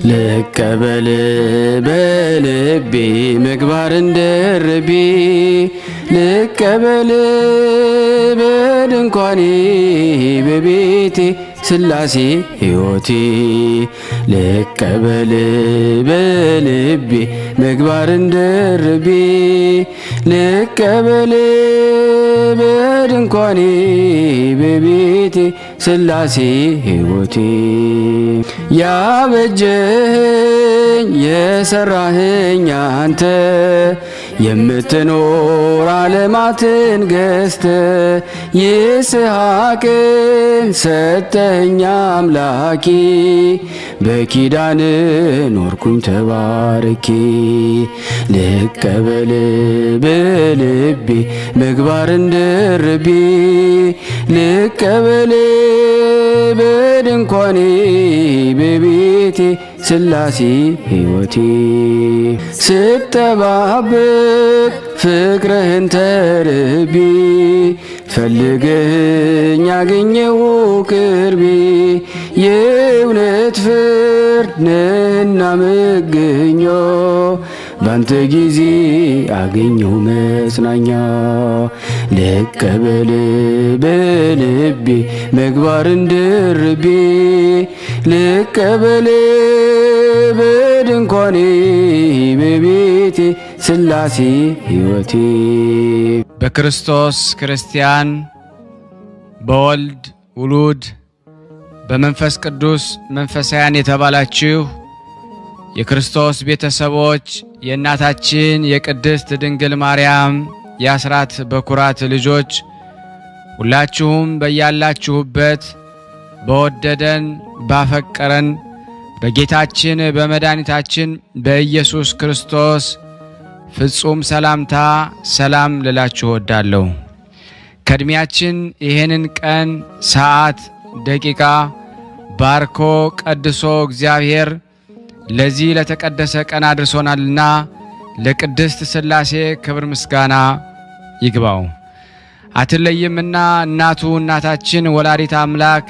ልቀበል በልቤ ምግባርን ደርቤ ልቀበል በድንኳኔ በቤቴ ስላሴ ሕይወቴ ልቀበል በልቤ ምግባርን ደርቤ ልቀበል በድንኳኔ በቤቴ ስላሴ ሕይወቴ ያበጀኸኝ የሰራኸኝ አንተ የምትኖር ዓለማትን ገዝተ ይስሐቅን ሰጠኸኝ አምላኬ በኪዳን ኖርኩኝ ተባርኬ ልቀበል በልቤ ምግባርን ደርቤ ልቀበል በድንኳኔ በቤቴ ስላሴ ሕይወቴ ስጠባበቅ ፍቅርህን ተርቤ ፈልገኝ ያገኘው ቅርቤ የእውነት ፍርድ ነህና መገኛ ባንተ ጊዜ አገኘው መጽናኛ ልቀበል በልቤ ምግባርን ደርቤ ልቀበል በድንኳኔ በቤቴ ስላሴ ሕይወቴ በክርስቶስ ክርስቲያን በወልድ ውሉድ በመንፈስ ቅዱስ መንፈሳውያን የተባላችሁ የክርስቶስ ቤተሰቦች የእናታችን የቅድስት ድንግል ማርያም የአስራት በኩራት ልጆች ሁላችሁም በያላችሁበት በወደደን ባፈቀረን በጌታችን በመድኃኒታችን በኢየሱስ ክርስቶስ ፍጹም ሰላምታ ሰላም ልላችሁ እወዳለሁ። ከእድሜያችን ይሄንን ቀን ሰዓት ደቂቃ ባርኮ ቀድሶ እግዚአብሔር ለዚህ ለተቀደሰ ቀን አድርሶናልና ለቅድስት ሥላሴ ክብር ምስጋና ይግባው። አትለይምና እናቱ እናታችን ወላዲተ አምላክ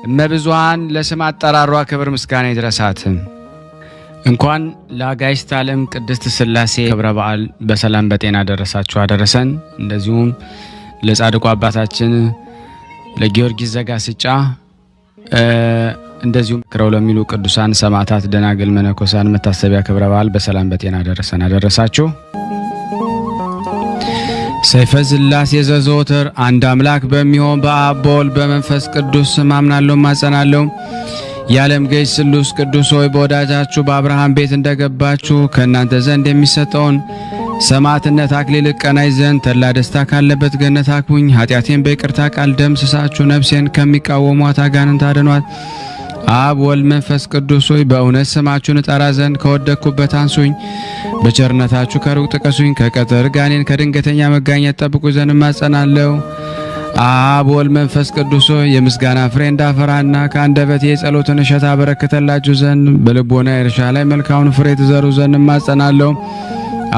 እመብዙኃን ለስም አጠራሯ ክብር ምስጋና ይድረሳት። እንኳን ለአጋዕዝተ ዓለም ቅድስት ሥላሴ ክብረ በዓል በሰላም በጤና ደረሳችሁ አደረሰን። እንደዚሁም ለጻድቁ አባታችን ለጊዮርጊስ ዘጋስጫ እንደዚሁም ክረው ለሚሉ ቅዱሳን ሰማዕታት፣ ደናግል፣ መነኮሳን መታሰቢያ ክብረ በዓል በሰላም በጤና ደረሰን አደረሳችሁ። ሰይፈ ሥላሴ ዘዘወትር አንድ አምላክ በሚሆን በአብ በወልድ በመንፈስ ቅዱስ ስም አምናለሁ ማጸናለሁ። የዓለም ገዥ ስሉስ ቅዱስ ሆይ በወዳጃችሁ በአብርሃም ቤት እንደገባችሁ ከእናንተ ዘንድ የሚሰጠውን ሰማዕትነት አክሊል እቀናይ ዘንድ ተድላ ደስታ ካለበት ገነት አክቡኝ። ኃጢአቴን በይቅርታ ቃል ደምስሳችሁ ነፍሴን ከሚቃወሟት አጋንንት አድኗት። አብ ወልድ መንፈስ ቅዱስ ሆይ በእውነት ስማችሁን እጠራ ዘንድ ከወደቅኩበት አንሱኝ። በቸርነታችሁ ከሩቅ ጥቀሱኝ። ከቀትር ጋኔን ከድንገተኛ መጋኘት ጠብቁ ዘንድ እማጸናለሁ። አብ ወልድ መንፈስ ቅዱስ ሆይ የምስጋና ፍሬ እንዳፈራና ከአንደበቴ የጸሎትን እሸት አበረክተላችሁ ዘንድ በልቦና እርሻ ላይ መልካሙን ፍሬ ትዘሩ ዘንድ እማጸናለሁ።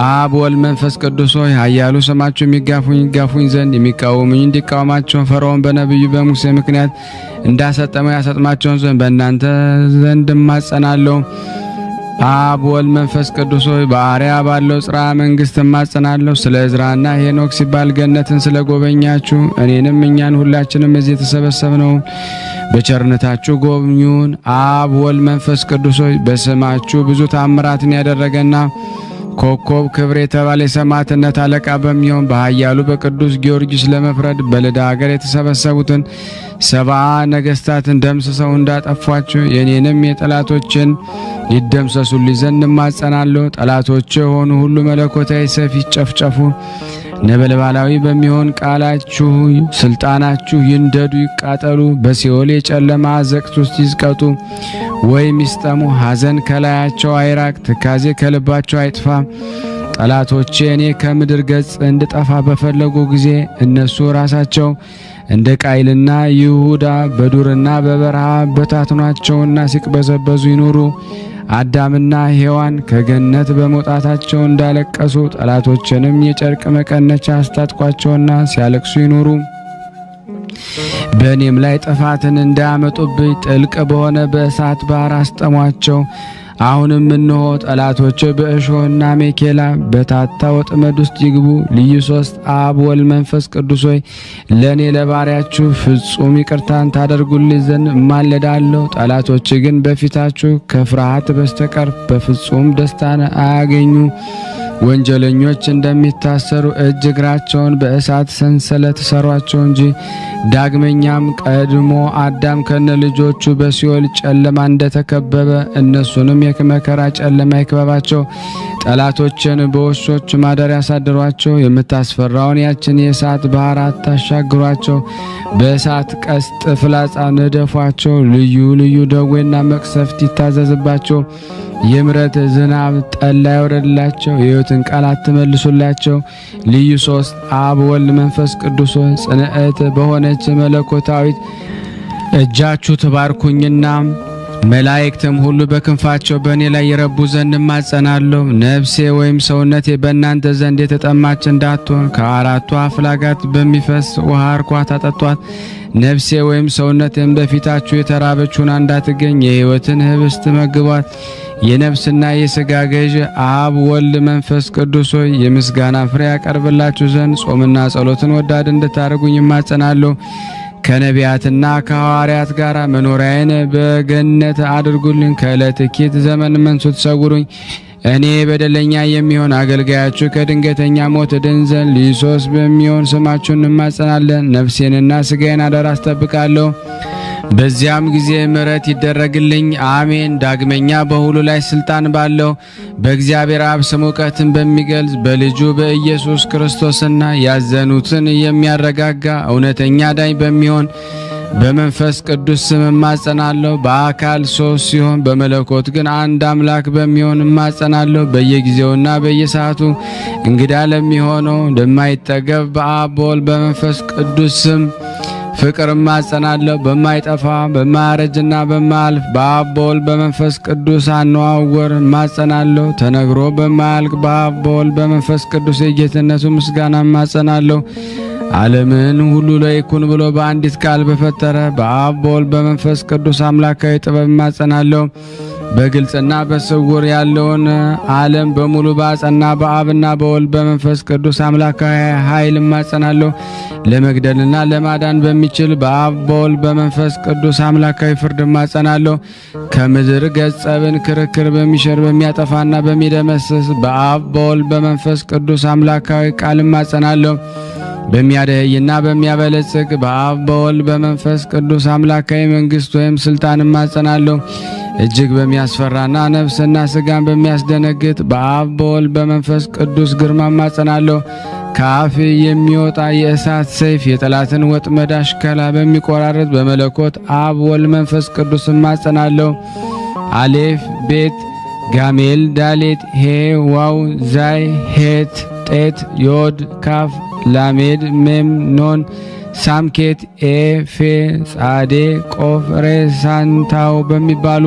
አብ ወልድ መንፈስ ቅዱስ ሆይ ኃያሉ ስማችሁ የሚጋፉኝ ዘንድ የሚቃወሙኝ እንዲቃወማቸው ፈርዖን በነቢዩ በሙሴ ምክንያት እንዳሰጠመው ያሰጥማቸውን ዘንድ በእናንተ ዘንድ እማጸናለሁ። አብ ወልድ መንፈስ ቅዱስ ሆይ በአርያ ባለው ጽርሐ መንግሥት እማጸናለሁ። ስለ ዕዝራና ሄኖክ ሲባል ገነትን ስለ ጎበኛችሁ እኔንም እኛን ሁላችንም እዚህ የተሰበሰብነው በቸርነታችሁ ጎብኙን። አብ ወልድ መንፈስ ቅዱስ ሆይ በስማችሁ ብዙ ታምራትን ያደረገና ኮከብ ክብር የተባለ የሰማዕትነት አለቃ በሚሆን በኃያሉ በቅዱስ ጊዮርጊስ ለመፍረድ በልዳ ሀገር የተሰበሰቡትን 70 ነገሥታትን ደምስሰው እንዳጠፏቸው የኔንም የጠላቶችን ይደምሰሱልኝ ዘንድ እማጸናለሁ። ጠላቶች የሆኑ ሁሉ መለኮታዊ ሰይፍ ይጨፍጨፉ። ነበልባላዊ በሚሆን ቃላችሁ ስልጣናችሁ ይንደዱ፣ ይቃጠሉ። በሲኦል የጨለማ አዘቅት ውስጥ ይዝቀጡ ወይም ይስጠሙ። ሐዘን ከላያቸው አይራቅ፣ ትካዜ ከልባቸው አይጥፋ። ጠላቶቼ እኔ ከምድር ገጽ እንድጠፋ በፈለጉ ጊዜ እነሱ ራሳቸው እንደ ቃይልና ይሁዳ በዱርና በበረሃ በታትኗቸውና ሲቅበዘበዙ ይኑሩ። አዳምና ሔዋን ከገነት በመውጣታቸው እንዳለቀሱ ጠላቶችንም የጨርቅ መቀነቻ አስታጥቋቸውና ሲያለቅሱ ይኑሩ። በእኔም ላይ ጥፋትን እንዳያመጡብኝ ጥልቅ በሆነ በእሳት ባህር አስጠሟቸው። አሁንም እንሆ ጠላቶች በእሾህና ሜኬላ በታታ ወጥመድ ውስጥ ይግቡ። ልዩ ሶስት አብ ወልድ መንፈስ ቅዱስ ሆይ ለእኔ ለባሪያችሁ ፍጹም ይቅርታን ታደርጉልኝ ዘንድ እማልዳለሁ። ጠላቶች ግን በፊታችሁ ከፍርሃት በስተቀር በፍጹም ደስታን አያገኙ። ወንጀለኞች እንደሚታሰሩ እጅ እግራቸውን በእሳት ሰንሰለት ሰሯቸው እንጂ። ዳግመኛም ቀድሞ አዳም ከነ ልጆቹ በሲኦል ጨለማ እንደተከበበ እነሱንም የመከራ ጨለማ ይክበባቸው። ጠላቶችን በውሾች ማደሪያ ያሳድሯቸው። የምታስፈራውን ያችን የእሳት ባህር ታሻግሯቸው። በእሳት ቀስት ፍላጻ ንደፏቸው። ልዩ ልዩ ደዌና መቅሰፍት ይታዘዝባቸው። የምሕረት ዝናብ ጠላ ያወረድላቸው። የሕይወትን ቃል አትመልሱላቸው። ልዩ ሶስት አብ ወልድ መንፈስ ቅዱስ ጽንዕት በሆነች መለኮታዊት እጃችሁ ትባርኩኝና መላእክትም ሁሉ በክንፋቸው በእኔ ላይ ይረቡ ዘንድ እማጸናለሁ። ነፍሴ ወይም ሰውነቴ በእናንተ ዘንድ የተጠማች እንዳትሆን ከአራቱ አፍላጋት በሚፈስ ውሃ እርኳት አጠጧት። ነፍሴ ወይም ሰውነቴም በፊታችሁ የተራበች ሆና እንዳትገኝ የሕይወትን ህብስት መግቧት። የነፍስና የሥጋ ገዥ አብ ወልድ መንፈስ ቅዱስ ሆይ የምስጋና ፍሬ ያቀርብላችሁ ዘንድ ጾምና ጸሎትን ወዳድ እንድታደርጉኝ እማጸናለሁ። ከነቢያትና ከሐዋርያት ጋር መኖሪያዬን በገነት አድርጉልኝ። ከዕለት ኪት ዘመን መንሱት ሰውሩኝ። እኔ በደለኛ የሚሆን አገልጋያችሁ ከድንገተኛ ሞት ድን ዘንድ ልዩ ሶስት በሚሆን ስማችሁን እንማጸናለን። ነፍሴንና ሥጋዬን አደራ አስጠብቃለሁ። በዚያም ጊዜ ምሕረት ይደረግልኝ። አሜን። ዳግመኛ በሁሉ ላይ ስልጣን ባለው በእግዚአብሔር አብ ስም እውቀትን በሚገልጽ በልጁ በኢየሱስ ክርስቶስና ያዘኑትን የሚያረጋጋ እውነተኛ ዳኝ በሚሆን በመንፈስ ቅዱስ ስም እማጸናለሁ። በአካል ሶስት ሲሆን በመለኮት ግን አንድ አምላክ በሚሆን እማጸናለሁ። በየጊዜውና በየሰዓቱ እንግዳ ለሚሆነው እንደማይጠገብ በአብ በወልድ በመንፈስ ቅዱስ ስም ፍቅር እማጸናለሁ። በማይጠፋ በማያረጅና በማያልፍ በአብ በወልድ በመንፈስ ቅዱስ አነዋወር እማጸናለሁ። ተነግሮ በማያልቅ በአብ በወልድ በመንፈስ ቅዱስ የጌትነቱ ምስጋና እማጸናለሁ። ዓለምን ሁሉ ለይኩን ብሎ በአንዲት ቃል በፈጠረ በአብ በወልድ በመንፈስ ቅዱስ አምላካዊ ጥበብ እማጸናለሁ። በግልጽና በስውር ያለውን ዓለም በሙሉ ባጸና በአብና በወልድ በመንፈስ ቅዱስ አምላካዊ ኃይል እማጸናለሁ። ለመግደልና ለማዳን በሚችል በአብ በወልድ በመንፈስ ቅዱስ አምላካዊ ፍርድ እማጸናለሁ። ከምድር ገጸብን ክርክር በሚሽር በሚያጠፋና በሚደመስስ በአብ በወልድ በመንፈስ ቅዱስ አምላካዊ ቃል እማጸናለሁ። በሚያደህይና በሚያበለጽግ በአብ በወልድ በመንፈስ ቅዱስ አምላካዊ መንግስት ወይም ስልጣን እማጸናለሁ። እጅግ በሚያስፈራና ነፍስና ስጋን በሚያስደነግጥ በአብ በወልድ በመንፈስ ቅዱስ ግርማ እማጸናለሁ። ከአፍ የሚወጣ የእሳት ሰይፍ የጠላትን ወጥመድ አሽከላ በሚቆራረጥ በመለኮት አብ ወልድ መንፈስ ቅዱስ እማጸናለሁ። አሌፍ ቤት ጋሜል ዳሌት ሄ ዋው ዛይ ሄት ጤት ዮድ ካፍ ላሜድ ሜም ኖን ሳምኬት ኤ ፌ ጻዴ ቆፍ ሬ ሳንታው በሚባሉ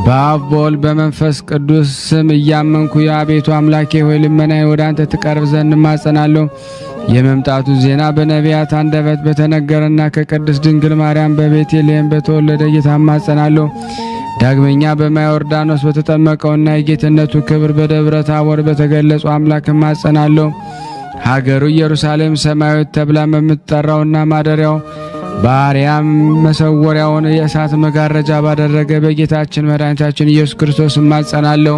በአብ በወልድ በመንፈስ ቅዱስ ስም እያመንኩ የአቤቱ አምላኬ ሆይ ልመናዬ ወደ አንተ ትቀርብ ዘንድ እማጸናለሁ። የመምጣቱ ዜና በነቢያት አንደበት በተነገረና ከቅድስት ድንግል ማርያም በቤተልሔም በተወለደ ጌታ እማጸናለሁ። ዳግመኛ በማየ ዮርዳኖስ በተጠመቀውና የጌትነቱ ክብር በደብረ ታቦር በተገለጹ አምላክ እማጸናለሁ። ሀገሩ ኢየሩሳሌም ሰማያዊት ተብላ በምትጠራውና ማደሪያው በአርያም መሰወሪያውን የእሳት መጋረጃ ባደረገ በጌታችን መድኃኒታችን ኢየሱስ ክርስቶስ እማጸናለሁ።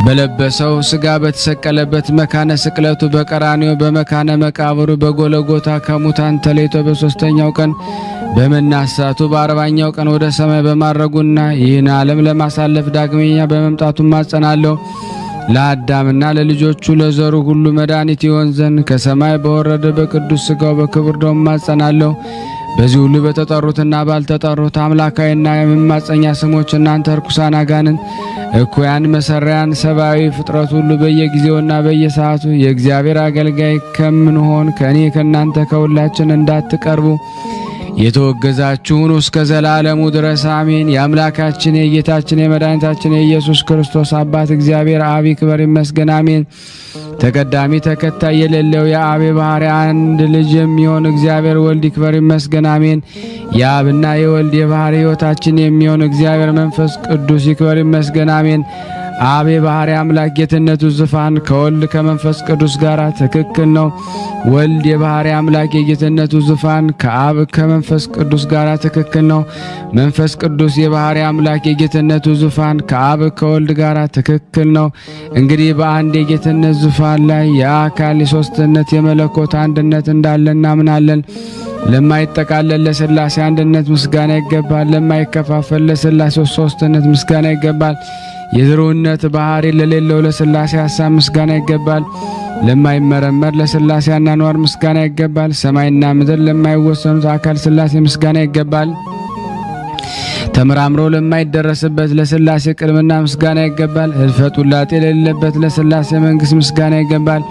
በለበሰው ሥጋ በተሰቀለበት መካነ ስቅለቱ በቀራንዮ በመካነ መቃብሩ በጎለጎታ ከሙታን ተለይቶ በሦስተኛው ቀን በመናሳቱ በ40ኛው ቀን ወደ ሰማይ በማረጉና ይህን ዓለም ለማሳለፍ ዳግመኛ በመምጣቱ እማጸናለሁ። ለአዳምና ለልጆቹ ለዘሩ ሁሉ መድኃኒት ይሆን ዘንድ ከሰማይ በወረደ በቅዱስ ሥጋው በክብር ደሙ እማጸናለሁ። በዚህ ሁሉ በተጠሩትና ባልተጠሩት አምላካዊና የመማጸኛ ስሞች እናንተ ርኩሳን አጋንንት እኩያን መሰሪያን ሰብአዊ ፍጥረት ሁሉ በየጊዜውና በየሰዓቱ የእግዚአብሔር አገልጋይ ከምንሆን ከእኔ ከእናንተ ከሁላችን እንዳትቀርቡ የተወገዛችሁን እስከ ዘላለሙ ድረስ አሜን። የአምላካችን የጌታችን የመድኃኒታችን የኢየሱስ ክርስቶስ አባት እግዚአብሔር አብ ይክበር ይመስገን አሜን። ተቀዳሚ ተከታይ የሌለው የአብ ባህሪ አንድ ልጅ የሚሆን እግዚአብሔር ወልድ ይክበር ይመስገን፣ አሜን። የአብና የወልድ የባህሪ ሕይወታችን የሚሆን እግዚአብሔር መንፈስ ቅዱስ ይክበር ይመስገን፣ አሜን። አብ የባህሪ አምላክ ጌትነቱ ዙፋን ከወልድ ከመንፈስ ቅዱስ ጋር ትክክል ነው። ወልድ የባህሪ አምላክ የጌትነቱ ዙፋን ከአብ ከመንፈስ ቅዱስ ጋር ትክክል ነው። መንፈስ ቅዱስ የባህሪ አምላክ የጌትነቱ ዙፋን ከአብ ከወልድ ጋር ትክክል ነው። እንግዲህ በአንድ የጌትነት ዙፋን ላይ የአካል የሶስትነት የመለኮት አንድነት እንዳለ እናምናለን። ለማይጠቃለል ለሥላሴ አንድነት ምስጋና ይገባል። ለማይከፋፈል ለሥላሴ ሶስትነት ምስጋና ይገባል። የዝሩነት ባህሪ ለሌለው ለሥላሴ ሐሳብ ምስጋና ይገባል። ለማይመረመር ለሥላሴ አኗኗር ምስጋና ይገባል። ሰማይና ምድር ለማይወሰኑት አካል ሥላሴ ምስጋና ይገባል። ተመራምሮ ለማይደረስበት ለሥላሴ ቅድምና ምስጋና ይገባል። ህልፈት ውላጤ ለሌለበት ለሥላሴ መንግሥት ምስጋና ይገባል።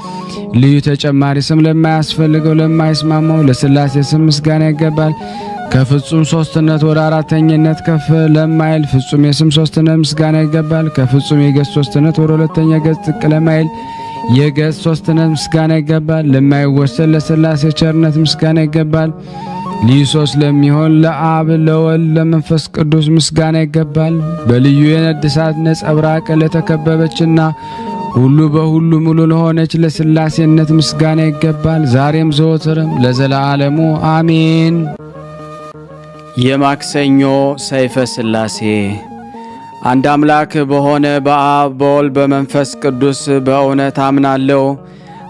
ልዩ ተጨማሪ ስም ለማያስፈልገው ለማይስማማው ለሥላሴ ስም ምስጋና ይገባል። ከፍጹም ሶስትነት ወደ አራተኝነት ከፍ ለማይል ፍጹም የስም ሶስትነት ምስጋና ይገባል። ከፍጹም የገጽ ሶስትነት ወደ ሁለተኛ ገጽ ዝቅ ለማይል የገጽ ሶስትነት ምስጋና ይገባል። ለማይወሰን ለሥላሴ ቸርነት ምስጋና ይገባል። ልዩ ሶስት ለሚሆን ለአብ ለወልድ ለመንፈስ ቅዱስ ምስጋና ይገባል። በልዩ የነድ እሳት ነጸብራቅ ለተከበበችና ሁሉ በሁሉ ሙሉ ለሆነች ለሥላሴነት ምስጋና ይገባል፣ ዛሬም ዘወትርም ለዘላለሙ አሜን። የማክሰኞ ሰይፈ ሥላሴ። አንድ አምላክ በሆነ በአብ በወልድ በመንፈስ ቅዱስ በእውነት አምናለሁ።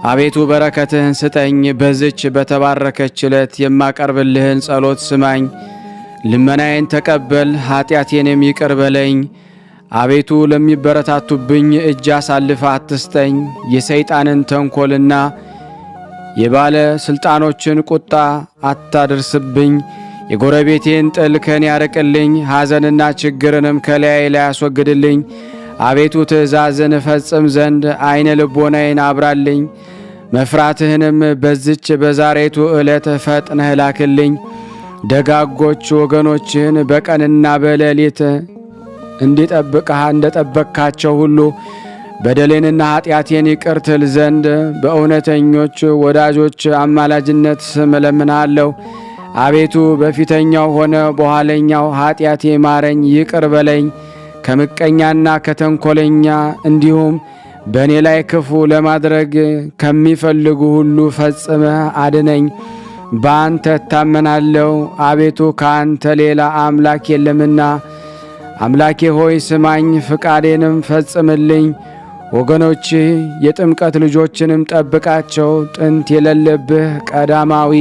አቤቱ በረከትህን ስጠኝ። በዝች በተባረከች ዕለት የማቀርብልህን ጸሎት ስማኝ። ልመናዬን ተቀበል፣ ኃጢአቴንም ይቅር በለኝ። አቤቱ ለሚበረታቱብኝ እጅ አሳልፈ አትስጠኝ። የሰይጣንን ተንኰልና የባለ ሥልጣኖችን ቁጣ አታድርስብኝ። የጎረቤቴን ጥል ከኔ ያርቅልኝ። ሐዘንና ችግርንም ከላዬ ላይ ያስወግድልኝ። አቤቱ ትእዛዝን እፈጽም ዘንድ አይነ ልቦናዬን አብራልኝ። መፍራትህንም በዝች በዛሬቱ ዕለት ፈጥነህ ላክልኝ። ደጋጎች ወገኖችህን በቀንና በሌሊት እንዲጠብቅህ እንደጠበቅካቸው ሁሉ በደሌንና ኃጢአቴን ይቅር ትል ዘንድ በእውነተኞች ወዳጆች አማላጅነት ስም እለምንሃለሁ። አቤቱ በፊተኛው ሆነ በኋለኛው ኃጢአቴ ማረኝ፣ ይቅር በለኝ። ከምቀኛና ከተንኰለኛ እንዲሁም በእኔ ላይ ክፉ ለማድረግ ከሚፈልጉ ሁሉ ፈጽመህ አድነኝ። በአንተ እታመናለሁ። አቤቱ ከአንተ ሌላ አምላክ የለምና። አምላኬ ሆይ ስማኝ፣ ፍቃዴንም ፈጽምልኝ። ወገኖች የጥምቀት ልጆችንም ጠብቃቸው። ጥንት የሌለብህ ቀዳማዊ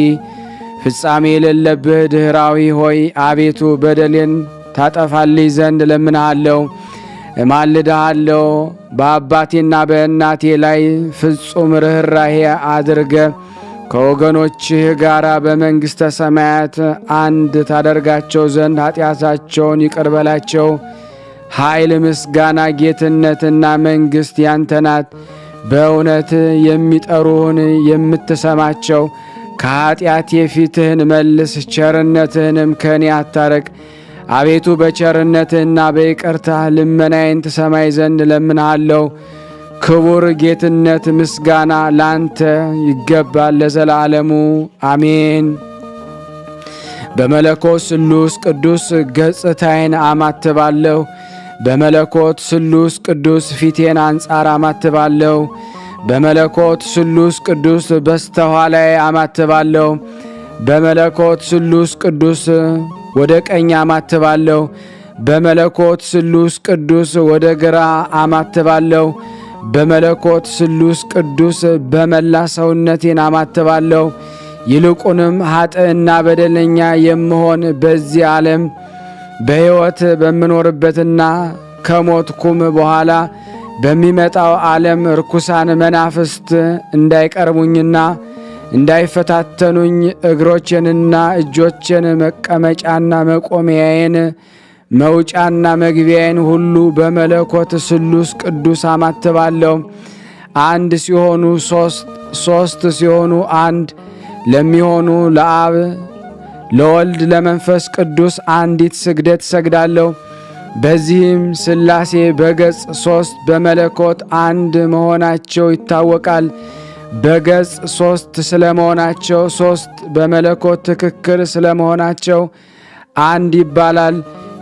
ፍጻሜ የሌለብህ ድኅራዊ ሆይ አቤቱ በደሌን ታጠፋልኝ ዘንድ ለምንሃለሁ፣ እማልድሃለሁ። በአባቴና በእናቴ ላይ ፍጹም ርኅራኄ አድርገ ከወገኖችህ ጋር በመንግሥተ ሰማያት አንድ ታደርጋቸው ዘንድ ኃጢአታቸውን ይቅር በላቸው። ኃይል፣ ምስጋና፣ ጌትነትና መንግሥት ያንተ ናት። በእውነት የሚጠሩህን የምትሰማቸው ከኃጢአቴ ፊትህን መልስ፣ ቸርነትህንም ከኔ አታረቅ። አቤቱ በቸርነትህና በይቅርታህ ልመናዬን ትሰማይ ዘንድ ለምንሃለሁ። ክቡር ጌትነት ምስጋና ላንተ ይገባል ለዘላለሙ አሜን። በመለኮት ስሉስ ቅዱስ ገጽታዬን አማትባለሁ። በመለኮት ስሉስ ቅዱስ ፊቴን አንጻር አማትባለሁ። በመለኮት ስሉስ ቅዱስ በስተኋላዬ አማትባለሁ። በመለኮት ስሉስ ቅዱስ ወደ ቀኝ አማትባለሁ። በመለኮት ስሉስ ቅዱስ ወደ ግራ አማትባለሁ። በመለኮት ስሉስ ቅዱስ በመላ ሰውነቴን አማትባለሁ። ይልቁንም ኃጥእና በደለኛ የምሆን በዚህ ዓለም በሕይወት በምኖርበትና ከሞትኩም በኋላ በሚመጣው ዓለም ርኩሳን መናፍስት እንዳይቀርቡኝና እንዳይፈታተኑኝ እግሮቼንና እጆቼን መቀመጫና መቆሚያዬን መውጫና መግቢያዬን ሁሉ በመለኮት ስሉስ ቅዱስ አማትባለሁ። አንድ ሲሆኑ ሶስት ሲሆኑ አንድ ለሚሆኑ ለአብ ለወልድ ለመንፈስ ቅዱስ አንዲት ስግደት ሰግዳለሁ። በዚህም ሥላሴ በገጽ 3 በመለኮት አንድ መሆናቸው ይታወቃል። በገጽ 3 ስለመሆናቸው 3 በመለኮት ትክክል ስለመሆናቸው አንድ ይባላል።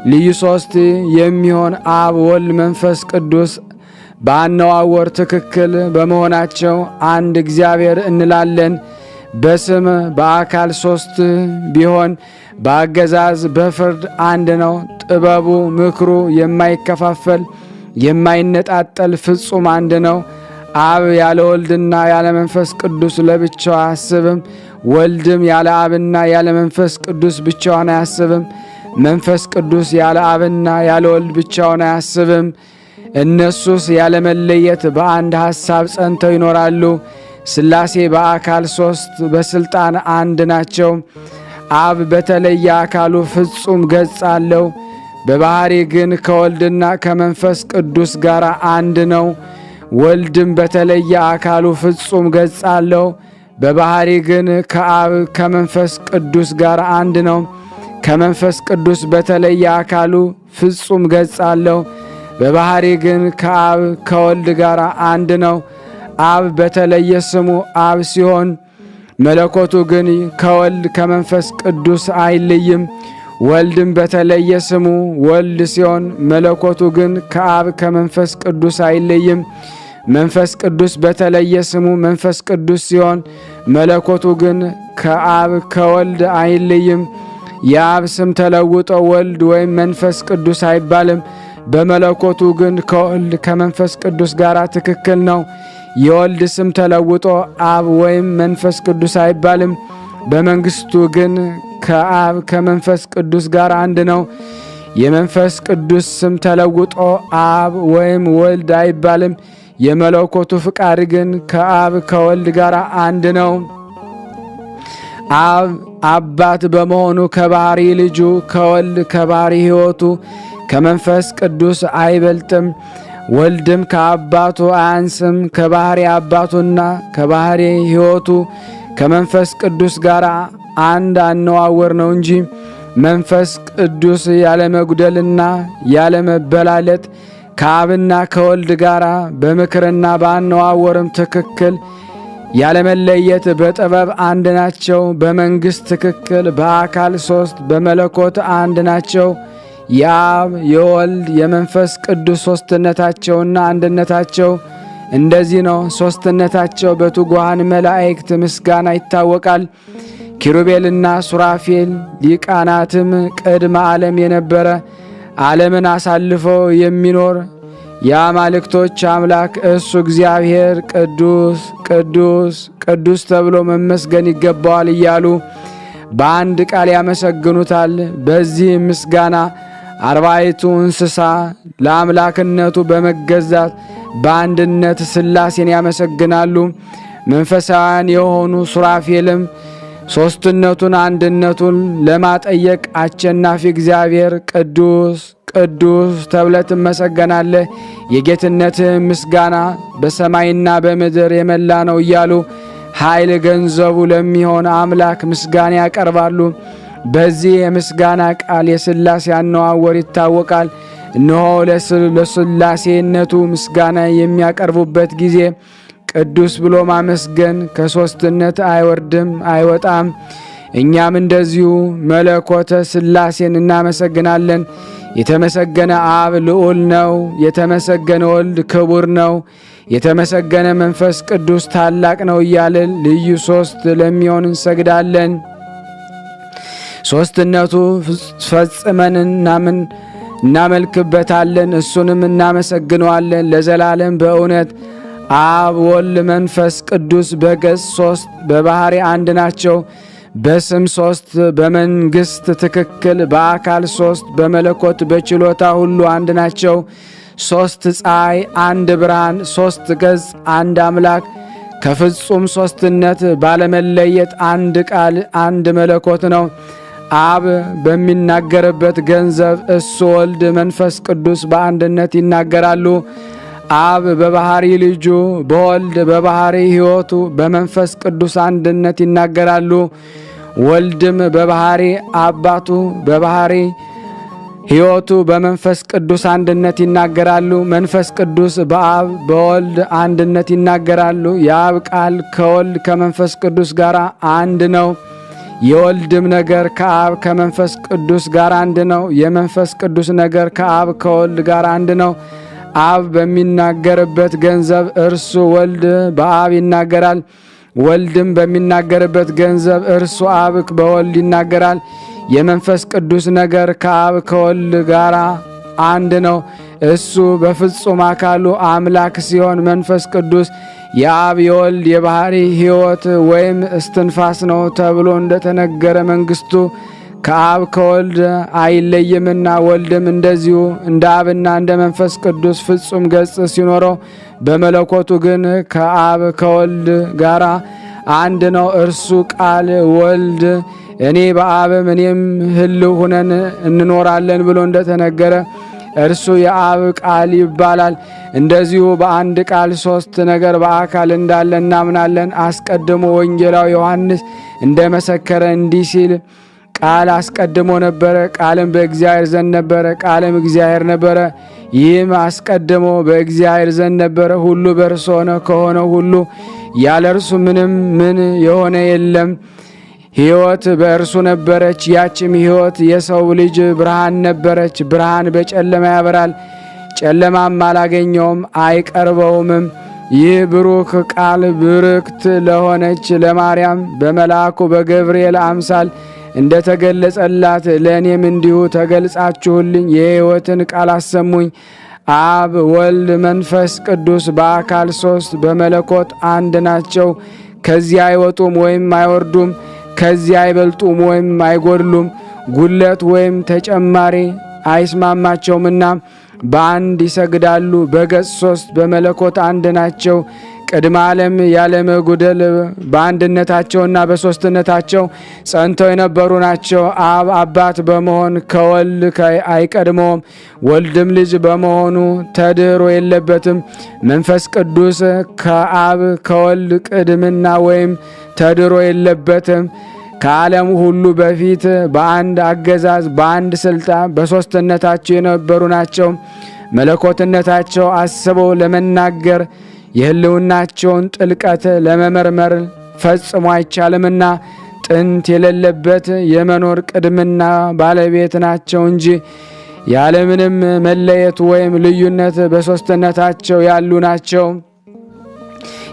ልዩ 3 የሚሆን አብ፣ ወልድ፣ መንፈስ ቅዱስ በአነዋወር ትክክል በመሆናቸው አንድ እግዚአብሔር እንላለን። በስም በአካል 3 ቢሆን በአገዛዝ በፍርድ አንድ ነው። ጥበቡ ምክሩ የማይከፋፈል የማይነጣጠል ፍጹም አንድ ነው። አብ ያለ ወልድና ያለ መንፈስ ቅዱስ ለብቻው አያስብም። ወልድም ያለ አብና ያለ መንፈስ ቅዱስ ብቻውን አያስብም። መንፈስ ቅዱስ ያለ አብና ያለ ወልድ ብቻውን አያስብም። እነሱስ ያለ መለየት በአንድ ሐሳብ ጸንተው ይኖራሉ። ሥላሴ በአካል 3 በሥልጣን አንድ ናቸው። አብ በተለየ አካሉ ፍጹም ገጽ አለው። በባሕሪ ግን ከወልድና ከመንፈስ ቅዱስ ጋር አንድ ነው። ወልድም በተለየ አካሉ ፍጹም ገጽ አለው። በባሕሪ ግን ከአብ ከመንፈስ ቅዱስ ጋር አንድ ነው። ከመንፈስ ቅዱስ በተለየ አካሉ ፍጹም ገጽ አለው። በባሕሪ ግን ከአብ ከወልድ ጋር አንድ ነው። አብ በተለየ ስሙ አብ ሲሆን መለኮቱ ግን ከወልድ ከመንፈስ ቅዱስ አይለይም። ወልድም በተለየ ስሙ ወልድ ሲሆን መለኮቱ ግን ከአብ ከመንፈስ ቅዱስ አይለይም። መንፈስ ቅዱስ በተለየ ስሙ መንፈስ ቅዱስ ሲሆን መለኮቱ ግን ከአብ ከወልድ አይለይም። የአብ ስም ተለውጦ ወልድ ወይም መንፈስ ቅዱስ አይባልም። በመለኮቱ ግን ከወልድ ከመንፈስ ቅዱስ ጋር ትክክል ነው። የወልድ ስም ተለውጦ አብ ወይም መንፈስ ቅዱስ አይባልም። በመንግስቱ ግን ከአብ ከመንፈስ ቅዱስ ጋር አንድ ነው። የመንፈስ ቅዱስ ስም ተለውጦ አብ ወይም ወልድ አይባልም። የመለኮቱ ፍቃድ ግን ከአብ ከወልድ ጋር አንድ ነው። አብ አባት በመሆኑ ከባሕሪ ልጁ ከወልድ ከባሕሪ ሕይወቱ ከመንፈስ ቅዱስ አይበልጥም። ወልድም ከአባቱ አያንስም። ከባሕሪ አባቱና ከባሕሪ ሕይወቱ ከመንፈስ ቅዱስ ጋር አንድ አነዋወር ነው እንጂ መንፈስ ቅዱስ ያለ መጉደልና ያለ መበላለጥ ከአብና ከወልድ ጋር በምክርና በአነዋወርም ትክክል ያለመለየት በጥበብ አንድ ናቸው። በመንግሥት ትክክል በአካል 3 በመለኮት አንድ ናቸው። የአብ የወልድ የመንፈስ ቅዱስ ሦስትነታቸውና አንድነታቸው እንደዚህ ነው። ሦስትነታቸው በትጉሃን መላእክት ምስጋና ይታወቃል። ኪሩቤልና ሱራፌል ሊቃናትም ቅድመ ዓለም የነበረ ዓለምን አሳልፎ የሚኖር የአማልክቶች አምላክ እሱ እግዚአብሔር ቅዱስ ቅዱስ ቅዱስ ተብሎ መመስገን ይገባዋል እያሉ በአንድ ቃል ያመሰግኑታል። በዚህ ምስጋና አርባዕቱ እንስሳ ለአምላክነቱ በመገዛት በአንድነት ሥላሴን ያመሰግናሉ። መንፈሳውያን የሆኑ ሱራፌልም ሦስትነቱን አንድነቱን ለማጠየቅ አሸናፊ እግዚአብሔር ቅዱስ ቅዱስ ተብለህ ትመሰገናለህ፣ የጌትነትህ ምስጋና በሰማይና በምድር የመላ ነው እያሉ ኃይል ገንዘቡ ለሚሆን አምላክ ምስጋና ያቀርባሉ። በዚህ የምስጋና ቃል የሥላሴ አነዋወር ይታወቃል። እነሆ ለሥላሴነቱ ምስጋና የሚያቀርቡበት ጊዜ ቅዱስ ብሎ ማመስገን ከሦስትነት አይወርድም አይወጣም። እኛም እንደዚሁ መለኮተ ሥላሴን እናመሰግናለን። የተመሰገነ አብ ልዑል ነው። የተመሰገነ ወልድ ክቡር ነው። የተመሰገነ መንፈስ ቅዱስ ታላቅ ነው እያልን ልዩ 3 ለሚሆን እንሰግዳለን። ሦስትነቱ ፈጽመን እናመልክበታለን፣ እሱንም እናመሰግነዋለን ለዘላለም በእውነት። አብ ወልድ መንፈስ ቅዱስ በገጽ 3 በባሕሪ አንድ ናቸው። በስም 3 በመንግሥት ትክክል በአካል 3 በመለኮት በችሎታ ሁሉ አንድ ናቸው። 3 ፀሐይ፣ አንድ ብርሃን፣ 3 ገጽ፣ አንድ አምላክ ከፍጹም ሦስትነት ባለመለየት አንድ ቃል አንድ መለኮት ነው። አብ በሚናገርበት ገንዘብ እሱ ወልድ መንፈስ ቅዱስ በአንድነት ይናገራሉ። አብ በባሕሪ ልጁ በወልድ በባሕሪ ሕይወቱ በመንፈስ ቅዱስ አንድነት ይናገራሉ። ወልድም በባሕሪ አባቱ በባሕሪ ሕይወቱ በመንፈስ ቅዱስ አንድነት ይናገራሉ። መንፈስ ቅዱስ በአብ በወልድ አንድነት ይናገራሉ። የአብ ቃል ከወልድ ከመንፈስ ቅዱስ ጋር አንድ ነው። የወልድም ነገር ከአብ ከመንፈስ ቅዱስ ጋር አንድ ነው። የመንፈስ ቅዱስ ነገር ከአብ ከወልድ ጋር አንድ ነው። አብ በሚናገርበት ገንዘብ እርሱ ወልድ በአብ ይናገራል። ወልድም በሚናገርበት ገንዘብ እርሱ አብ በወልድ ይናገራል። የመንፈስ ቅዱስ ነገር ከአብ ከወልድ ጋር አንድ ነው። እሱ በፍጹም አካሉ አምላክ ሲሆን መንፈስ ቅዱስ የአብ የወልድ የባህሪ ሕይወት ወይም እስትንፋስ ነው ተብሎ እንደተነገረ መንግስቱ ከአብ ከወልድ አይለይምና፣ ወልድም እንደዚሁ እንደ አብና እንደ መንፈስ ቅዱስ ፍጹም ገጽ ሲኖረው በመለኮቱ ግን ከአብ ከወልድ ጋር አንድ ነው። እርሱ ቃል ወልድ እኔ በአብም እኔም ሕልው ሁነን እንኖራለን ብሎ እንደተነገረ እርሱ የአብ ቃል ይባላል። እንደዚሁ በአንድ ቃል ሶስት ነገር በአካል እንዳለ እናምናለን። አስቀድሞ ወንጌላዊ ዮሐንስ እንደመሰከረ እንዲህ ሲል ቃል አስቀድሞ ነበረ፣ ቃልም በእግዚአብሔር ዘንድ ነበረ፣ ቃልም እግዚአብሔር ነበረ። ይህም አስቀድሞ በእግዚአብሔር ዘንድ ነበረ። ሁሉ በእርሱ ሆነ፣ ከሆነው ሁሉ ያለ እርሱ ምንም ምን የሆነ የለም። ሕይወት በእርሱ ነበረች፣ ያችም ሕይወት የሰው ልጅ ብርሃን ነበረች። ብርሃን በጨለማ ያበራል፣ ጨለማም አላገኘውም አይቀርበውምም። ይህ ብሩክ ቃል ብርክት ለሆነች ለማርያም በመልአኩ በገብርኤል አምሳል እንደ ተገለጸላት ለእኔም እንዲሁ ተገልጻችሁልኝ የሕይወትን ቃል አሰሙኝ። አብ ወልድ መንፈስ ቅዱስ በአካል ሶስት በመለኮት አንድ ናቸው። ከዚህ አይወጡም ወይም አይወርዱም፣ ከዚህ አይበልጡም ወይም አይጎድሉም። ጉለት ወይም ተጨማሪ አይስማማቸውምና በአንድ ይሰግዳሉ። በገጽ ሶስት በመለኮት አንድ ናቸው። ቅድመ ዓለም ያለመጉደል በአንድነታቸውና በሦስትነታቸው ጸንተው የነበሩ ናቸው። አብ አባት በመሆን ከወልድ አይቀድመውም፣ ወልድም ልጅ በመሆኑ ተድኅሮ የለበትም። መንፈስ ቅዱስ ከአብ ከወልድ ቅድምና ወይም ተድኅሮ የለበትም። ከዓለም ሁሉ በፊት በአንድ አገዛዝ በአንድ ስልጣን በሦስትነታቸው የነበሩ ናቸው። መለኮትነታቸው አስበው ለመናገር የሕልውናቸውን ጥልቀት ለመመርመር ፈጽሞ አይቻልምና ጥንት የሌለበት የመኖር ቅድምና ባለቤት ናቸው እንጂ ያለምንም መለየት ወይም ልዩነት በሦስትነታቸው ያሉ ናቸው።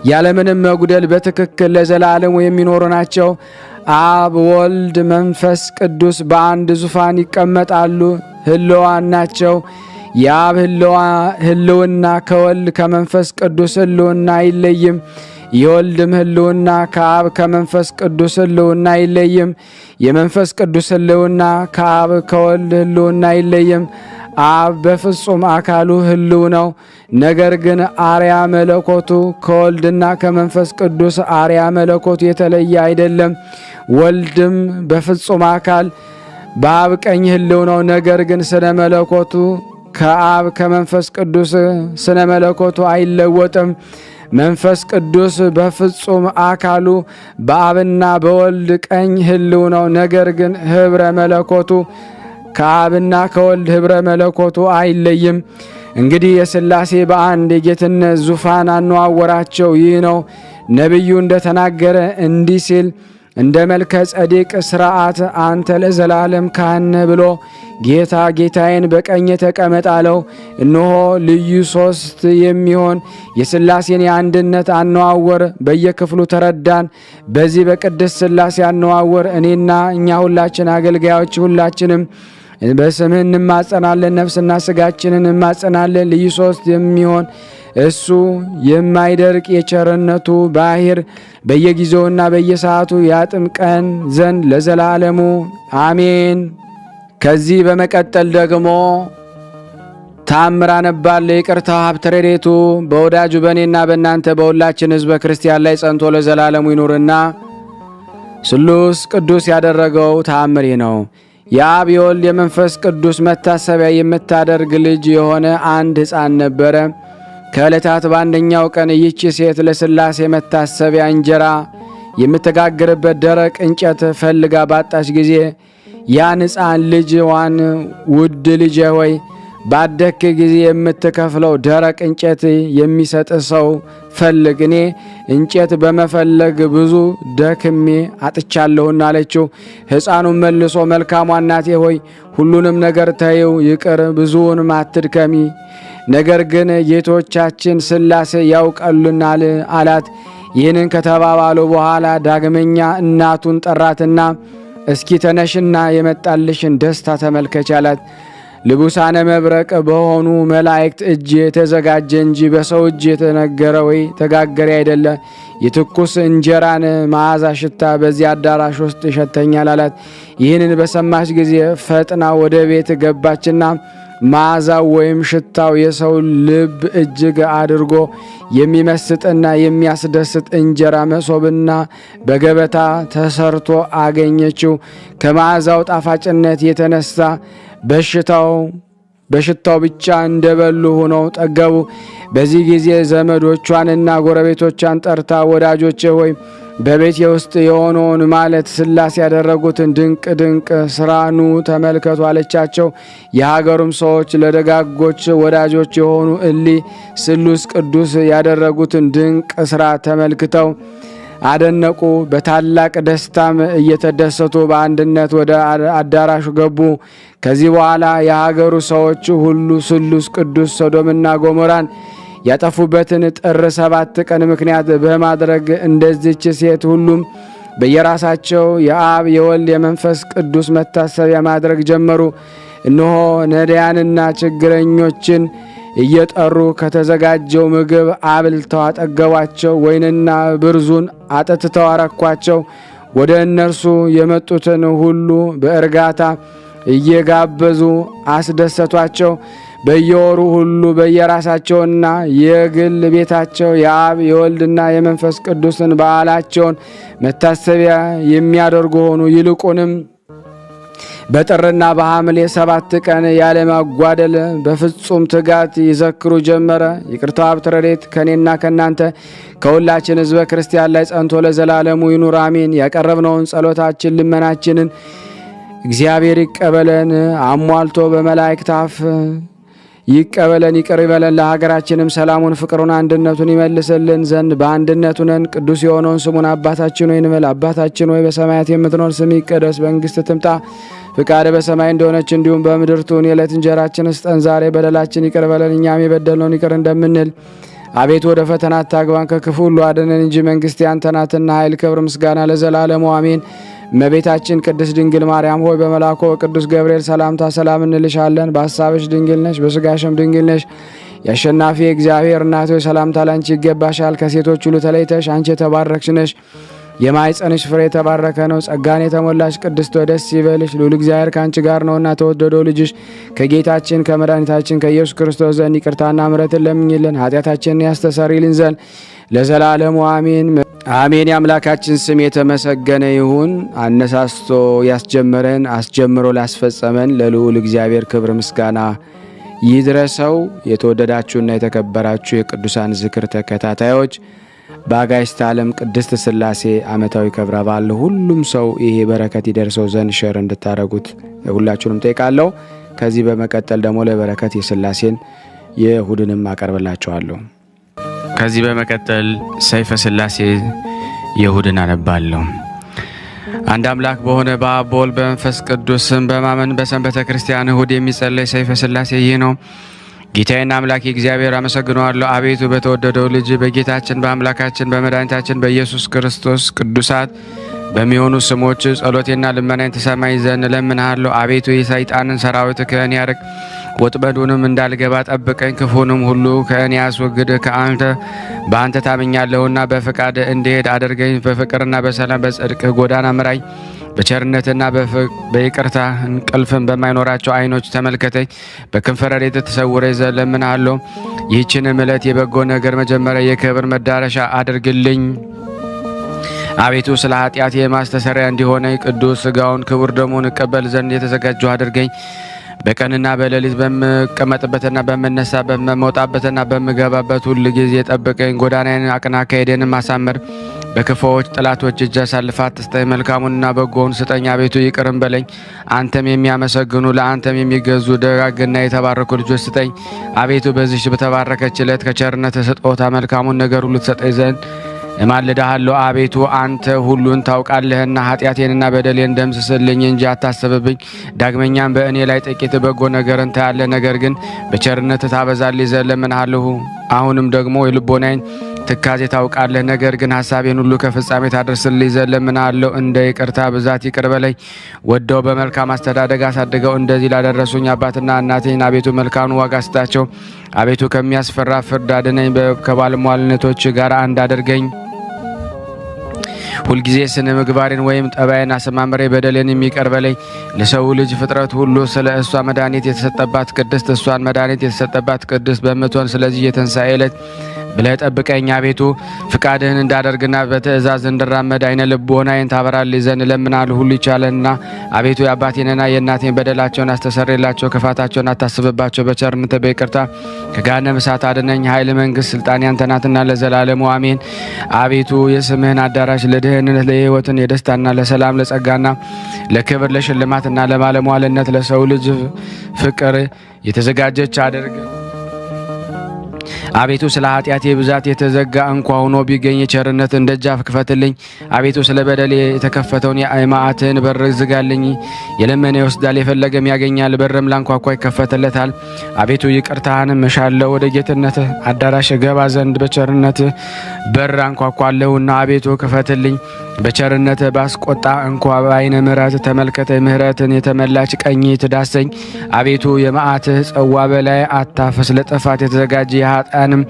ያለምንም መጉደል በትክክል ለዘላለሙ የሚኖሩ ናቸው። አብ ወልድ መንፈስ ቅዱስ በአንድ ዙፋን ይቀመጣሉ፣ ሕልዋን ናቸው። የአብ ሕልውና ከወልድ ከመንፈስ ቅዱስ ሕልውና አይለይም። የወልድም ሕልውና ከአብ ከመንፈስ ቅዱስ ሕልውና አይለይም። የመንፈስ ቅዱስ ሕልውና ከአብ ከወልድ ሕልውና አይለይም። አብ በፍጹም አካሉ ሕልው ነው። ነገር ግን አርያ መለኮቱ ከወልድና ከመንፈስ ቅዱስ አርያ መለኮቱ የተለየ አይደለም። ወልድም በፍጹም አካል በአብ ቀኝ ሕልው ነው። ነገር ግን ስነ መለኮቱ ከአብ ከመንፈስ ቅዱስ ስነ መለኮቱ አይለወጥም። መንፈስ ቅዱስ በፍጹም አካሉ በአብና በወልድ ቀኝ ሕልው ነው። ነገር ግን ኅብረ መለኮቱ ከአብና ከወልድ ኅብረ መለኮቱ አይለይም። እንግዲህ የሥላሴ በአንድ የጌትነት ዙፋን አነዋወራቸው ይህ ነው። ነቢዩ እንደተናገረ እንዲህ ሲል እንደ መልከ ጸዴቅ ሥርዓት አንተ ለዘላለም ካህን ብሎ ጌታ ጌታዬን በቀኝ ተቀመጥ አለው። እነሆ ልዩ ሦስት የሚሆን የሥላሴን የአንድነት አነዋወር በየክፍሉ ተረዳን። በዚህ በቅድስት ሥላሴ አነዋወር እኔና እኛ ሁላችን አገልጋዮች ሁላችንም በስምህ እንማጸናለን፣ ነፍስና ሥጋችንን እንማጸናለን። ልዩ ሦስት የሚሆን እሱ የማይደርቅ የቸርነቱ ባሕር በየጊዜውና በየሰዓቱ ያጥምቀን ዘንድ ለዘላለሙ አሜን። ከዚህ በመቀጠል ደግሞ ታምር አነባለሁ። ይቅርታው ሀብተ ረድኤቱ በወዳጁ በእኔና በእናንተ በሁላችን ሕዝበ ክርስቲያን ላይ ጸንቶ ለዘላለሙ ይኑርና ስሉስ ቅዱስ ያደረገው ታምር ነው። የአብ የወልድ የመንፈስ ቅዱስ መታሰቢያ የምታደርግ ልጅ የሆነ አንድ ሕፃን ነበረ። ከዕለታት በአንደኛው ቀን ይህች ሴት ለሥላሴ መታሰቢያ እንጀራ የምትጋግርበት ደረቅ እንጨት ፈልጋ ባጣች ጊዜ ያን ሕፃን ልጅዋን ውድ ልጄ ሆይ ባደክ ጊዜ የምትከፍለው ደረቅ እንጨት የሚሰጥ ሰው ፈልግ፣ እኔ እንጨት በመፈለግ ብዙ ደክሜ አጥቻለሁና አለችው። ሕፃኑም መልሶ መልካሟ እናቴ ሆይ ሁሉንም ነገር ተይው፣ ይቅር፣ ብዙውንም አትድከሚ፣ ነገር ግን ጌቶቻችን ሥላሴ ያውቃሉናል አላት። ይህንን ከተባባሉ በኋላ ዳግመኛ እናቱን ጠራትና እስኪ ተነሽና የመጣልሽን ደስታ ተመልከች አላት። ልቡሳነ መብረቅ በሆኑ መላእክት እጅ የተዘጋጀ እንጂ በሰው እጅ የተነገረ ወይ ተጋገረ አይደለ። የትኩስ እንጀራን መዓዛ ሽታ በዚህ አዳራሽ ውስጥ ይሸተኛል አላት። ይህንን በሰማች ጊዜ ፈጥና ወደ ቤት ገባችና መዓዛው ወይም ሽታው የሰው ልብ እጅግ አድርጎ የሚመስጥና የሚያስደስት እንጀራ መሶብና በገበታ ተሰርቶ አገኘችው። ከመዓዛው ጣፋጭነት የተነሳ በሽታው ብቻ እንደበሉ ሆነው ጠገቡ። በዚህ ጊዜ ዘመዶቿንና ጎረቤቶቿን ጠርታ ወዳጆቼ ሆይ በቤቴ ውስጥ የሆነውን ማለት ሥላሴ ያደረጉትን ድንቅ ድንቅ ሥራ ኑ ተመልከቱ አለቻቸው። የሀገሩም ሰዎች ለደጋጎች ወዳጆች የሆኑ እሊ ስሉስ ቅዱስ ያደረጉትን ድንቅ ሥራ ተመልክተው አደነቁ። በታላቅ ደስታም እየተደሰቱ በአንድነት ወደ አዳራሹ ገቡ። ከዚህ በኋላ የሀገሩ ሰዎች ሁሉ ስሉስ ቅዱስ ሶዶምና ገሞራን ያጠፉበትን ጥር 7 ቀን ምክንያት በማድረግ እንደዚች ሴት ሁሉም በየራሳቸው የአብ የወልድ የመንፈስ ቅዱስ መታሰቢያ ማድረግ ጀመሩ። እነሆ ነዳያንና ችግረኞችን እየጠሩ ከተዘጋጀው ምግብ አብልተው አጠገቧቸው፣ ወይንና ብርዙን አጠጥተው አረኳቸው። ወደ እነርሱ የመጡትን ሁሉ በእርጋታ እየጋበዙ አስደሰቷቸው። በየወሩ ሁሉ በየራሳቸውና የግል ቤታቸው የአብ የወልድና የመንፈስ ቅዱስን በዓላቸውን መታሰቢያ የሚያደርጉ ሆኑ። ይልቁንም በጥርና በሐምሌ 7 ቀን ያለማጓደል በፍጹም ትጋት ይዘክሩ ጀመረ። ይቅርታው ሀብተ ረድኤት ከእኔና ከእናንተ ከሁላችን ሕዝበ ክርስቲያን ላይ ጸንቶ ለዘላለሙ ይኑር አሜን። ያቀረብነውን ጸሎታችን ልመናችንን እግዚአብሔር ይቀበለን፣ አሟልቶ በመላእክት አፍ ይቀበለን፣ ይቅር ይበለን። ለሀገራችንም ሰላሙን፣ ፍቅሩን፣ አንድነቱን ይመልስልን ዘንድ በአንድነቱ ነን። ቅዱስ የሆነውን ስሙን አባታችን ሆይ እንበል። አባታችን ሆይ በሰማያት የምትኖር ስምህ ይቀደስ፣ መንግሥትህ ትምጣ፣ ፍቃድህ በሰማይ እንደሆነች እንዲሁም በምድር ትሁን። የዕለት እንጀራችንን ስጠን ዛሬ፣ በደላችን ይቅር በለን እኛም የበደልነውን ይቅር እንደምንል። አቤቱ ወደ ፈተና አታግባን ከክፉ ሁሉ አድነን እንጂ መንግሥት ያንተ ናትና ኃይል፣ ክብር፣ ምስጋና ለዘላለሙ አሜን። እመቤታችን ቅድስት ድንግል ማርያም ሆይ በመልአኩ በቅዱስ ገብርኤል ሰላምታ ሰላም እንልሻለን። በሐሳብሽ ድንግል ነሽ፣ በሥጋሽም ድንግል ነሽ። የአሸናፊ እግዚአብሔር እናት ሆይ ሰላምታ ላንቺ ይገባሻል። ከሴቶች ሁሉ ተለይተሽ አንቺ የተባረክሽ ነሽ፣ የማኅፀንሽ ፍሬ የተባረከ ነው። ጸጋን የተሞላሽ ቅድስት ሆይ ደስ ይበልሽ፣ ልዑል እግዚአብሔር ከአንቺ ጋር ነውና ተወደደው ልጅሽ ከጌታችን ከመድኃኒታችን ከኢየሱስ ክርስቶስ ዘንድ ይቅርታና ምሕረትን ለምኝልን ኃጢአታችንን ያስተሰርይልን ዘንድ ለዘላለሙ አሜን አሜን። የአምላካችን ስም የተመሰገነ ይሁን። አነሳስቶ ያስጀመረን አስጀምሮ ላስፈጸመን ለልዑል እግዚአብሔር ክብር ምስጋና ይድረሰው። የተወደዳችሁና የተከበራችሁ የቅዱሳን ዝክር ተከታታዮች በአጋዕዝተ ዓለም ቅድስት ሥላሴ ዓመታዊ ክብረ በዓል ሁሉም ሰው ይሄ በረከት ይደርሰው ዘንድ ሸር እንድታደርጉት ሁላችሁንም ጠይቃለሁ። ከዚህ በመቀጠል ደግሞ ለበረከት የሥላሴን የእሁድንም አቀርብላችኋለሁ። ከዚህ በመቀጠል ሰይፈ ሥላሴ የእሁድን አነባለሁ። አንድ አምላክ በሆነ በአብ በወልድ በመንፈስ ቅዱስ ስም በማመን በሰንበተ ክርስቲያን እሁድ የሚጸለይ ሰይፈ ሥላሴ ይህ ነው። ጌታዬና አምላኬ እግዚአብሔር አመሰግነዋለሁ። አቤቱ በተወደደው ልጅ በጌታችን በአምላካችን በመድኃኒታችን በኢየሱስ ክርስቶስ ቅዱሳት በሚሆኑ ስሞች ጸሎቴና ልመናዬን ተሰማኝ ዘንድ እለምንሃለሁ። አቤቱ የሰይጣንን ሰራዊት ከእኔ ያርቅ፣ ወጥመዱንም እንዳልገባ ጠብቀኝ፣ ክፉንም ሁሉ ከእኔ አስወግድ። በአንተ ታምኛለሁና በፈቃድ እንድሄድ አድርገኝ። በፍቅርና በሰላም በጽድቅህ ጎዳና ምራኝ። በቸርነትና በይቅርታ እንቅልፍን በማይኖራቸው ዓይኖች ተመልከተኝ። በክንፈ ረድኤትህ ተሰውረኝ ዘንድ እለምንሃለሁ። ይህችንም ዕለት የበጎ ነገር መጀመሪያ የክብር መዳረሻ አድርግልኝ። አቤቱ ስለ ኃጢአት የማስተሰሪያ እንዲሆነኝ ቅዱስ ሥጋውን ክቡር ደሙን እቀበል ዘንድ የተዘጋጀሁ አድርገኝ። በቀንና በሌሊት በምቀመጥበትና በምነሳ በመውጣበትና በምገባበት ሁል ጊዜ ጠብቀኝ። ጎዳናዬን አቅና፣ አካሄዴንም አሳምር። በክፉዎች ጠላቶች እጅ አሳልፈህ አትስጠኝ። መልካሙንና በጎውን ስጠኝ አቤቱ ይቅርም በለኝ። አንተም የሚያመሰግኑ ለአንተም የሚገዙ ደጋግና የተባረኩ ልጆች ስጠኝ አቤቱ። በዚህች በተባረከች ዕለት ከቸርነት ስጦታ መልካሙን ነገር ሁሉ ትሰጠኝ ዘንድ እማልድሃለሁ አቤቱ። አንተ ሁሉን ታውቃለህና ኃጢአቴንና በደሌን ደምስስልኝ እንጂ አታስብብኝ። ዳግመኛም በእኔ ላይ ጥቂት በጎ ነገርን ታያለህ፣ ነገር ግን በቸርነት ታበዛልኝ ዘንድ እለምንሃለሁ። አሁንም ደግሞ የልቦናዬን ትካዜ ታውቃለህ፣ ነገር ግን ሐሳቤን ሁሉ ከፍጻሜ ታደርስልኝ ዘንድ እለምንሃለሁ። እንደ ይቅርታ ብዛት ይቅር በለኝ። ወደው በመልካም አስተዳደግ አሳድገው እንደዚህ ላደረሱኝ አባትና እናቴን አቤቱ መልካሙን ዋጋ ስጣቸው አቤቱ። ከሚያስፈራ ፍርድ አድነኝ፣ ከባለሟልነቶች ጋር አንድ አድርገኝ። ሁልጊዜ ስነ ምግባሬን ወይም ጠባይን አሰማምሬ በደሌን የሚቀር በለኝ። ለሰው ልጅ ፍጥረት ሁሉ ስለ እሷ መድኃኒት የተሰጠባት ቅድስት እሷን መድኃኒት የተሰጠባት ቅድስት በምትሆን ስለዚህ የትንሣኤ ዕለት ብለህ ጠብቀኝ አቤቱ። ፍቃድህን እንዳደርግና በትእዛዝ እንድራመድ አይነ ልቦናዬን ታበራልኝ ዘንድ እለምንሃለሁ። ሁሉ ይቻለንና አቤቱ የአባቴንና የእናቴን በደላቸውን አስተሰርይላቸው፣ ክፋታቸውን አታስብባቸው። በቸርነት በይቅርታ ከገሃነመ እሳት አድነኝ። ኃይል፣ መንግስት፣ ስልጣን ያንተ ናትና ለዘላለሙ አሜን። አቤቱ የስምህን አዳራሽ ለድህነት፣ ለሕይወትን፣ የደስታና ለሰላም፣ ለጸጋና ለክብር፣ ለሽልማትና ለባለሟልነት ለሰው ልጅ ፍቅር የተዘጋጀች አድርግ አቤቱ። ስለ ኃጢአቴ ብዛት የተዘጋ እንኳ ሆኖ ቢገኝ የቸርነትን ደጃፍ ክፈትልኝ አቤቱ። ስለ በደሌ የተከፈተውን የመዓትህን በር ዝጋልኝ። የለመነ ይወስዳል፣ የፈለገም ያገኛል፣ በርም ላንኳኳ ይከፈትለታል። አቤቱ ይቅርታህንም እሻለሁ፣ ወደ ጌትነትህ አዳራሽ ገባ ዘንድ በቸርነትህ በር አንኳኳለሁና አቤቱ ክፈትልኝ። በቸርነትህ ባስቆጣ እንኳ በዓይነ ምሕረት ተመልከተኝ። ምሕረትን የተመላች ቀኝ ትዳሰኝ አቤቱ። የመዓትህ ጽዋ በላይ አታፍስ፣ ለጥፋት የተዘጋጀ የኃጥአንም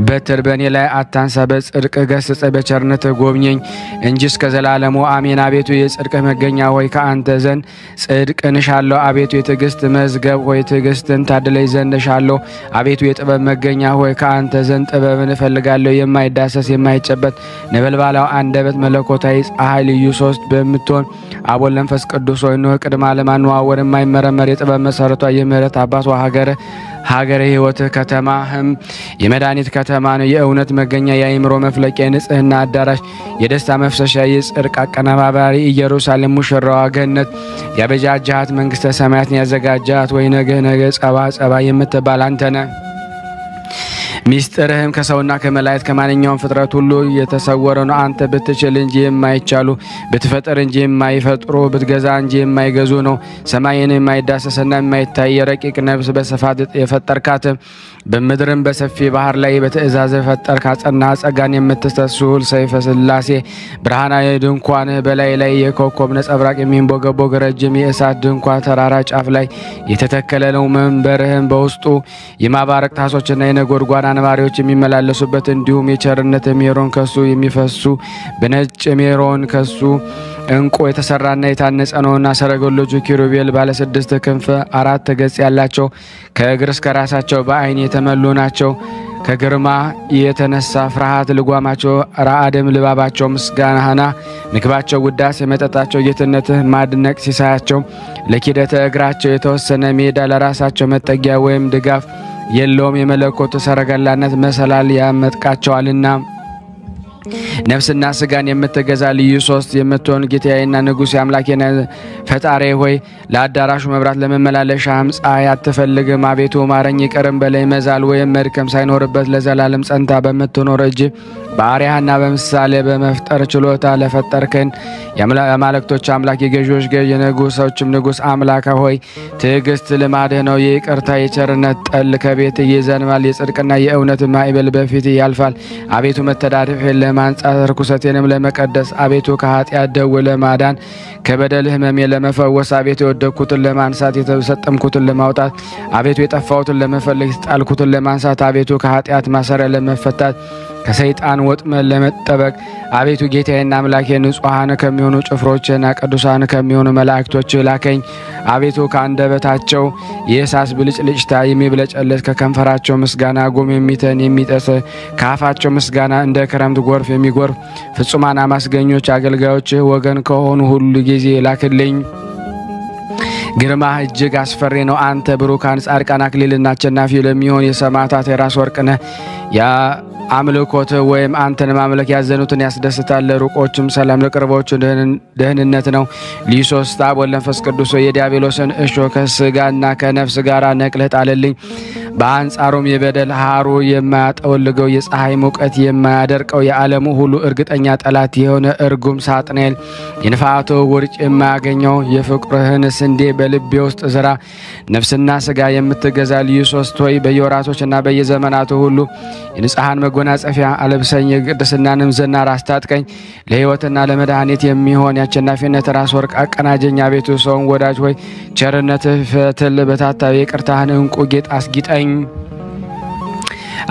በትር በእኔ ላይ አታንሳ። በጽድቅ ገስጸ፣ በቸርነትህ ጎብኘኝ እንጂ እስከ ዘላለሙ አሜን። አቤቱ የጽድቅ መገኛ ሆይ ከአንተ ዘንድ ጽድቅን እሻለሁ አቤቱ። የትዕግስት መዝገብ ሆይ ትዕግስትን ታድለኝ ዘንድ እሻለሁ አቤቱ። የጥበብ መገኛ ሆይ ከአንተ ዘንድ ጥበብን እፈልጋለሁ። የማይዳሰስ የማይጨበት ነበልባላው አንደበት መለኮታዊ ፀሐይ ልዩ ሶስት በምትሆን አብ ወልድ መንፈስ ቅዱስ ሆይ ኖህ ቅድመ ዓለም አነዋወር የማይመረመር የጥበብ መሰረቷ የምህረት አባት ሀገረ ሕይወት ከተማህም የመድኃኒት ከተማ ነው። የእውነት መገኛ የአእምሮ መፍለቂያ የንጽህና አዳራሽ የደስታ መፍሰሻ የጽድቅ አቀነባባሪ ኢየሩሳሌም ሙሽራዋ ገነት ያበጃጃሃት መንግስተ ሰማያትን ያዘጋጃት ወይ ነገ ጸባ የምትባል አንተነ ሚስጥርህም ከሰውና ከመላእክት ከማንኛውም ፍጥረት ሁሉ የተሰወረ ነው። አንተ ብትችል እንጂ የማይቻሉ ብትፈጥር እንጂ የማይፈጥሩ ብትገዛ እንጂ የማይገዙ ነው። ሰማይን የማይዳሰስና የማይታይ የረቂቅ ነፍስ በስፋት የፈጠርካት በምድርም በሰፊ ባህር ላይ በትእዛዝ ፈጠርክ። አጸና ጸጋን የምትስተስል ሰይፈ ሥላሴ ብርሃናዊ ድንኳንህ በላይ ላይ የኮከብ ነጸብራቅ የሚንቦገቦግ ረጅም የእሳት ድንኳን ተራራ ጫፍ ላይ የተተከለ ነው። መንበርህም በውስጡ የማባረቅ ታሶችና የነጎድጓድ አንባሪዎች የሚመላለሱበት እንዲሁም የቸርነት ሜሮን ከሱ የሚፈሱ በነጭ ሜሮን ከሱ እንቁ የተሰራና የታነጸ ነውና። ሰረገሎቹ ኪሩቤል ባለ 6 ክንፍ 4 ገጽ ያላቸው ከእግር እስከ ራሳቸው በዓይን የተመሉ ናቸው። ከግርማ የተነሳ ፍርሃት ልጓማቸው ራአድም ልባባቸው ምስጋናህና ምግባቸው ውዳሴ መጠጣቸው ጌትነትህ ማድነቅ ሲሳያቸው ለኪደተ እግራቸው የተወሰነ ሜዳ ለራሳቸው መጠጊያ ወይም ድጋፍ የለውም። የመለኮት ሰረገላነት መሰላል ያመጥቃቸዋልና ነፍስና ስጋን የምትገዛ ልዩ ሶስት የምትሆን ጌታዬና ንጉሴ አምላኬና ፈጣሪ ሆይ ለአዳራሹ መብራት ለመመላለሻም ፀሐይ አትፈልግም። አቤቱ ማረኝ ይቅርም በለኝ። መዛል ወይም መድከም ሳይኖርበት ለዘላለም ጸንታ በምትኖር እጅ በአርያህና በምሳሌ በመፍጠር ችሎታ ለፈጠርከን የአማልክቶች አምላክ የገዢዎች ገዥ የንጉሶችም ንጉስ አምላክ ሆይ ትዕግስት ልማድህ ነው። የይቅርታ የቸርነት ጠል ከቤት ይዘንባል። የጽድቅና የእውነት ማዕበል በፊት ያልፋል። አቤቱ መተዳደፌን ለማንጻት ርኩሰቴንም ለመቀደስ አቤቱ ከኃጢአት ደዌ ለማዳን ከበደል ሕመሜ ለመፈወስ አቤቱ የወደቅኩትን ለማንሳት የተሰጠምኩትን ለማውጣት አቤቱ የጠፋሁትን ለመፈለግ የተጣልኩትን ለማንሳት አቤቱ ከኃጢአት ማሰሪያ ለመፈታት ከሰይጣን ወጥመድ ለመጠበቅ አቤቱ ጌታዬና አምላኬ ንጹሐን ከሚሆኑ ጭፍሮችና ቅዱሳን ከሚሆኑ መላእክቶች ላከኝ። አቤቱ ከአንደበታቸው የእሳት ብልጭልጭታ የሚብለጨለጭ ከከንፈራቸው ምስጋና ጉም የሚተን የሚጠስ ከአፋቸው ምስጋና እንደ ክረምት ጎርፍ የሚጎርፍ ፍጹማን አመስጋኞች አገልጋዮች ወገን ከሆኑ ሁሉ ጊዜ ላክልኝ። ግርማህ እጅግ አስፈሪ ነው። አንተ ብሩካን ጻድቃን አክሊልና አሸናፊ ለሚሆን የሰማዕታት የራስ ወርቅ ነህ። አምልኮት ወይም አንተን ማምለክ ያዘኑትን ያስደስታል። ለሩቆችም ሰላም ለቅርቦች ደህንነት ነው። ልዩ ሦስት አብ ወልድ መንፈስ ቅዱስ የዲያብሎስን እሾህ ከሥጋና ከነፍስ ጋር ነቅለህ ጣልልኝ። በአንጻሩም የበደል ሐሩ የማያጠወልገው የፀሐይ ሙቀት የማያደርቀው የዓለሙ ሁሉ እርግጠኛ ጠላት የሆነ እርጉም ሳጥናኤል የንፋቶ ውርጭ የማያገኘው የፍቅርህን ስንዴ በልቤ ውስጥ ዝራ። ነፍስና ሥጋ የምትገዛ ልዩ ሦስት ሆይ በየወራቶችና በየዘመናቱ ሁሉ የንጽሐን መጎናጸፊያ አለብሰኝ፣ የቅድስናንም ዝናር አስታጥቀኝ። ለሕይወትና ለመድኃኒት የሚሆን የአሸናፊነት ራስ ወርቅ አቀናጀኝ። አቤቱ ሰውን ወዳጅ ሆይ ቸርነትህ ፈትል በታታዊ የቅርታህን ዕንቁ ጌጥ አስጊጠኝ።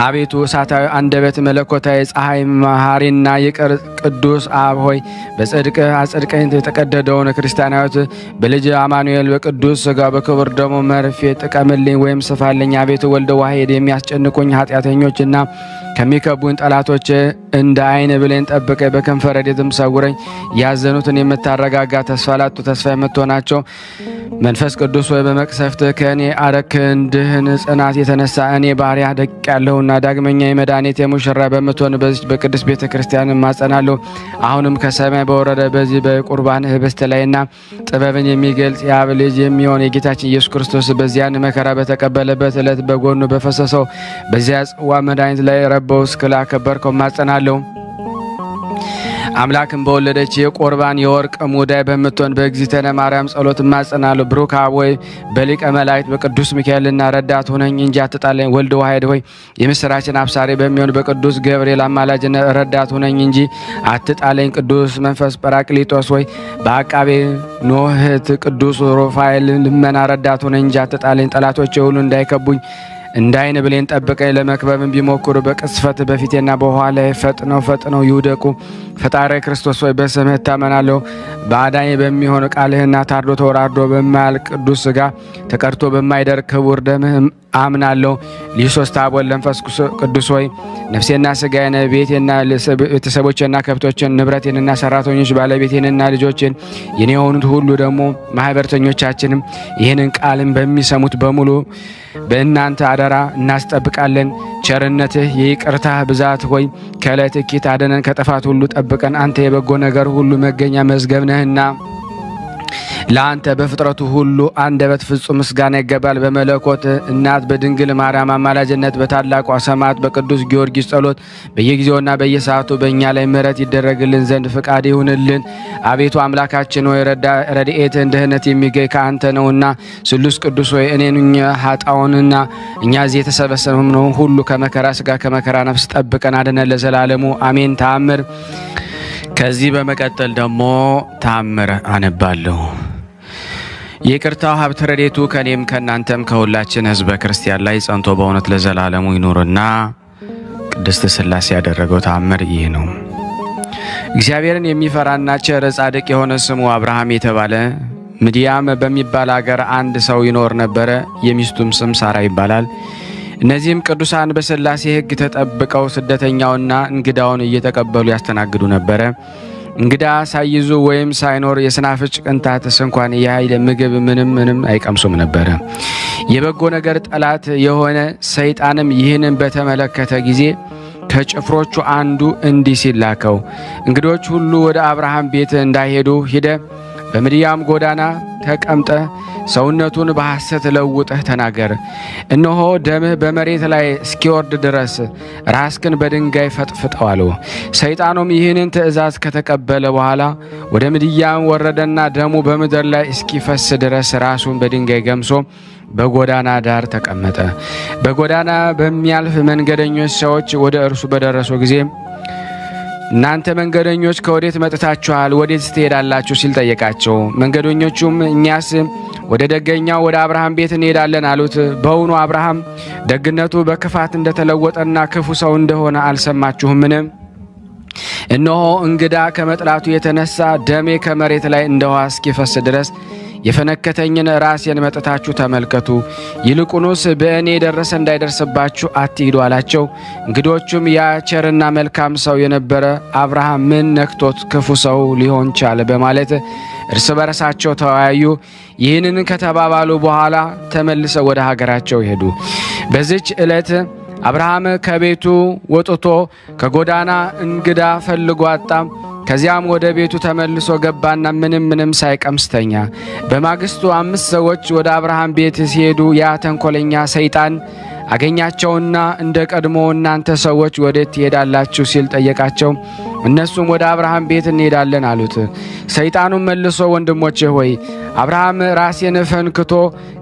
አቤቱ እሳታዊ አንደበት መለኮታዊ ፀሐይ መሐሪና ይቅር ቅዱስ አብ ሆይ በጽድቅ አጽድቀኝ። የተቀደደውን ክርስቲያናዊት በልጅ አማኑኤል በቅዱስ ሥጋው በክቡር ደሙ መርፌ ጥቀምልኝ ወይም ስፋልኝ። አቤቱ ወልደ ዋሕድ የሚያስጨንቁኝ ኃጢአተኞችና ከሚከቡኝ ጠላቶች እንደ ዓይን ብሌን ጠብቀኝ። በከንፈ ረድኤትም ሰውረኝ። ያዘኑትን የምታረጋጋ ተስፋ ላጡ ተስፋ የምትሆናቸው መንፈስ ቅዱስ ሆይ በመቅሰፍት ከእኔ አረክ። ክንድህን ጽናት የተነሳ እኔ ባሪያ ደቅ ያለሁና ዳግመኛ የመድኃኒት የሙሽራ በምትሆን በዚች በቅድስት ቤተ ክርስቲያን ማጸናለሁ። አሁንም ከሰማይ በወረደ በዚህ በቁርባን ህብስት ላይና ጥበብን የሚገልጽ የአብ ልጅ የሚሆን የጌታችን ኢየሱስ ክርስቶስ በዚያን መከራ በተቀበለበት ዕለት በጎኑ በፈሰሰው በዚያ ጽዋ መድኃኒት ላይ ረበው እስክላ ከበርከው ማጸናለሁ። አምላክን በወለደች የቁርባን የወርቅ ሙዳይ በምትሆን በእግዝእትነ ማርያም ጸሎት ማጸናለሁ። ብሩክ አብ ሆይ በሊቀ መላእክት በቅዱስ ሚካኤልና ረዳት ሆነኝ እንጂ አትጣለኝ። ወልድ ዋሕድ ሆይ የምስራችን አብሳሪ በሚሆን በቅዱስ ገብርኤል አማላጅነት ረዳት ሆነኝ እንጂ አትጣለኝ። ቅዱስ መንፈስ ጰራቅሊጦስ ሆይ በአቃቤ ኖኅት ቅዱስ ሩፋኤል ልመና ረዳት ሆነኝ እንጂ አትጣለኝ። ጠላቶቼ ሁሉ እንዳይከቡኝ እንደ ዓይን ብሌን ጠብቀኝ። ለመክበብም ቢሞክሩ በቅስፈት በፊቴና በኋላዬ ፈጥነው ይውደቁ። ፈጣሪ ክርስቶስ ሆይ በስምህ እታመናለሁ። በአዳኝ በሚሆን ቃልህና ታርዶ ተወራርዶ በማያልቅ ቅዱስ ሥጋ ተቀድቶ በማይደርቅ ክቡር ደምህ አምናለሁ። ልዩ ሦስት አብ ወልድ መንፈስ ቅዱስ ሆይ ነፍሴና ሥጋዬን ቤቴና ቤተሰቦቼና ከብቶችን ንብረቴንና ሰራተኞች ባለቤቴንና ልጆችን የኔ የሆኑት ሁሉ ደግሞ ማኅበርተኞቻችንም ይህንን ቃልን በሚሰሙት በሙሉ በእናንተ አደራ እናስጠብቃለን። ቸርነትህ የይቅርታህ ብዛት ሆይ ከዕለት እኪት አድነን፣ ከጥፋት ሁሉ ጠብቀን። አንተ የበጎ ነገር ሁሉ መገኛ መዝገብ ነህና ለአንተ በፍጥረቱ ሁሉ አንደበት ፍጹም ምስጋና ይገባል። በመለኮት እናት በድንግል ማርያም አማላጅነት በታላቋ ሰማዕት በቅዱስ ጊዮርጊስ ጸሎት በየጊዜውና በየሰዓቱ በእኛ ላይ ምሕረት ይደረግልን ዘንድ ፍቃድ ይሁንልን። አቤቱ አምላካችን ሆይ ረድኤትህን ድኅነት የሚገኝ ከአንተ ነውና ስሉስ ቅዱስ ሆይ እኔን ኃጣውንና እኛ እዚህ የተሰበሰብነው ሁሉ ከመከራ ሥጋ ከመከራ ነፍስ ጠብቀን አድነን ለዘላለሙ አሜን። ተአምር። ከዚህ በመቀጠል ደግሞ ተአምር አነባለሁ። የይቅርታው ሀብት ረድኤቱ ከኔም ከእናንተም ከሁላችን ሕዝበ ክርስቲያን ላይ ጸንቶ በእውነት ለዘላለሙ ይኑርና ቅድስት ሥላሴ ያደረገው ተአምር ይህ ነው። እግዚአብሔርን የሚፈራና ቸር ጻድቅ የሆነ ስሙ አብርሃም የተባለ ምድያም በሚባል አገር አንድ ሰው ይኖር ነበረ። የሚስቱም ስም ሳራ ይባላል። እነዚህም ቅዱሳን በሥላሴ ሕግ ተጠብቀው ስደተኛውና እንግዳውን እየተቀበሉ ያስተናግዱ ነበረ። እንግዳ ሳይዙ ወይም ሳይኖር የስናፍጭ ቅንጣትስ እንኳን የኃይል ምግብ ምንም አይቀምሱም ነበረ። የበጎ ነገር ጠላት የሆነ ሰይጣንም ይህንን በተመለከተ ጊዜ ከጭፍሮቹ አንዱ እንዲህ ሲል ላከው። እንግዶች ሁሉ ወደ አብርሃም ቤት እንዳይሄዱ ሂደ በምድያም ጎዳና ተቀምጠ ሰውነቱን በሐሰት ለውጠህ ተናገር። እነሆ ደምህ በመሬት ላይ እስኪወርድ ድረስ ራስክን በድንጋይ ፈጥፍጠው አለው። ሰይጣኑም ይህንን ትእዛዝ ከተቀበለ በኋላ ወደ ምድያም ወረደና ደሙ በምድር ላይ እስኪፈስ ድረስ ራሱን በድንጋይ ገምሶ በጎዳና ዳር ተቀመጠ። በጎዳና በሚያልፍ መንገደኞች ሰዎች ወደ እርሱ በደረሱ ጊዜ እናንተ መንገደኞች ከወዴት መጥታችኋል? ወዴት ትሄዳላችሁ? ሲል ጠየቃቸው። መንገደኞቹም እኛስ ወደ ደገኛው ወደ አብርሃም ቤት እንሄዳለን አሉት። በውኑ አብርሃም ደግነቱ በክፋት እንደተለወጠና ክፉ ሰው እንደሆነ አልሰማችሁምን? እነሆ እንግዳ ከመጥላቱ የተነሳ ደሜ ከመሬት ላይ እንደ ውሃ እስኪፈስ ድረስ የፈነከተኝን ራሴን መጥታችሁ ተመልከቱ፣ ይልቁንስ በእኔ የደረሰ እንዳይደርስባችሁ አትሂዱ አላቸው። እንግዶቹም ያ ቸርና መልካም ሰው የነበረ አብርሃም ምን ነክቶት ክፉ ሰው ሊሆን ቻለ በማለት እርስ በርሳቸው ተወያዩ። ይህንን ከተባባሉ በኋላ ተመልሰው ወደ ሀገራቸው ሄዱ። በዚች ዕለት አብርሃም ከቤቱ ወጥቶ ከጎዳና እንግዳ ፈልጎ አጣ። ከዚያም ወደ ቤቱ ተመልሶ ገባና ምንም ሳይቀምስ ተኛ። በማግስቱ 5 ሰዎች ወደ አብርሃም ቤት ሲሄዱ ያ ተንኮለኛ ሰይጣን አገኛቸውና እንደ ቀድሞ እናንተ ሰዎች ወዴት ትሄዳላችሁ ሲል ጠየቃቸው። እነሱም ወደ አብርሃም ቤት እንሄዳለን አሉት። ሰይጣኑም መልሶ ወንድሞቼ ሆይ አብርሃም ራሴን ፈንክቶ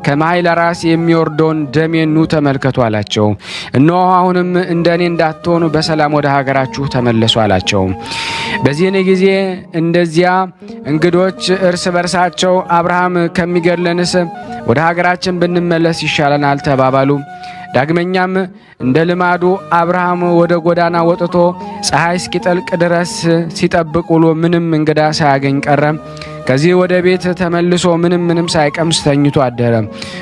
ከማይለ ራስ የሚወርደውን ደሜን ኑ ተመልከቱ አላቸው። እነሆ አሁንም እንደኔ እንዳትሆኑ በሰላም ወደ ሀገራችሁ ተመለሱ አላቸው። በዚህን ጊዜ እንደዚያ እንግዶች እርስ በርሳቸው አብርሃም ከሚገድለንስ ወደ ሀገራችን ብንመለስ ይሻለናል ተባባሉ። ዳግመኛም እንደ ልማዱ አብርሃም ወደ ጎዳና ወጥቶ ፀሐይ እስኪጠልቅ ድረስ ሲጠብቅ ውሎ ምንም እንግዳ ሳያገኝ ቀረ። ከዚህ ወደ ቤት ተመልሶ ምንም ሳይቀምስ ተኝቶ አደረ።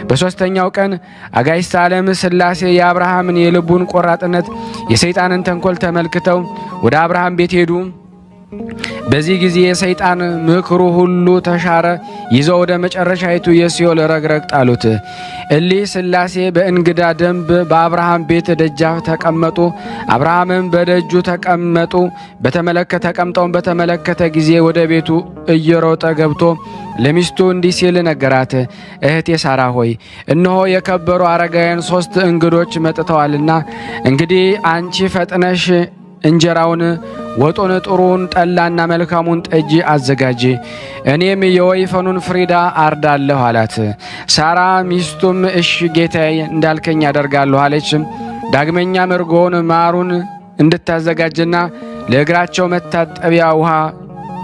በሶስተኛው ቀን አጋዕዝተ ዓለም ሥላሴ የአብርሃምን የልቡን ቆራጥነት የሰይጣንን ተንኮል ተመልክተው ወደ አብርሃም ቤት ሄዱ። በዚህ ጊዜ የሰይጣን ምክሩ ሁሉ ተሻረ። ይዘው ወደ መጨረሻይቱ የሲኦል ረግረግ ጣሉት። እሊህ ሥላሴ በእንግዳ ደንብ በአብርሃም ቤት ደጃፍ ተቀመጡ። አብርሃምም በደጁ ተቀምጠውን በተመለከተ ጊዜ ወደ ቤቱ እየሮጠ ገብቶ ለሚስቱ እንዲህ ሲል ነገራት። እህቴ ሳራ ሆይ እነሆ የከበሩ አረጋውያን 3 እንግዶች መጥተዋልና እንግዲህ አንቺ ፈጥነሽ እንጀራውን፣ ወጡን፣ ጥሩን ጠላና መልካሙን ጠጅ አዘጋጂ፣ እኔም የወይፈኑን ፍሪዳ አርዳለሁ አላት። ሳራ ሚስቱም እሺ ጌታዬ እንዳልከኝ አደርጋለሁ አለች። ዳግመኛም እርጎውን፣ ማሩን እንድታዘጋጅና ለእግራቸው መታጠቢያ ውሃ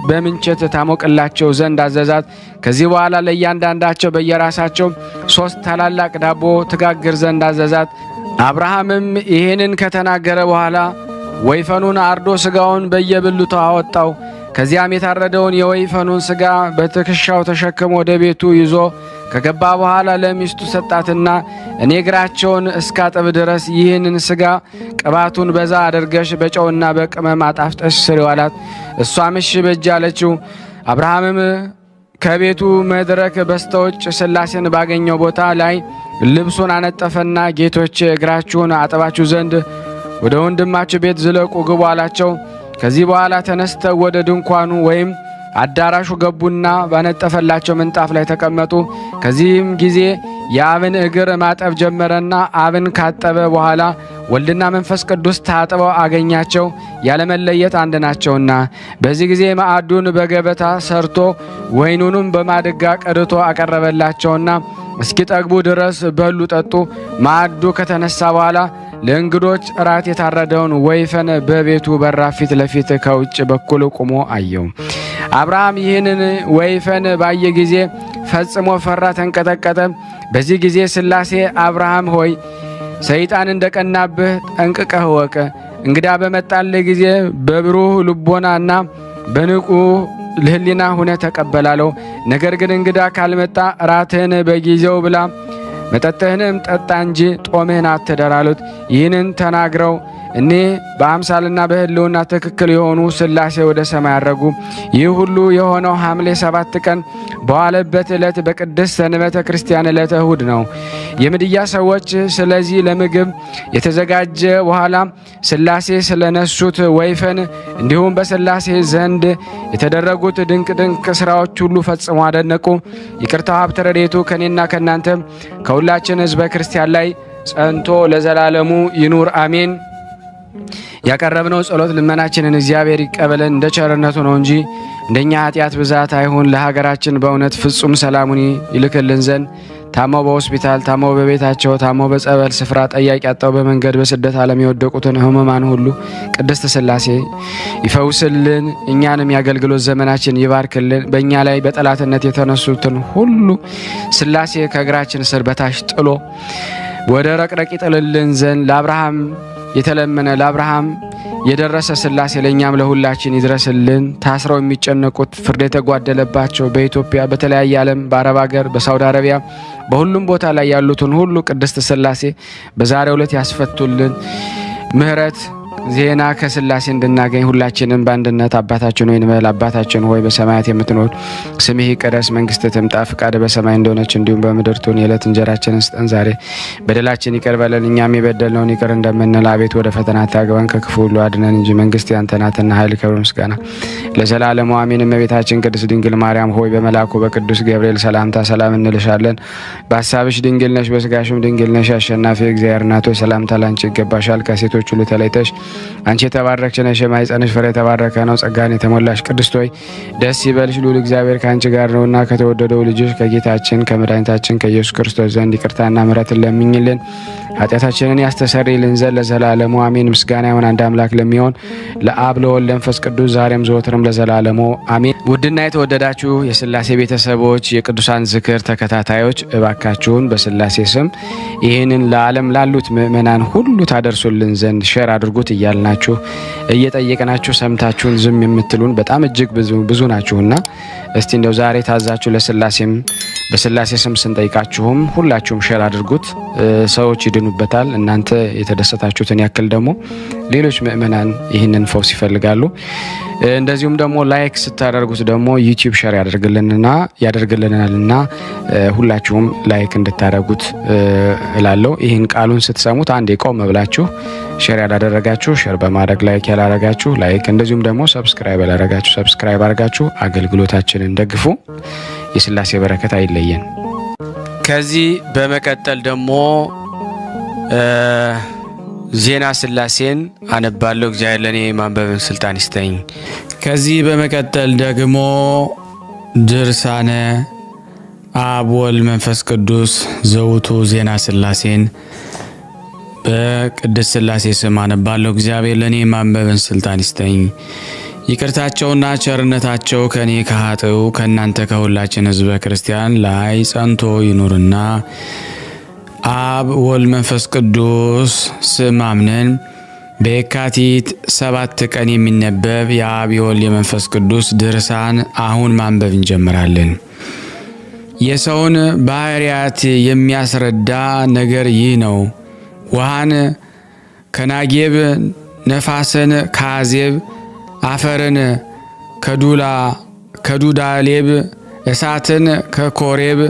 በምንቸት ታሞቅላቸው ዘንድ አዘዛት። ከዚህ በኋላ ለእያንዳንዳቸው በየራሳቸው 3 ታላላቅ ዳቦ ትጋግር ዘንድ አዘዛት። አብርሃምም ይህንን ከተናገረ በኋላ ወይፈኑን አርዶ ስጋውን በየብልቱ አወጣው። ከዚያም የታረደውን የወይፈኑን ስጋ በትከሻው ተሸክሞ ወደ ቤቱ ይዞ ከገባ በኋላ ለሚስቱ ሰጣትና እኔ እግራቸውን እስካጥብ ድረስ ይህንን ስጋ ቅባቱን በዛ አድርገሽ በጨውና በቅመም አጣፍጠሽ ስሪው አላት። እሷም እሺ በጅ አለችው። አብርሃምም ከቤቱ መድረክ በስተውጭ ሥላሴን ባገኘው ቦታ ላይ ልብሱን አነጠፈና ጌቶቼ እግራችሁን አጥባችሁ ዘንድ ወደ ወንድማችሁ ቤት ዝለቁ ግቡ አላቸው። ከዚህ በኋላ ተነስተው ወደ ድንኳኑ ወይም አዳራሹ ገቡና ባነጠፈላቸው ምንጣፍ ላይ ተቀመጡ። ከዚህም ጊዜ የአብን እግር ማጠብ ጀመረና አብን ካጠበ በኋላ ወልድና መንፈስ ቅዱስ ታጥበው አገኛቸው፣ ያለመለየት አንድ ናቸውና። በዚህ ጊዜ ማዕዱን በገበታ ሰርቶ ወይኑንም በማድጋ ቀድቶ አቀረበላቸውና እስኪጠግቡ ድረስ በሉ ጠጡ። ማዕዱ ከተነሳ በኋላ ለእንግዶች እራት የታረደውን ወይፈን በቤቱ በራፍ ፊት ለፊት ከውጭ በኩል ቆሞ አየው። አብርሃም ይህንን ወይፈን ባየ ጊዜ ፈጽሞ ፈራ፣ ተንቀጠቀጠ። በዚህ ጊዜ ሥላሴ አብርሃም ሆይ ሰይጣን እንደቀናብህ ጠንቅቀህ ወቅ። እንግዳ በመጣልህ ጊዜ በብሩህ ልቦናና በንቁ ሕሊና ሁነ ተቀበላለው። ነገር ግን እንግዳ ካልመጣ ራትህን በጊዜው ብላ፣ መጠጥህንም ጠጣ እንጂ ጦምህን አትደር አሉት። ይህንን ተናግረው እኔ በአምሳልና በሕልውና ትክክል የሆኑ ሥላሴ ወደ ሰማይ አረጉ። ይህ ሁሉ የሆነው ሐምሌ 7 ቀን በዋለበት ዕለት በቅድስት ሰንበተ ክርስቲያን ዕለተ እሁድ ነው። የምድያ ሰዎች ስለዚህ ለምግብ የተዘጋጀ በኋላ ሥላሴ ስለነሱት ወይፈን እንዲሁም በሥላሴ ዘንድ የተደረጉት ድንቅ ሥራዎች ሁሉ ፈጽሞ አደነቁ። ይቅርታው ሀብተ ረድኤቱ ከእኔና ከእናንተ ከሁላችን ሕዝበ ክርስቲያን ላይ ጸንቶ ለዘላለሙ ይኑር አሜን። ያቀረብነው ጸሎት ልመናችንን እግዚአብሔር ይቀበለን እንደ ቸርነቱ ነው እንጂ እንደኛ ኃጢአት ብዛት አይሁን። ለሀገራችን በእውነት ፍጹም ሰላሙን ይልክልን ዘንድ ታመው በሆስፒታል፣ ታመው በቤታቸው፣ ታመው በጸበል ስፍራ፣ ጠያቂ አጣው በመንገድ በስደት ዓለም የወደቁትን ሕሙማን ሁሉ ቅድስት ሥላሴ ይፈውስልን። እኛንም የአገልግሎት ዘመናችን ይባርክልን። በእኛ ላይ በጠላትነት የተነሱትን ሁሉ ሥላሴ ከእግራችን ስር በታች ጥሎ ወደ ረቅረቅ ይጥልልን ዘንድ ለአብርሃም የተለመነ ለአብርሃም የደረሰ ሥላሴ ለእኛም ለሁላችን ይድረስልን። ታስረው የሚጨነቁት ፍርድ የተጓደለባቸው በኢትዮጵያ በተለያየ ዓለም በአረብ ሀገር በሳውዲ አረቢያ በሁሉም ቦታ ላይ ያሉትን ሁሉ ቅድስት ሥላሴ በዛሬው ዕለት ያስፈቱልን። ምሕረት ዜና ከሥላሴ እንድናገኝ ሁላችንም በአንድነት አባታችን ሆይ እንበል። አባታችን ሆይ በሰማያት የምትኖር ስምህ ይቀደስ፣ መንግስትህ ትምጣ፣ ፈቃድህ በሰማይ እንደሆነች እንዲሁም በምድር ትሁን። የዕለት እንጀራችንን ስጠን ዛሬ፣ በደላችን ይቅር በለን እኛም የበደልነውን ይቅር እንደምንል፣ አቤት ወደ ፈተና አታግባን ከክፉ ሁሉ አድነን እንጂ መንግስት ያንተ ናትና ኃይል፣ ክብር፣ ምስጋና ለዘላለሙ አሜን። እመቤታችን ቅድስት ድንግል ማርያም ሆይ በመልአኩ በቅዱስ ገብርኤል ሰላምታ ሰላም እንልሻለን። በሐሳብሽ ድንግል ነሽ፣ በስጋሽም ድንግል ነሽ። አሸናፊ እግዚአብሔር እናት ሆይ ሰላምታ ላንቺ ይገባሻል። ከሴቶች ሁሉ ተለይተሽ አንቺ የተባረክሽ ነሽ፣ የማኅፀንሽ ፍሬ የተባረከ ነው። ጸጋን የተሞላሽ ቅድስት ሆይ ደስ ይበልሽ፣ ልዑል እግዚአብሔር ከአንቺ ጋር ነውና ከተወደደው ልጅሽ ከጌታችን ከመድኃኒታችን ከኢየሱስ ክርስቶስ ዘንድ ይቅርታና ምሕረትን ለምኝልን ኃጢአታችንን ያስተሰርይልን ዘንድ ለዘላለሙ አሜን። ምስጋና ይሁን አንድ አምላክ ለሚሆን ለአብ ለወልድ ለመንፈስ ቅዱስ ዛሬም ዘወትርም ለዘላለሙ አሜን። ውድና የተወደዳችሁ የሥላሴ ቤተሰቦች የቅዱሳን ዝክር ተከታታዮች እባካችሁን በሥላሴ ስም ይህንን ለዓለም ላሉት ምእመናን ሁሉ ታደርሱልን ዘንድ ሼር አድርጉት እያልናችሁ እየጠየቅናችሁ ሰምታችሁን ዝም የምትሉን በጣም እጅግ ብዙ ናችሁና እስቲ እንደው ዛሬ ታዛችሁ ለሥላሴም በሥላሴ ስም ስንጠይቃችሁም ሁላችሁም ሼር አድርጉት። ሰዎች ይድኑበታል። እናንተ የተደሰታችሁትን ያክል ደግሞ ሌሎች ምእመናን ይህንን ፈውስ ይፈልጋሉ። እንደዚሁም ደግሞ ላይክ ስታደርጉት ደግሞ ዩቲዩብ ሼር ያደርግልናልና ሁላችሁም ላይክ እንድታደርጉት እላለሁ። ይህን ቃሉን ስትሰሙት አንዴ ቆም ብላችሁ ሼር ያላደረጋችሁ ሼር በማድረግ ላይክ ያላደረጋችሁ ላይክ፣ እንደዚሁም ደግሞ ሰብስክራይብ ያላደረጋችሁ ሰብስክራይብ አድርጋችሁ አገልግሎታችንን ደግፉ። የሥላሴ በረከት አይለየን። ከዚህ በመቀጠል ደግሞ ዜና ሥላሴን አነባለሁ። እግዚአብሔር ለእኔ ማንበብን ስልጣን ይስጠኝ። ከዚህ በመቀጠል ደግሞ ድርሳነ አብ ወልድ መንፈስ ቅዱስ ዘውቱ ዜና ሥላሴን በቅድስት ሥላሴ ስም አነባለሁ። እግዚአብሔር ለእኔ ማንበብን ስልጣን ይስጠኝ። ይቅርታቸውና ቸርነታቸው ከእኔ ከኃጥኡ ከእናንተ ከሁላችን ሕዝበ ክርስቲያን ላይ ጸንቶ ይኑርና አብ ወልድ መንፈስ ቅዱስ ስም አምነን በየካቲት 7 ቀን የሚነበብ የአብ የወልድ የመንፈስ ቅዱስ ድርሳን አሁን ማንበብ እንጀምራለን። የሰውን ባህሪያት የሚያስረዳ ነገር ይህ ነው። ውሃን ከናጌብ፣ ነፋስን ከአዜብ፣ አፈርን ከዱዳሌብ፣ እሳትን ከኮሬብ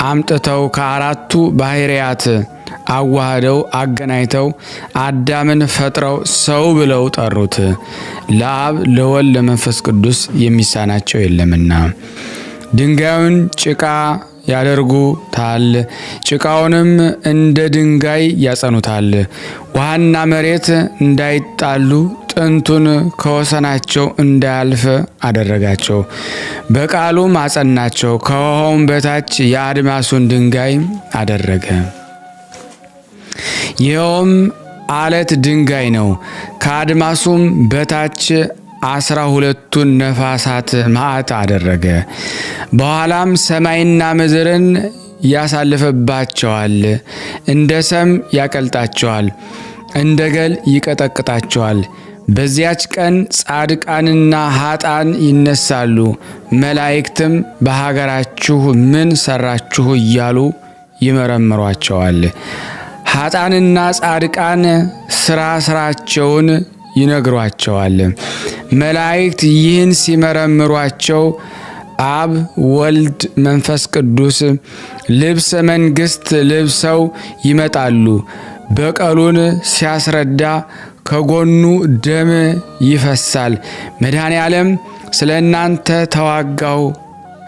አምጥተው ከአራቱ ባህሪያት አዋህደው አገናኝተው አዳምን ፈጥረው ሰው ብለው ጠሩት። ለአብ ለወልድ ለመንፈስ ቅዱስ የሚሳናቸው የለምና ድንጋዩን ጭቃ ያደርጉታል፣ ጭቃውንም እንደ ድንጋይ ያጸኑታል። ውሃና መሬት እንዳይጣሉ ጥንቱን ከወሰናቸው እንዳያልፍ አደረጋቸው። በቃሉም አጸናቸው። ከውሃውም በታች የአድማሱን ድንጋይ አደረገ። ይኸውም አለት ድንጋይ ነው። ከአድማሱም በታች 12ቱን ነፋሳት መዓት አደረገ። በኋላም ሰማይና ምድርን ያሳልፍባቸዋል፣ እንደ ሰም ያቀልጣቸዋል፣ እንደ ገል ይቀጠቅጣቸዋል። በዚያች ቀን ጻድቃንና ኃጥአን ይነሳሉ። መላእክትም በሀገራችሁ ምን ሰራችሁ እያሉ ይመረምሯቸዋል። ኃጥአንና ጻድቃን ስራቸውን ይነግሯቸዋል። መላእክት ይህን ሲመረምሯቸው አብ ወልድ መንፈስ ቅዱስ ልብሰ መንግሥት ለብሰው ይመጣሉ። በቀሉን ሲያስረዳ ከጎኑ ደም ይፈሳል። መድኃኔ ዓለም ስለ እናንተ ተዋጋው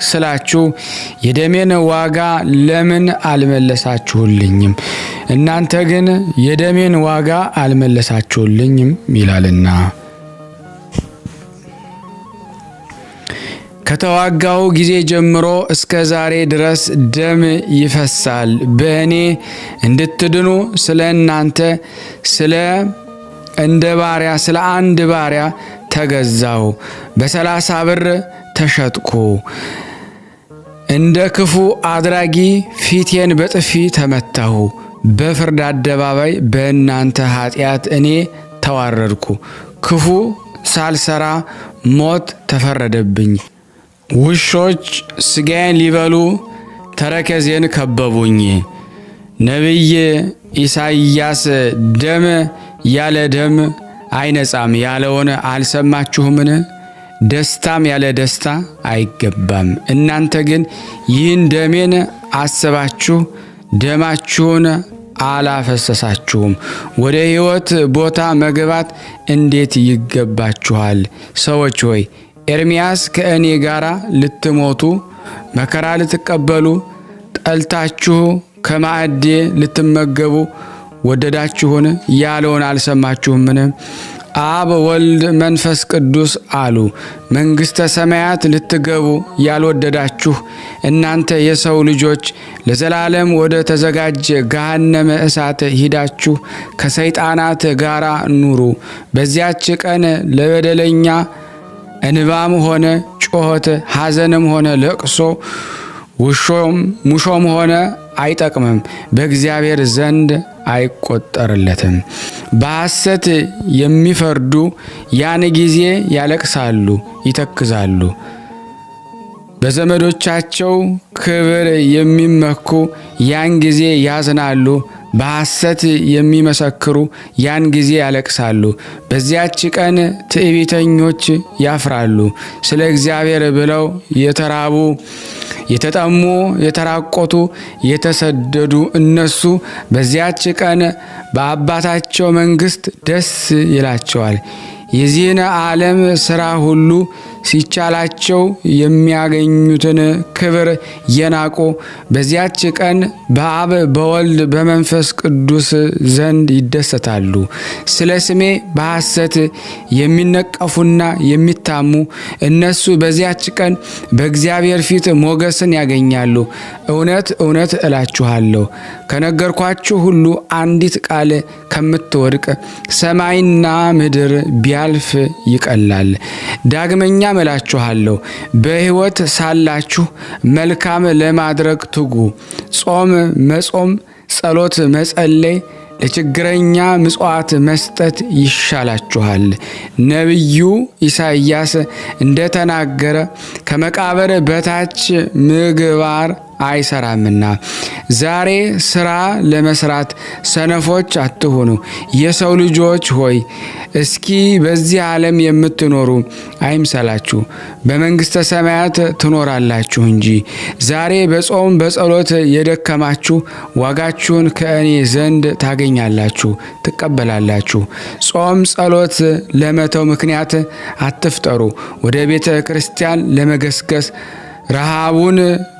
ስላችሁ የደሜን ዋጋ ለምን አልመለሳችሁልኝም? እናንተ ግን የደሜን ዋጋ አልመለሳችሁልኝም ይላልና። ከተዋጋው ጊዜ ጀምሮ እስከ ዛሬ ድረስ ደም ይፈሳል። በእኔ እንድትድኑ ስለ እናንተ እንደ አንድ ባሪያ ተገዛሁ። በ30 ብር ተሸጥኩ። እንደ ክፉ አድራጊ ፊቴን በጥፊ ተመታሁ። በፍርድ አደባባይ በእናንተ ኃጢአት እኔ ተዋረድኩ። ክፉ ሳልሰራ ሞት ተፈረደብኝ። ውሾች ሥጋዬን ሊበሉ ተረከዜን ከበቡኝ። ነቢይ ኢሳይያስ ደም ያለ ደም አይነጻም ያለውን አልሰማችሁምን? ደስታም ያለ ደስታ አይገባም። እናንተ ግን ይህን ደሜን አስባችሁ ደማችሁን አላፈሰሳችሁም። ወደ ሕይወት ቦታ መግባት እንዴት ይገባችኋል? ሰዎች ሆይ ኤርምያስ ከእኔ ጋር ልትሞቱ መከራ ልትቀበሉ ጠልታችሁ ከማዕዴ ልትመገቡ ወደዳችሁን ያለውን አልሰማችሁምን? አብ ወልድ መንፈስ ቅዱስ አሉ። መንግሥተ ሰማያት ልትገቡ ያልወደዳችሁ እናንተ የሰው ልጆች ለዘላለም ወደ ተዘጋጀ ገሃነመ እሳት ሂዳችሁ ከሰይጣናት ጋር ኑሩ። በዚያች ቀን ለበደለኛ እንባም ሆነ ጮኸት፣ ሐዘንም ሆነ ለቅሶ፣ ሙሾም ሆነ አይጠቅምም፣ በእግዚአብሔር ዘንድ አይቆጠርለትም። በሐሰት የሚፈርዱ ያን ጊዜ ያለቅሳሉ፣ ይተክዛሉ። በዘመዶቻቸው ክብር የሚመኩ ያን ጊዜ ያዝናሉ። በሐሰት የሚመሰክሩ ያን ጊዜ ያለቅሳሉ። በዚያች ቀን ትዕቢተኞች ያፍራሉ። ስለ እግዚአብሔር ብለው የተራቡ የተጠሙ የተራቆቱ የተሰደዱ እነሱ በዚያች ቀን በአባታቸው መንግሥት ደስ ይላቸዋል። የዚህን ዓለም ሥራ ሁሉ ሲቻላቸው የሚያገኙትን ክብር የናቁ በዚያች ቀን በአብ በወልድ በመንፈስ ቅዱስ ዘንድ ይደሰታሉ። ስለ ስሜ በሐሰት የሚነቀፉና የሚታሙ እነሱ በዚያች ቀን በእግዚአብሔር ፊት ሞገስን ያገኛሉ። እውነት እውነት እላችኋለሁ ከነገርኳችሁ ሁሉ አንዲት ቃል ከምትወድቅ ሰማይና ምድር ቢያልፍ ይቀላል። ዳግመኛ እላችኋለሁ በሕይወት ሳላችሁ መልካም ለማድረግ ትጉ። ጾም መጾም፣ ጸሎት መጸለይ፣ ለችግረኛ ምጽዋት መስጠት ይሻላችኋል። ነቢዩ ኢሳይያስ እንደተናገረ ከመቃብር በታች ምግባር አይሰራምና። ዛሬ ስራ ለመስራት ሰነፎች አትሁኑ። የሰው ልጆች ሆይ እስኪ በዚህ ዓለም የምትኖሩ አይምሰላችሁ፣ በመንግሥተ ሰማያት ትኖራላችሁ እንጂ። ዛሬ በጾም በጸሎት የደከማችሁ ዋጋችሁን ከእኔ ዘንድ ታገኛላችሁ፣ ትቀበላላችሁ። ጾም ጸሎት ለመተው ምክንያት አትፍጠሩ። ወደ ቤተ ክርስቲያን ለመገስገስ ረሃቡን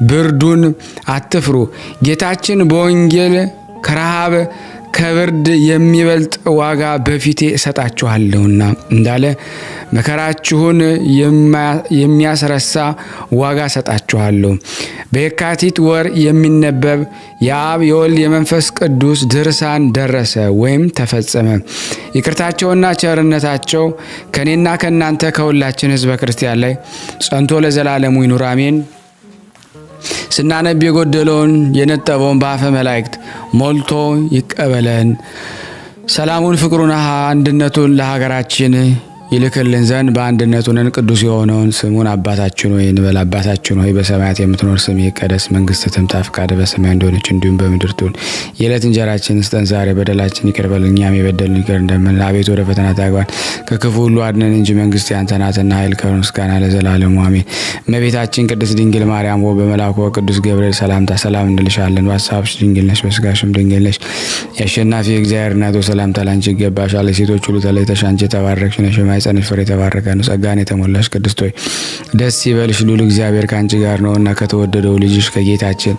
ብርዱን አትፍሩ። ጌታችን በወንጌል ከረሃብ ከብርድ የሚበልጥ ዋጋ በፊቴ እሰጣችኋለሁና እንዳለ መከራችሁን የሚያስረሳ ዋጋ እሰጣችኋለሁ። በየካቲት ወር የሚነበብ የአብ የወልድ የመንፈስ ቅዱስ ድርሳን ደረሰ ወይም ተፈጸመ። ይቅርታቸውና ቸርነታቸው ከእኔና ከእናንተ ከሁላችን ሕዝበ ክርስቲያን ላይ ጸንቶ ለዘላለሙ ይኑር አሜን። ስናነብ የጎደለውን የነጠበውን በአፈ መላእክት ሞልቶ ይቀበለን። ሰላሙን፣ ፍቅሩን፣ አንድነቱን ለሀገራችን ይልክልን ዘንድ በአንድነቱ ነን። ቅዱስ የሆነውን ስሙን አባታችን ሆይ እንበል። አባታችን ሆይ በሰማያት የምትኖር ስምህ ይቀደስ፣ መንግስትህ ትምጣ፣ ፈቃድህ በሰማይ እንደሆነች እንዲሁም በምድር ትሁን። የዕለት እንጀራችንን ስጠን ዛሬ፣ በደላችን ይቅር በለን እኛም የበደሉንን ይቅር እንደምንል፣ አቤቱ ወደ ፈተና አታግባን ከክፉ ሁሉ አድነን እንጂ መንግስት ያንተ ናትና ኃይል፣ ክብር፣ ምስጋና ለዘላለሙ አሜን። እመቤታችን ቅድስት ድንግል ማርያም ሆይ በመልአኩ ቅዱስ ገብርኤል ሰላምታ ሰላም እንልሻለን። በሐሳብሽ ድንግል ነሽ፣ በሥጋሽም ድንግል ነሽ። የአሸናፊ እግዚአብሔር እናት ሰላምታ ላንቺ ይገባሻል። ሴቶች ሁሉ ተለይተሽ አንቺ የተባረክሽ ነሽ፣ የማኅፀንሽ ፍሬ የተባረከ ነው። ጸጋን የተሞላሽ ቅድስት ሆይ ደስ ይበልሽ፣ ልዑል እግዚአብሔር ከአንቺ ጋር ነውና ከተወደደው ልጅሽ ከጌታችን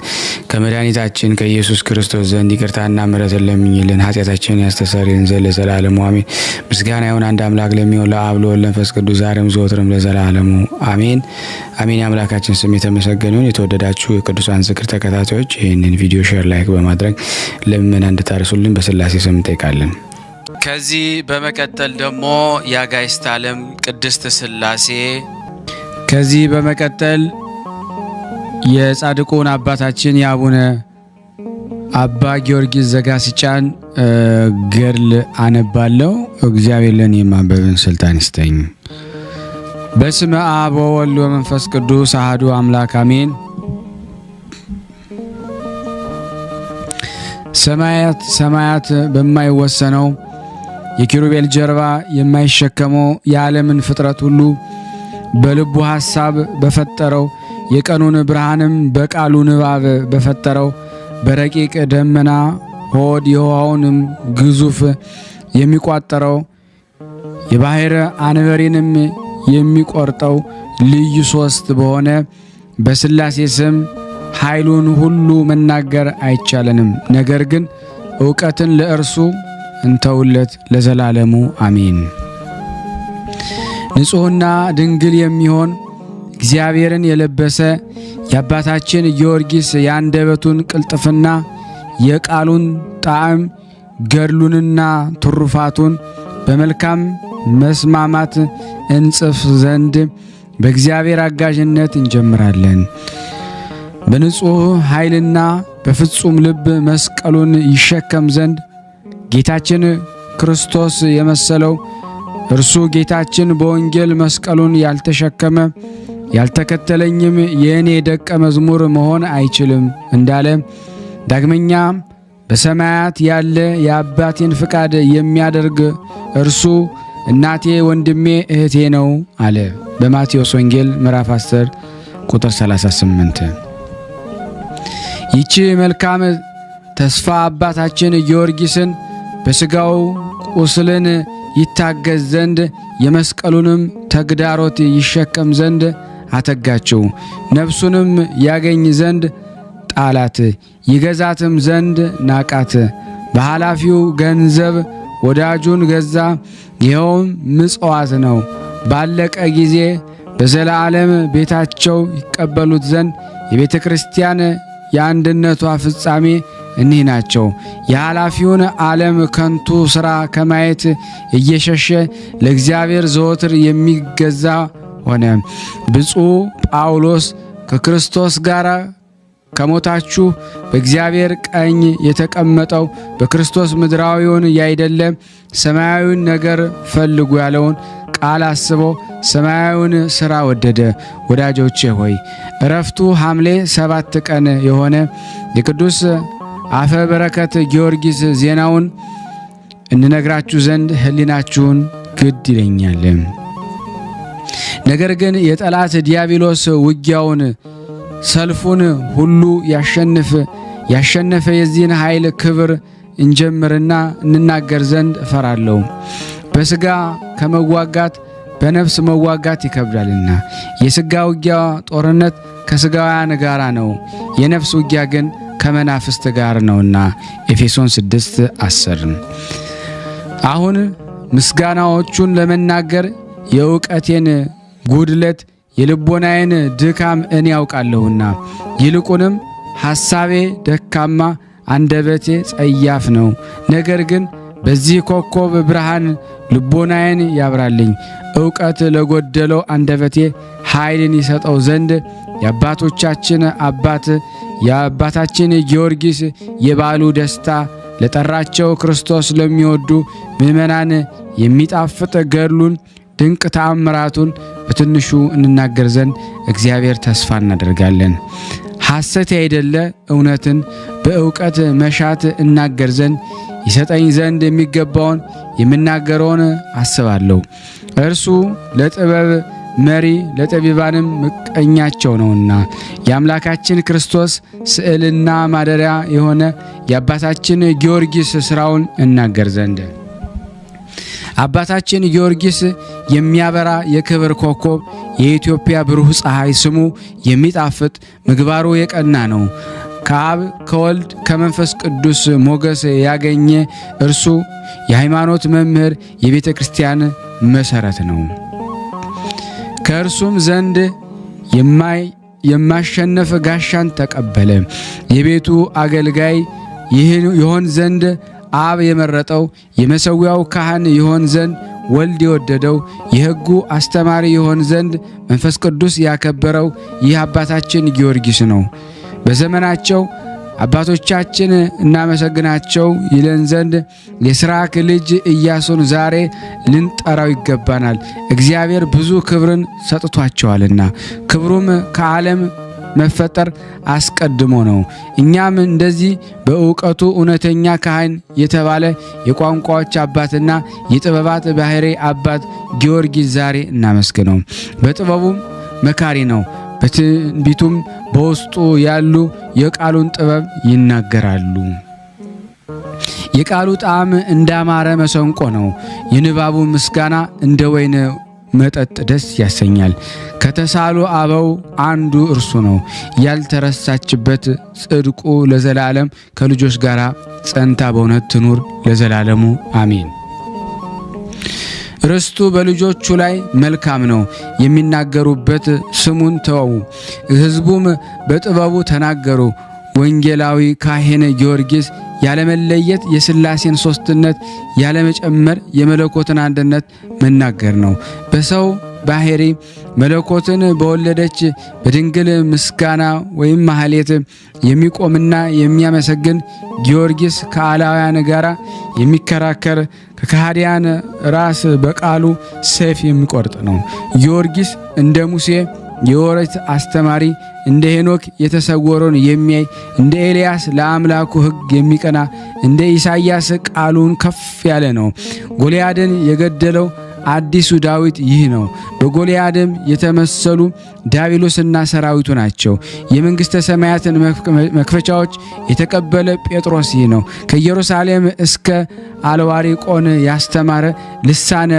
ከመድኃኒታችን ከኢየሱስ ክርስቶስ ዘንድ ይቅርታና ምሕረትን ለምኝልን ኃጢአታችንን ያስተሰርይልን ዘንድ ለዘላለሙ አሜን። ምስጋና ይሁን አንድ አምላክ ለሚሆን ለአብ ለወልድ ለመንፈስ ቅዱስ ዛሬም ዘወትርም ለዘላለሙ አሜን አሜን። የአምላካችን ስም የተመሰገነ ይሁን። የተወደዳችሁ የቅዱሳን ዝክር ተከታታዮች ይህንን ቪዲዮ ሼር፣ ላይክ በማድረግ ለምእመናን እንድታደርሱልን በስላሴ ስም እንጠይቃለን። ከዚህ በመቀጠል ደግሞ የአጋዕዝተ ዓለም ቅድስት ሥላሴ፣ ከዚህ በመቀጠል የጻድቁን አባታችን የአቡነ አባ ጊዮርጊስ ዘጋስጫን ገድል አነባለሁ። እግዚአብሔር ለኔ ማንበብን ስልጣን ይስጠኝ። በስመ አብ ወወልድ ወመንፈስ ቅዱስ አሐዱ አምላክ አሜን። ሰማያት በማይወሰነው የኪሩቤል ጀርባ የማይሸከመው የዓለምን ፍጥረት ሁሉ በልቡ ሐሳብ በፈጠረው የቀኑን ብርሃንም በቃሉ ንባብ በፈጠረው በረቂቅ ደመና ሆድ የውሃውንም ግዙፍ የሚቋጠረው የባሕር አንበሪንም የሚቆርጠው ልዩ ሶስት በሆነ በሥላሴ ስም ኃይሉን ሁሉ መናገር አይቻለንም። ነገር ግን ዕውቀትን ለእርሱ እንተውለት ለዘላለሙ አሜን። ንጹሕና ድንግል የሚሆን እግዚአብሔርን የለበሰ የአባታችን ጊዮርጊስ የአንደበቱን ቅልጥፍና የቃሉን ጣዕም ገድሉንና ትሩፋቱን በመልካም መስማማት እንጽፍ ዘንድ በእግዚአብሔር አጋዥነት እንጀምራለን። በንጹሕ ኃይልና በፍጹም ልብ መስቀሉን ይሸከም ዘንድ ጌታችን ክርስቶስ የመሰለው እርሱ ጌታችን በወንጌል መስቀሉን ያልተሸከመ ያልተከተለኝም የእኔ ደቀ መዝሙር መሆን አይችልም እንዳለ፣ ዳግመኛ በሰማያት ያለ የአባቴን ፍቃድ የሚያደርግ እርሱ እናቴ ወንድሜ እህቴ ነው አለ። በማቴዎስ ወንጌል ምዕራፍ 10 ቁጥር 38። ይቺ መልካም ተስፋ አባታችን ጊዮርጊስን በሥጋው ቁስልን ይታገዝ ዘንድ የመስቀሉንም ተግዳሮት ይሸከም ዘንድ አተጋችው። ነፍሱንም ያገኝ ዘንድ ጣላት፣ ይገዛትም ዘንድ ናቃት። በኃላፊው ገንዘብ ወዳጁን ገዛ፣ ይኸውም ምጽዋት ነው። ባለቀ ጊዜ በዘላለም ቤታቸው ይቀበሉት ዘንድ የቤተ ክርስቲያን የአንድነቷ ፍጻሜ እኒህ ናቸው። የኃላፊውን ዓለም ከንቱ ሥራ ከማየት እየሸሸ ለእግዚአብሔር ዘወትር የሚገዛ ሆነ። ብፁዕ ጳውሎስ ከክርስቶስ ጋር ከሞታችሁ በእግዚአብሔር ቀኝ የተቀመጠው በክርስቶስ ምድራዊውን ያይደለ ሰማያዊውን ነገር ፈልጉ ያለውን ቃል አስቦ ሰማያዊውን ሥራ ወደደ። ወዳጆቼ ሆይ ዕረፍቱ ሐምሌ 7 ቀን የሆነ የቅዱስ አፈ በረከት ጊዮርጊስ ዜናውን እንነግራችሁ ዘንድ ሕሊናችሁን ግድ ይለኛል። ነገር ግን የጠላት ዲያብሎስ ውጊያውን ሰልፉን ሁሉ ያሸነፈ የዚህን ኃይል ክብር እንጀምርና እንናገር ዘንድ እፈራለሁ። በሥጋ ከመዋጋት በነፍስ መዋጋት ይከብዳልና፣ የሥጋ ውጊያ ጦርነት ከሥጋውያን ጋር ነው፣ የነፍስ ውጊያ ግን ከመናፍስት ጋር ነውና። ኤፌሶን 6:10። አሁን ምስጋናዎቹን ለመናገር የእውቀቴን ጉድለት የልቦናዬን ድካም እኔ ያውቃለሁና፣ ይልቁንም ሐሳቤ ደካማ አንደበቴ ጸያፍ ነው። ነገር ግን በዚህ ኮከብ ብርሃን ልቦናዬን ያብራልኝ፣ ዕውቀት ለጎደለው አንደበቴ ኃይልን ይሰጠው ዘንድ የአባቶቻችን አባት የአባታችን ጊዮርጊስ የበዓሉ ደስታ ለጠራቸው ክርስቶስ ለሚወዱ ምእመናን የሚጣፍጥ ገድሉን ድንቅ ተአምራቱን በትንሹ እንናገር ዘንድ እግዚአብሔር ተስፋ እናደርጋለን። ሐሰት ያይደለ እውነትን በእውቀት መሻት እናገር ዘንድ ይሰጠኝ ዘንድ የሚገባውን የምናገረውን አስባለሁ። እርሱ ለጥበብ መሪ ለጠቢባንም ምቀኛቸው ነውና የአምላካችን ክርስቶስ ስዕልና ማደሪያ የሆነ የአባታችን ጊዮርጊስ ሥራውን እናገር ዘንድ አባታችን ጊዮርጊስ የሚያበራ የክብር ኮከብ የኢትዮጵያ ብሩህ ፀሐይ ስሙ የሚጣፍጥ ምግባሩ የቀና ነው። ከአብ ከወልድ ከመንፈስ ቅዱስ ሞገስ ያገኘ እርሱ የሃይማኖት መምህር የቤተ ክርስቲያን መሠረት ነው። ከእርሱም ዘንድ የማሸነፍ ጋሻን ተቀበለ። የቤቱ አገልጋይ ይሆን ዘንድ አብ የመረጠው የመሠዊያው ካህን ይሆን ዘንድ ወልድ የወደደው የሕጉ አስተማሪ ይሆን ዘንድ መንፈስ ቅዱስ ያከበረው ይህ አባታችን ጊዮርጊስ ነው። በዘመናቸው አባቶቻችን እናመሰግናቸው ይለን ዘንድ የስራክ ልጅ ኢያሱን ዛሬ ልንጠራው ይገባናል። እግዚአብሔር ብዙ ክብርን ሰጥቷቸዋልና ክብሩም ከዓለም መፈጠር አስቀድሞ ነው። እኛም እንደዚህ በእውቀቱ እውነተኛ ካህን የተባለ የቋንቋዎች አባትና የጥበባት ባህሪ አባት ጊዮርጊስ ዛሬ እናመስግነው። በጥበቡም መካሪ ነው። በትንቢቱም በውስጡ ያሉ የቃሉን ጥበብ ይናገራሉ። የቃሉ ጣዕም እንዳማረ መሰንቆ ነው። የንባቡ ምስጋና እንደ ወይን መጠጥ ደስ ያሰኛል። ከተሳሉ አበው አንዱ እርሱ ነው። ያልተረሳችበት ጽድቁ ለዘላለም ከልጆች ጋር ጸንታ በእውነት ትኑር ለዘላለሙ አሜን። ርስቱ በልጆቹ ላይ መልካም ነው። የሚናገሩበት ስሙን ተወው። ሕዝቡም በጥበቡ ተናገሩ። ወንጌላዊ ካህን ጊዮርጊስ ያለመለየት የሥላሴን ሦስትነት ያለመጨመር የመለኮትን አንድነት መናገር ነው። በሰው ባህሪ መለኮትን በወለደች በድንግል ምስጋና ወይም ማህሌት የሚቆምና የሚያመሰግን ጊዮርጊስ ከአላውያን ጋር የሚከራከር ከካህዲያን ራስ በቃሉ ሰይፍ የሚቆርጥ ነው። ጊዮርጊስ እንደ ሙሴ የኦሪት አስተማሪ፣ እንደ ሄኖክ የተሰወረውን የሚያይ፣ እንደ ኤልያስ ለአምላኩ ሕግ የሚቀና፣ እንደ ኢሳይያስ ቃሉን ከፍ ያለ ነው። ጎልያድን የገደለው አዲሱ ዳዊት ይህ ነው። በጎልያድም የተመሰሉ ዲያብሎስና ሰራዊቱ ናቸው። የመንግሥተ ሰማያትን መክፈቻዎች የተቀበለ ጴጥሮስ ይህ ነው። ከኢየሩሳሌም እስከ አልዋሪቆን ያስተማረ ልሳነ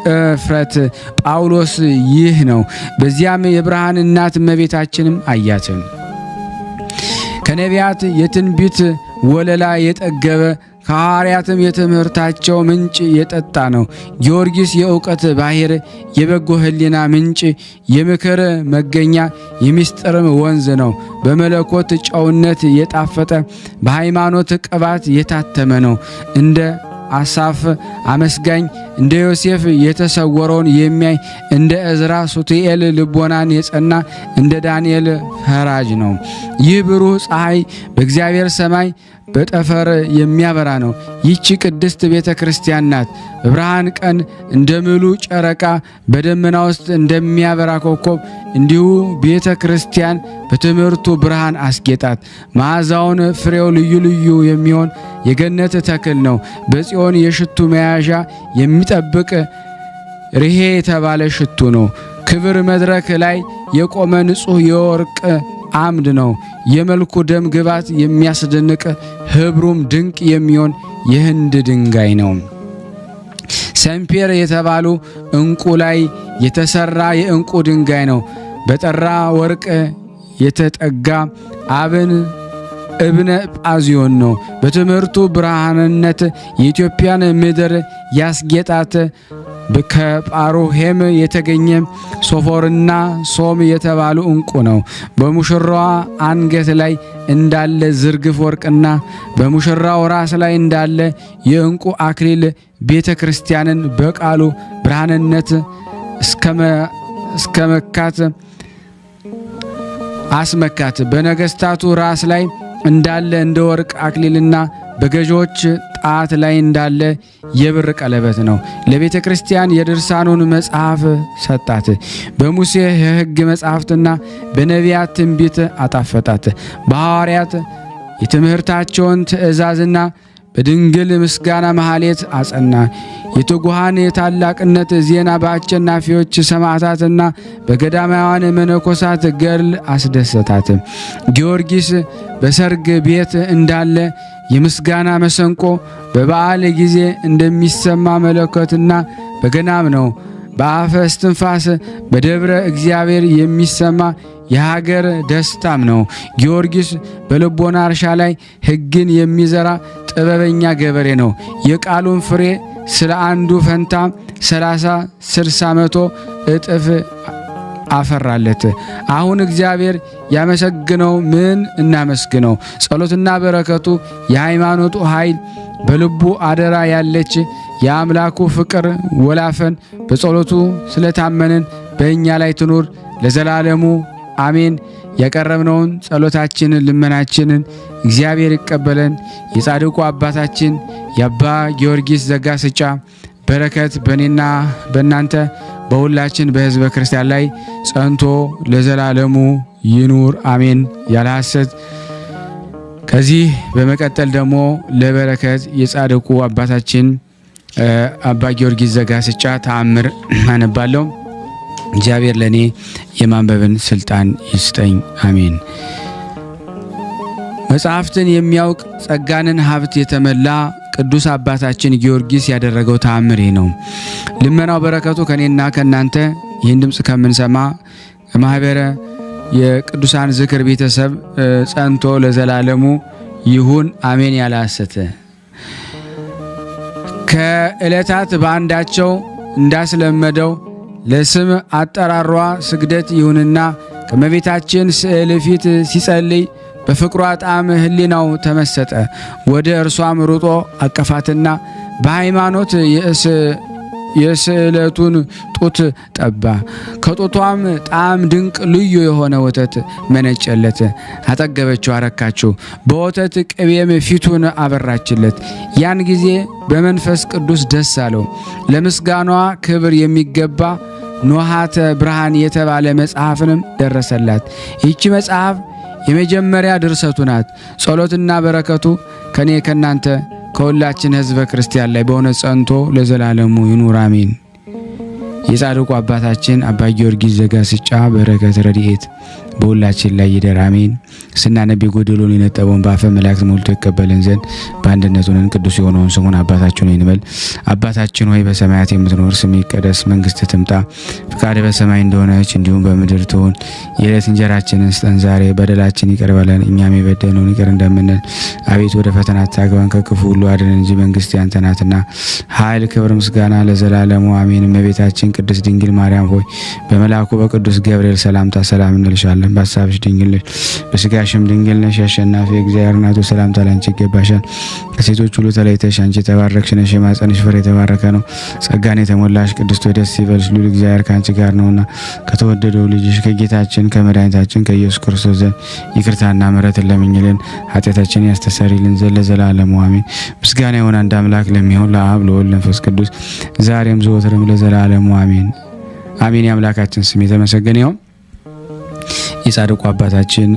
እፍረት ጳውሎስ ይህ ነው። በዚያም የብርሃን እናት እመቤታችንም አያትም። ከነቢያት የትንቢት ወለላ የጠገበ ከሐዋርያትም የትምህርታቸው ምንጭ የጠጣ ነው። ጊዮርጊስ የእውቀት ባሕር የበጎ ሕሊና ምንጭ የምክር መገኛ የምስጢርም ወንዝ ነው። በመለኮት ጨውነት የጣፈጠ በሃይማኖት ቅባት የታተመ ነው። እንደ አሳፍ አመስጋኝ፣ እንደ ዮሴፍ የተሰወረውን የሚያይ፣ እንደ እዝራ ሱቱኤል ልቦናን የጸና፣ እንደ ዳንኤል ፈራጅ ነው። ይህ ብሩህ ፀሐይ በእግዚአብሔር ሰማይ በጠፈር የሚያበራ ነው። ይህች ቅድስት ቤተ ክርስቲያን ናት። በብርሃን ቀን እንደ ምሉ ጨረቃ በደመና ውስጥ እንደሚያበራ ኮከብ እንዲሁ ቤተ ክርስቲያን በትምህርቱ ብርሃን አስጌጣት። መዓዛውን ፍሬው ልዩ ልዩ የሚሆን የገነት ተክል ነው። በጽዮን የሽቱ መያዣ የሚጠብቅ ርሄ የተባለ ሽቱ ነው። ክብር መድረክ ላይ የቆመ ንጹሕ የወርቅ አምድ ነው። የመልኩ ደም ግባት የሚያስደንቅ ህብሩም ድንቅ የሚሆን የህንድ ድንጋይ ነው። ሰምፔር የተባሉ እንቁ ላይ የተሰራ የእንቁ ድንጋይ ነው። በጠራ ወርቅ የተጠጋ አብን እብነ ጳዚዮን ነው። በትምህርቱ ብርሃንነት የኢትዮጵያን ምድር ያስጌጣት ከጳሮሄም የተገኘ ሶፎርና ሶም የተባሉ እንቁ ነው። በሙሽራዋ አንገት ላይ እንዳለ ዝርግፍ ወርቅና በሙሽራው ራስ ላይ እንዳለ የእንቁ አክሊል ቤተ ክርስቲያንን በቃሉ ብርሃንነት እስከ መካት አስመካት። በነገስታቱ ራስ ላይ እንዳለ እንደ ወርቅ አክሊልና በገዢዎች ጣት ላይ እንዳለ የብር ቀለበት ነው። ለቤተ ክርስቲያን የድርሳኑን መጽሐፍ ሰጣት። በሙሴ የሕግ መጽሐፍትና በነቢያት ትንቢት አጣፈጣት። በሐዋርያት የትምህርታቸውን ትእዛዝና በድንግል ምስጋና መሐሌት አጸና። የትጉሃን የታላቅነት ዜና በአሸናፊዎች ሰማዕታትና በገዳማውያን መነኮሳት ገድል አስደሰታት። ጊዮርጊስ በሰርግ ቤት እንዳለ የምስጋና መሰንቆ በበዓል ጊዜ እንደሚሰማ መለከትና በገናም ነው። በአፈ እስትንፋስ በደብረ እግዚአብሔር የሚሰማ የሀገር ደስታም ነው። ጊዮርጊስ በልቦና እርሻ ላይ ሕግን የሚዘራ ጥበበኛ ገበሬ ነው። የቃሉን ፍሬ ስለ አንዱ ፈንታ 30፣ 60፣ 100 እጥፍ አፈራለት። አሁን እግዚአብሔር ያመሰግነው ምን እናመስግነው? ጸሎትና በረከቱ የሃይማኖቱ ኃይል በልቡ አደራ ያለች የአምላኩ ፍቅር ወላፈን በጸሎቱ ስለታመንን በእኛ ላይ ትኑር ለዘላለሙ አሜን። ያቀረብነውን ጸሎታችንን ልመናችንን እግዚአብሔር ይቀበለን። የጻድቁ አባታችን የአባ ጊዮርጊስ ዘጋስጫ በረከት በእኔና በእናንተ በሁላችን በሕዝበ ክርስቲያን ላይ ጸንቶ ለዘላለሙ ይኑር አሜን። ያለ ሐሰት ከዚህ በመቀጠል ደግሞ ለበረከት የጻድቁ አባታችን አባ ጊዮርጊስ ዘጋስጫ ተአምር አነባለሁ። እግዚአብሔር ለኔ የማንበብን ስልጣን ይስጠኝ አሜን። መጽሐፍትን የሚያውቅ ጸጋንን ሀብት የተመላ ቅዱስ አባታችን ጊዮርጊስ ያደረገው ተአምር ነው። ልመናው በረከቱ ከኔና ከናንተ ይህን ድምጽ ከምንሰማ ማህበረ የቅዱሳን ዝክር ቤተሰብ ጸንቶ ለዘላለሙ ይሁን አሜን። ያለ ሐሰት ከዕለታት በአንዳቸው እንዳስለመደው ለስም አጠራሯ ስግደት ይሁንና ከመቤታችን ስዕል ፊት ሲጸልይ በፍቅሯ ጣም ህሊናው ተመሰጠ። ወደ እርሷም ሩጦ አቀፋትና በሃይማኖት የስዕለቱን ጡት ጠባ። ከጡቷም ጣም ድንቅ ልዩ የሆነ ወተት መነጨለት። አጠገበችው፣ አረካችው። በወተት ቅቤም ፊቱን አበራችለት። ያን ጊዜ በመንፈስ ቅዱስ ደስ አለው። ለምስጋኗ ክብር የሚገባ ኖሃተ ብርሃን የተባለ መጽሐፍንም ደረሰላት። ይህች መጽሐፍ የመጀመሪያ ድርሰቱ ናት። ጸሎትና በረከቱ ከኔ ከናንተ ከሁላችን ሕዝበ ክርስቲያን ላይ በእውነት ጸንቶ ለዘላለሙ ይኑር አሜን። የጻድቁ አባታችን አባ ጊዮርጊስ ዘጋስጫ በረከት ረድኤት በሁላችን ላይ ይደር አሜን። ስናነብ የጎደሎን የነጠበውን በአፈ መላእክት ሞልቶ ይቀበለን ዘንድ በአንድነት ሆነን ቅዱስ የሆነውን ስሙን አባታችን ሆይ እንበል። አባታችን ሆይ በሰማያት የምትኖር ስምህ ይቀደስ፣ መንግስትህ ትምጣ፣ ፈቃድህ በሰማይ እንደሆነች እንዲሁም በምድር ትሁን። የዕለት እንጀራችንን ስጠን ዛሬ፣ በደላችን ይቅር በለን እኛም የበደልነውን ይቅር እንደምንል፣ አቤቱ ወደ ፈተና አታግባን ከክፉ ሁሉ አድነን እንጂ መንግስት ያንተ ናትና፣ ኃይል፣ ክብር፣ ምስጋና ለዘላለሙ አሜን። እመቤታችን ቅድስት ድንግል ማርያም ሆይ በመልአኩ በቅዱስ ገብርኤል ሰላምታ ሰላም እንልሻለን። በሐሳብሽ ድንግል ነሽ፣ በሥጋሽም ድንግል ነሽ። አሸናፊ እግዚአብሔር እናቱ ሰላምታ ላንቺ ይገባሻል። ከሴቶች ሁሉ ተለይተሽ አንቺ የተባረክሽ ነሽ፣ የማኅፀንሽ ፍሬ የተባረከ ነው። ጸጋን የተሞላሽ ቅድስት ሆይ ደስ ይበልሽ፣ ልዑል እግዚአብሔር ከአንቺ ጋር ነውና ከተወደደው ልጅሽ ከጌታችን ከመድኃኒታችን ከኢየሱስ ክርስቶስ ዘንድ ይቅርታና ምሕረትን ለምኝልን ኃጢአታችንን ያስተሰርይልን ዘንድ ለዘላለሙ አሜን። ምስጋና ይሁን አንድ አምላክ ለሚሆን ለአብ ለወልድ ለመንፈስ ቅዱስ ዛሬም ዘወትርም ለዘላለሙ አሜን አሜን። የአምላካችን ስም የተመሰገነ ይሁን። የጻድቁ አባታችን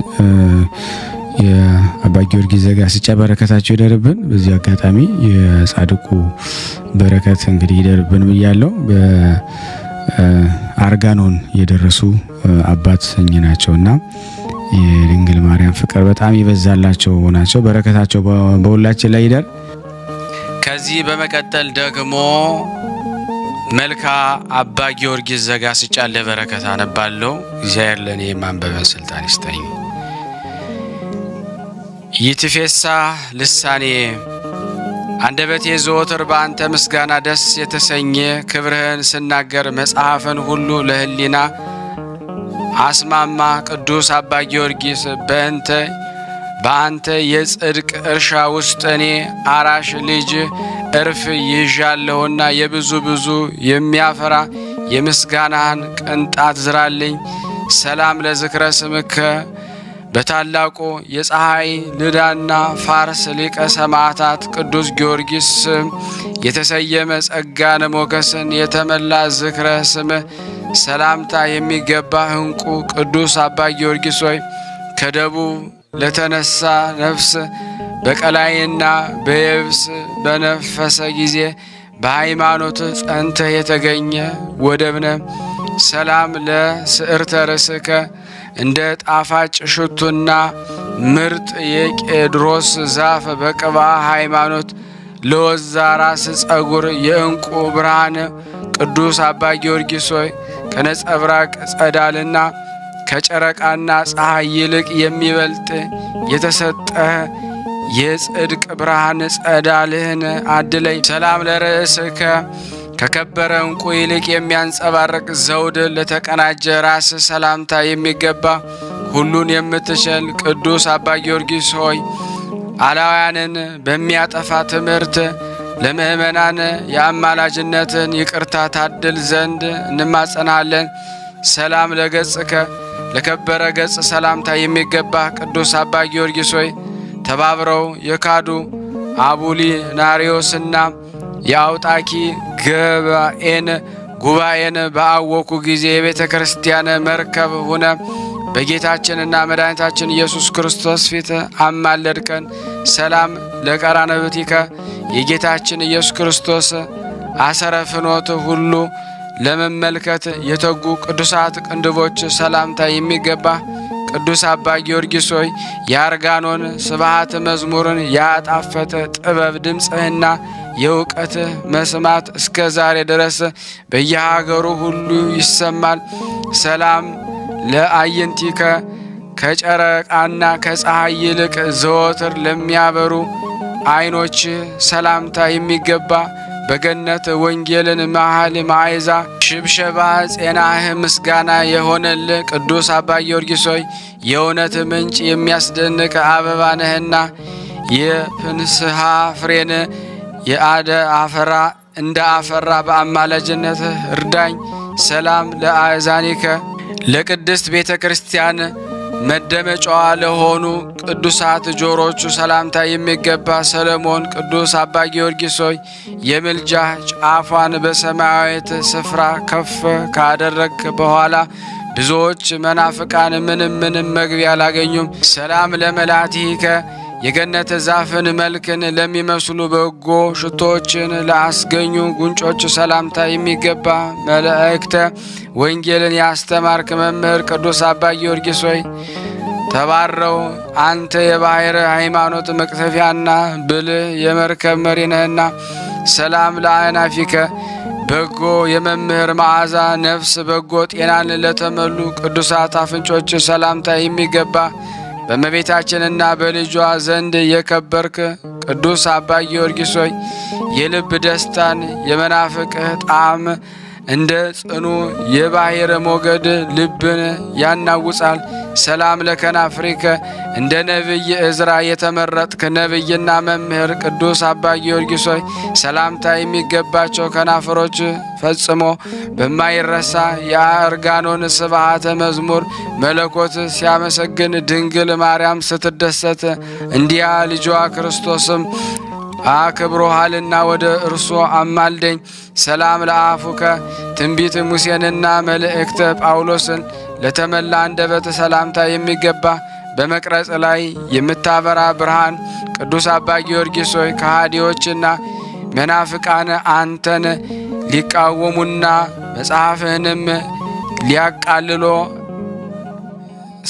የአባ ጊዮርጊስ ዘጋስጫ በረከታቸው ይደርብን። በዚህ አጋጣሚ የጻድቁ በረከት እንግዲህ ይደርብን ብያለሁ። በአርጋኖን የደረሱ አባት ናቸውና የድንግል ማርያም ፍቅር በጣም ይበዛላቸው ናቸው። በረከታቸው በሁላችን ላይ ይደር። ከዚህ በመቀጠል ደግሞ መልካ አባ ጊዮርጊስ ዘጋስጫ ለበረከት አነባለሁ። እግዚአብሔር ለኔ የማንበብን ስልጣን ይስጠኝ። ይትፌሳ ልሳኔ አንደበቴ ዘወትር በአንተ ምስጋና ደስ የተሰኘ ክብርህን ስናገር መጽሐፍን ሁሉ ለህሊና አስማማ። ቅዱስ አባ ጊዮርጊስ በአንተ የጽድቅ እርሻ ውስጥ እኔ አራሽ ልጅ እርፍ ይዣለሁና የብዙ የሚያፈራ የምስጋናህን ቅንጣት ዝራልኝ። ሰላም ለዝክረ ስምከ በታላቁ የፀሐይ ልዳና ፋርስ ሊቀ ሰማዕታት ቅዱስ ጊዮርጊስ ስም የተሰየመ ጸጋነ ሞገስን የተመላ ዝክረ ስምህ ሰላምታ የሚገባ እንቁ ቅዱስ አባ ጊዮርጊስ ሆይ ከደቡብ ለተነሳ ነፍስ በቀላይና በየብስ በነፈሰ ጊዜ በሃይማኖት ጸንተህ የተገኘ ወደብነ ሰላም ለስዕርተ ርእስከ እንደ ጣፋጭ ሽቱና ምርጥ የቄድሮስ ዛፍ በቅባ ሃይማኖት ለወዛ ራስ ጸጉር የእንቁ ብርሃን ቅዱስ አባ ጊዮርጊስ ሆይ ከነጸብራቅ ጸዳልና ከጨረቃና ፀሐይ ይልቅ የሚበልጥ የተሰጠህ የጽድቅ ብርሃን ጸዳልህን አድለኝ። ሰላም ለርእስከ ከከበረ እንቁ ይልቅ የሚያንጸባርቅ ዘውድ ለተቀናጀ ራስ ሰላምታ የሚገባ ሁሉን የምትችል ቅዱስ አባ ጊዮርጊስ ሆይ አላውያንን በሚያጠፋ ትምህርት ለምእመናን የአማላጅነትን ይቅርታ ታድል ዘንድ እንማጸናለን። ሰላም ለገጽከ ለከበረ ገጽ ሰላምታ የሚገባ ቅዱስ አባ ጊዮርጊስ ሆይ ተባብረው የካዱ አቡሊናሪዮስና የአውጣኪ ጉባኤን በአወኩ ጊዜ የቤተ ክርስቲያን መርከብ ሆነ በጌታችንና መድኃኒታችን ኢየሱስ ክርስቶስ ፊት አማለድከን። ሰላም ለቀራንብቲከ የጌታችን ኢየሱስ ክርስቶስ አሰረ ፍኖት ሁሉ ለመመልከት የተጉ ቅዱሳት ቅንድቦች ሰላምታ የሚገባ ቅዱስ አባ ጊዮርጊስ ሆይ የአርጋኖን ስብሐት መዝሙርን ያጣፈጠ ጥበብ ድምፅህና የእውቀት መስማት እስከ ዛሬ ድረስ በየሀገሩ ሁሉ ይሰማል። ሰላም ለአይንቲከ ከጨረቃና ከፀሐይ ይልቅ ዘወትር ለሚያበሩ ዓይኖች ሰላምታ የሚገባ በገነት ወንጌልን መሃል ማዕዛ ሽብሸባ ጼናህ ምስጋና የሆነል ቅዱስ አባ ጊዮርጊስ ሆይ የእውነት ምንጭ የሚያስደንቅ አበባ ነህና የፍንስሐ ፍሬን እንደ አፈራ በአማላጅነት እርዳኝ። ሰላም ለአእዛኒከ ለቅድስት ቤተ ክርስቲያን መደመጫዋ ለሆኑ ቅዱሳት ጆሮቹ ሰላምታ የሚገባ ሰለሞን ቅዱስ አባ ጊዮርጊስ ሆይ የምልጃ ጫፏን በሰማያዊት ስፍራ ከፍ ካደረግ በኋላ ብዙዎች መናፍቃን ምንም መግቢያ አላገኙም። ሰላም ለመላቲከ የገነት ዛፍን መልክን ለሚመስሉ በጎ ሽቶችን ላስገኙ ጉንጮች ሰላምታ የሚገባ መልእክተ ወንጌልን ያስተማርክ መምህር ቅዱስ አባ ጊዮርጊስ ሆይ ተባረው አንተ የባሕር ሃይማኖት መቅሰፊያና ብልህ የመርከብ መሪ ነህና። ሰላም ለአእናፊከ በጎ የመምህር መዓዛ ነፍስ በጎ ጤናን ለተመሉ ቅዱሳት አፍንጮች ሰላምታ የሚገባ በእመቤታችንና በልጇ ዘንድ የከበርክ ቅዱስ አባ ጊዮርጊስ ሆይ የልብ ደስታን የመናፍቅህ ጣዕም እንደ ጽኑ የባሕር ሞገድ ልብን ያናውጻል። ሰላም ለከናፍሪከ እንደ ነቢይ ዕዝራ የተመረጥክ ነቢይና መምህር ቅዱስ አባ ጊዮርጊስ ሆይ ሰላምታ የሚገባቸው ከናፍሮች ፈጽሞ በማይረሳ የአርጋኖን ስብሐተ መዝሙር መለኮት ሲያመሰግን ድንግል ማርያም ስትደሰት እንዲያ ልጇ ክርስቶስም አክብሮሃልና ወደ እርሱ አማልደኝ። ሰላም ለአፉከ ትንቢት ሙሴንና መልእክተ ጳውሎስን ለተመላ አንደበት ሰላምታ የሚገባ በመቅረጽ ላይ የምታበራ ብርሃን ቅዱስ አባ ጊዮርጊስ ሆይ ከሃዲዎችና መናፍቃን አንተን ሊቃወሙና መጽሐፍህንም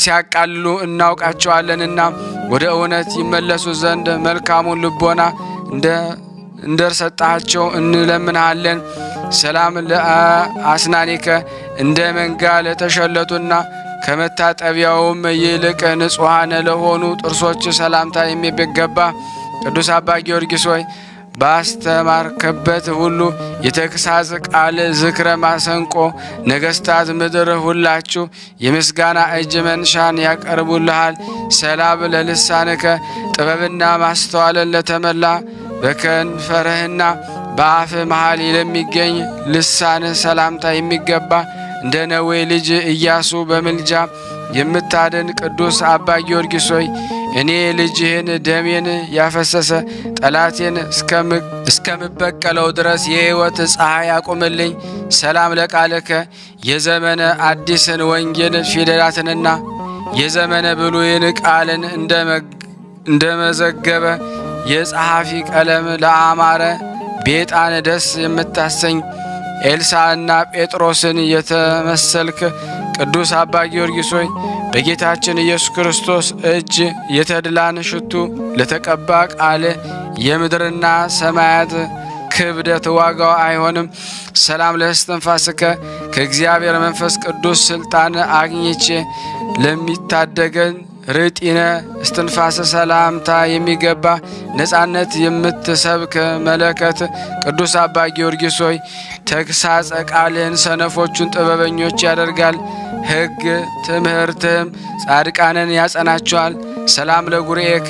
ሲያቃልሉ እናውቃቸዋለንና ወደ እውነት ይመለሱ ዘንድ መልካሙን ልቦና እንደርሰጣቸው እንለምናለን። ሰላም ለአስናኒከ እንደ መንጋ ለተሸለቱና ከመታጠቢያውም ይልቅ ንጹሐን ለሆኑ ጥርሶች ሰላምታ የሚገባ ቅዱስ አባ ጊዮርጊስ ሆይ ባስተማርከበት ሁሉ የተግሳጽ ቃል ዝክረ ማሰንቆ ነገስታት ምድር ሁላችሁ የምስጋና እጅ መንሻን ያቀርቡልሃል። ሰላም ለልሳንከ ጥበብና ማስተዋልን ለተመላ በከንፈርህና በአፍ መሃል ለሚገኝ ልሳንህ ሰላምታ የሚገባ እንደ ነዌ ልጅ ኢያሱ በምልጃ የምታድን ቅዱስ አባ ጊዮርጊስ ሆይ እኔ ልጅህን ደሜን ያፈሰሰ ጠላቴን እስከምበቀለው ድረስ የሕይወት ፀሐይ አቁምልኝ። ሰላም ለቃልከ የዘመነ አዲስን ወንጌል ፊደላትንና የዘመነ ብሉይን ቃልን እንደመዘገበ የጸሐፊ ቀለም ለአማረ ቤጣን ደስ የምታሰኝ ኤልሳዕና ጴጥሮስን የተመሰልክ ቅዱስ አባ ጊዮርጊስ ሆይ በጌታችን ኢየሱስ ክርስቶስ እጅ የተድላን ሽቱ ለተቀባ ቃል የምድርና ሰማያት ክብደት ዋጋው አይሆንም። ሰላም ለእስትንፋስከ ከእግዚአብሔር መንፈስ ቅዱስ ስልጣን አግኝቼ ለሚታደገን ርጢነ እስትንፋስ ሰላምታ የሚገባ ነጻነት የምትሰብክ መለከት ቅዱስ አባ ጊዮርጊስ ሆይ ተግሳጸ ቃልህን ሰነፎቹን ጥበበኞች ያደርጋል። ሕግ ትምህርትህም ጻድቃንን ያጸናቸዋል። ሰላም ለጉርኤከ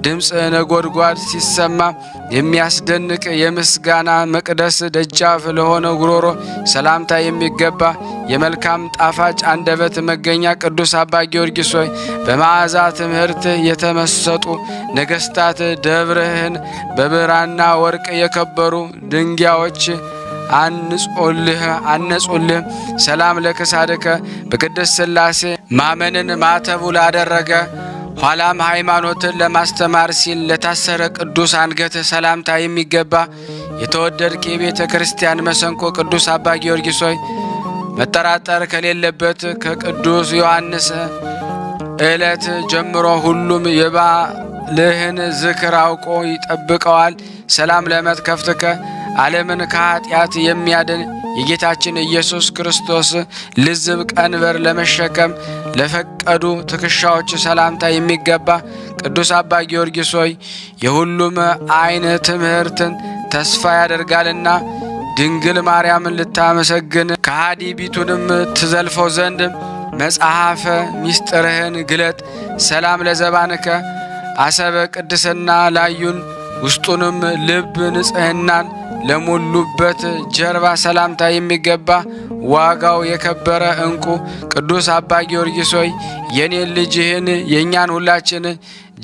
ድምፅ ነጎድጓድ ሲሰማ የሚያስደንቅ የምስጋና መቅደስ ደጃፍ ለሆነው ጉሮሮ ሰላምታ የሚገባ የመልካም ጣፋጭ አንደበት መገኛ ቅዱስ አባ ጊዮርጊስ ሆይ በመዓዛ ትምህርት የተመሰጡ ነገስታት ደብርህን በብራና ወርቅ የከበሩ ድንጋዮች አነጹልህ። ሰላም ለክሳድከ በቅድስት ሥላሴ ማመንን ማተቡ ላደረገ ኋላም ሃይማኖትን ለማስተማር ሲል ለታሰረ ቅዱስ አንገት ሰላምታ የሚገባ የተወደድክ የቤተ ክርስቲያን መሰንቆ ቅዱስ አባ ጊዮርጊስ ሆይ መጠራጠር ከሌለበት ከቅዱስ ዮሐንስ ዕለት ጀምሮ ሁሉም የበዓልህን ዝክር አውቆ ይጠብቀዋል። ሰላም ለመትከፍትከ ዓለምን ከኃጢአት የሚያድን የጌታችን ኢየሱስ ክርስቶስ ልዝብ ቀንበር ለመሸከም ለፈቀዱ ትከሻዎች ሰላምታ የሚገባ ቅዱስ አባ ጊዮርጊስ ሆይ የሁሉም ዓይን ትምህርትን ተስፋ ያደርጋልና ድንግል ማርያምን ልታመሰግን ከሃዲ ቢቱንም ትዘልፈው ዘንድ መጽሐፈ ሚስጥርህን ግለጥ። ሰላም ለዘባንከ አሰበ ቅድስና ላዩን ውስጡንም ልብ ንጽሕናን ለሞሉበት ጀርባ ሰላምታ የሚገባ ዋጋው የከበረ ዕንቁ ቅዱስ አባ ጊዮርጊስ ሆይ የኔን ልጅህን የእኛን ሁላችን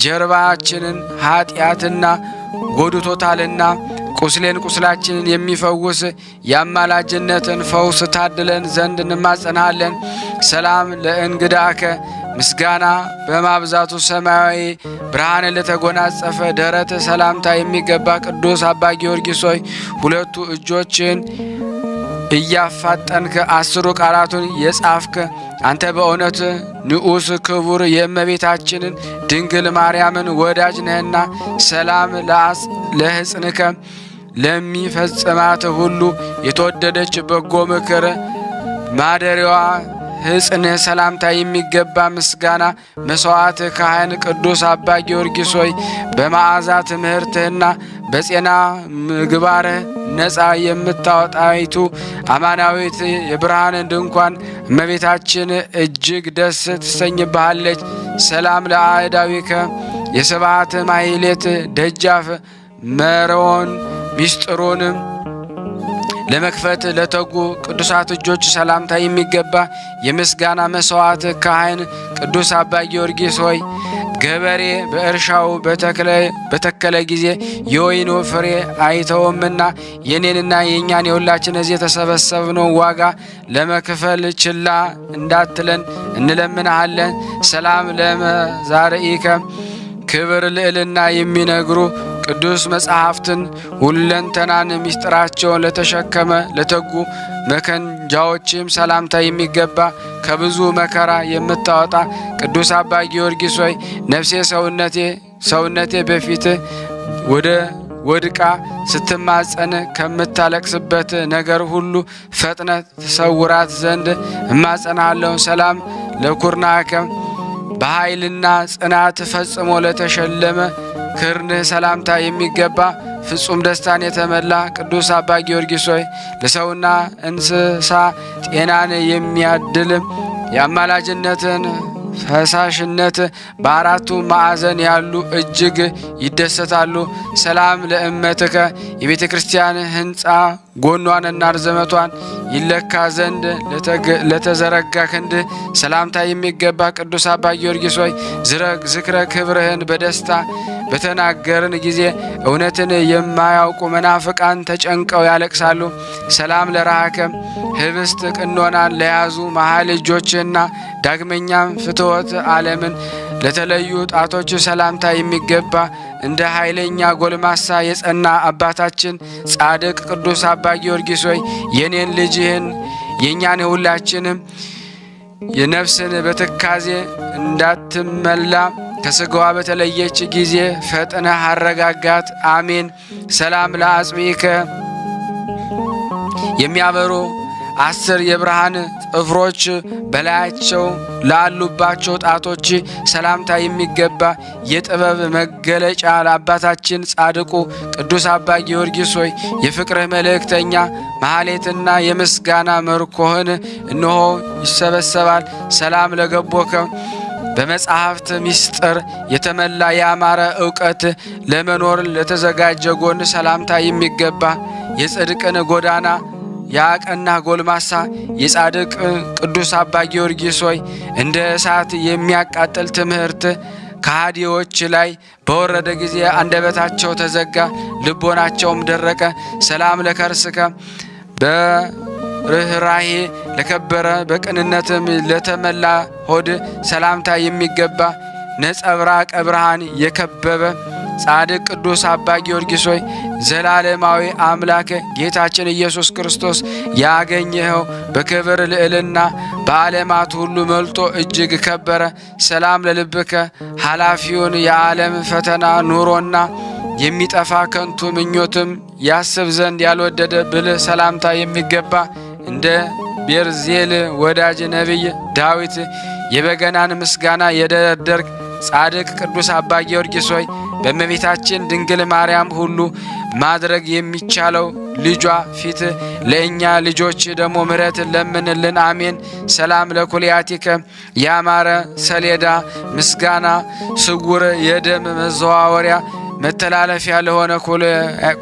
ጀርባችንን ኃጢአትና ጎድቶታልና ቁስላችንን የሚፈውስ የአማላጅነትን ፈውስ ታድለን ዘንድ እንማጸናለን። ሰላም ለእንግዳከ ምስጋና በማብዛቱ ሰማያዊ ብርሃን ለተጎናጸፈ ደረት ሰላምታ የሚገባ ቅዱስ አባ ጊዮርጊስ ሆይ ሁለቱ እጆችን እያፋጠንክ 10 ቃላቱን የጻፍክ አንተ በእውነት ንዑስ ክቡር የእመቤታችንን ድንግል ማርያምን ወዳጅ ነህና ሰላም ለሕፅንከ ለሚፈጽማት ሁሉ የተወደደች በጎ ምክር ማደሪያዋ ሕፅን ሰላምታ የሚገባ ምስጋና መስዋዕት ካህን ቅዱስ አባ ጊዮርጊስ ሆይ በመዓዛ ትምህርትህና በጼና ምግባርህ ነፃ የምታወጣይቱ አማናዊት የብርሃን ድንኳን እመቤታችን እጅግ ደስ ትሰኝብሃለች። ሰላም ለአእዳዊከ የሰብዓት ማሕሌት ደጃፍ መርዖን ሚስጥሩንም ለመክፈት ለተጉ ቅዱሳት እጆች ሰላምታ የሚገባ የምስጋና መስዋዕት ካህን ቅዱስ አባ ጊዮርጊስ ሆይ ገበሬ በእርሻው በተከለ ጊዜ የወይኑ ፍሬ አይተውምና የኔንና የእኛን የሁላችን እዚህ የተሰበሰብነው ዋጋ ለመክፈል ችላ እንዳትለን እንለምንሃለን። ሰላም ለመዛርኢከ ክብር ልዕልና የሚነግሩ ቅዱስ መጽሐፍትን ሁለንተናን ሚስጥራቸውን ለተሸከመ ለተጉ መከንጃዎችም ሰላምታ የሚገባ ከብዙ መከራ የምታወጣ ቅዱስ አባ ጊዮርጊስ ሆይ ነፍሴ ሰውነቴ በፊት ወድቃ ስትማጸን ከምታለቅስበት ነገር ሁሉ ፈጥነ ተሰውራት ዘንድ እማጸናለሁ። ሰላም ለኩርናከ በኃይልና ጽናት ፈጽሞ ለተሸለመ ክርንህ ሰላምታ የሚገባ ፍጹም ደስታን የተመላ ቅዱስ አባ ጊዮርጊስ ሆይ ለሰውና እንስሳ ጤናን የሚያድል የአማላጅነትን ፈሳሽነት በአራቱ ማዕዘን ያሉ እጅግ ይደሰታሉ። ሰላም ለእመትከ የቤተ ክርስቲያን ሕንፃ ጎኗንና ርዝመቷን ይለካ ዘንድ ለተዘረጋ ክንድ ሰላምታ የሚገባ ቅዱስ አባ ጊዮርጊስ ሆይ ዝክረ ክብርህን በደስታ በተናገርን ጊዜ እውነትን የማያውቁ መናፍቃን ተጨንቀው ያለቅሳሉ። ሰላም ለረሃከ ህብስት ቅኖናን ለያዙ መሃል እጆችና ዳግመኛም ፍትወት ዓለምን ለተለዩ ጣቶች ሰላምታ የሚገባ እንደ ኃይለኛ ጎልማሳ የጸና አባታችን ጻድቅ ቅዱስ አባ ጊዮርጊስ ሆይ የኔን ልጅህን የእኛን ሁላችንም የነፍስን በትካዜ እንዳትመላ ከስጋዋ በተለየች ጊዜ ፈጥነህ አረጋጋት። አሜን። ሰላም ለአጽብኢከ የሚያበሩ 10 የብርሃን ጥፍሮች በላያቸው ላሉባቸው ጣቶች ሰላምታ የሚገባ የጥበብ መገለጫ ለአባታችን ጻድቁ ቅዱስ አባ ጊዮርጊስ ሆይ የፍቅርህ መልእክተኛ መሐሌትና የምስጋና መርኮህን እነሆ ይሰበሰባል። ሰላም ለገቦከ በመጽሐፍት ምስጢር የተመላ ያማረ ዕውቀት ለመኖር ለተዘጋጀ ጎን ሰላምታ የሚገባ የጽድቅን ጎዳና ያቀና ጎልማሳ የጻድቅ ቅዱስ አባ ጊዮርጊስ ሆይ እንደ እሳት የሚያቃጥል ትምህርት ከሃዲዎች ላይ በወረደ ጊዜ አንደበታቸው ተዘጋ፣ ልቦናቸውም ደረቀ። ሰላም ለከርስከ በርህራሄ ለከበረ በቅንነትም ለተመላ ሆድ ሰላምታ የሚገባ ነጸብራቀ ብርሃን የከበበ ጻድቅ ቅዱስ አባ ጊዮርጊስ ሆይ ዘላለማዊ አምላክ ጌታችን ኢየሱስ ክርስቶስ ያገኘኸው በክብር ልዕልና በዓለማት ሁሉ መልጦ እጅግ ከበረ ሰላም ለልብከ ኃላፊውን የዓለም ፈተና ኑሮና የሚጠፋ ከንቱ ምኞትም ያስብ ዘንድ ያልወደደ ብልህ ሰላምታ የሚገባ እንደ ቤርዜል ወዳጅ ነቢይ ዳዊት የበገናን ምስጋና የደረደርክ ጻድቅ ቅዱስ አባ ጊዮርጊስ ሆይ በእመቤታችን ድንግል ማርያም ሁሉ ማድረግ የሚቻለው ልጇ ፊት ለእኛ ልጆች ደግሞ ምሕረት ለምንልን፣ አሜን። ሰላም ለኩልያቲከ ያማረ ሰሌዳ ምስጋና ስውር የደም መዘዋወሪያ መተላለፊያ ለሆነ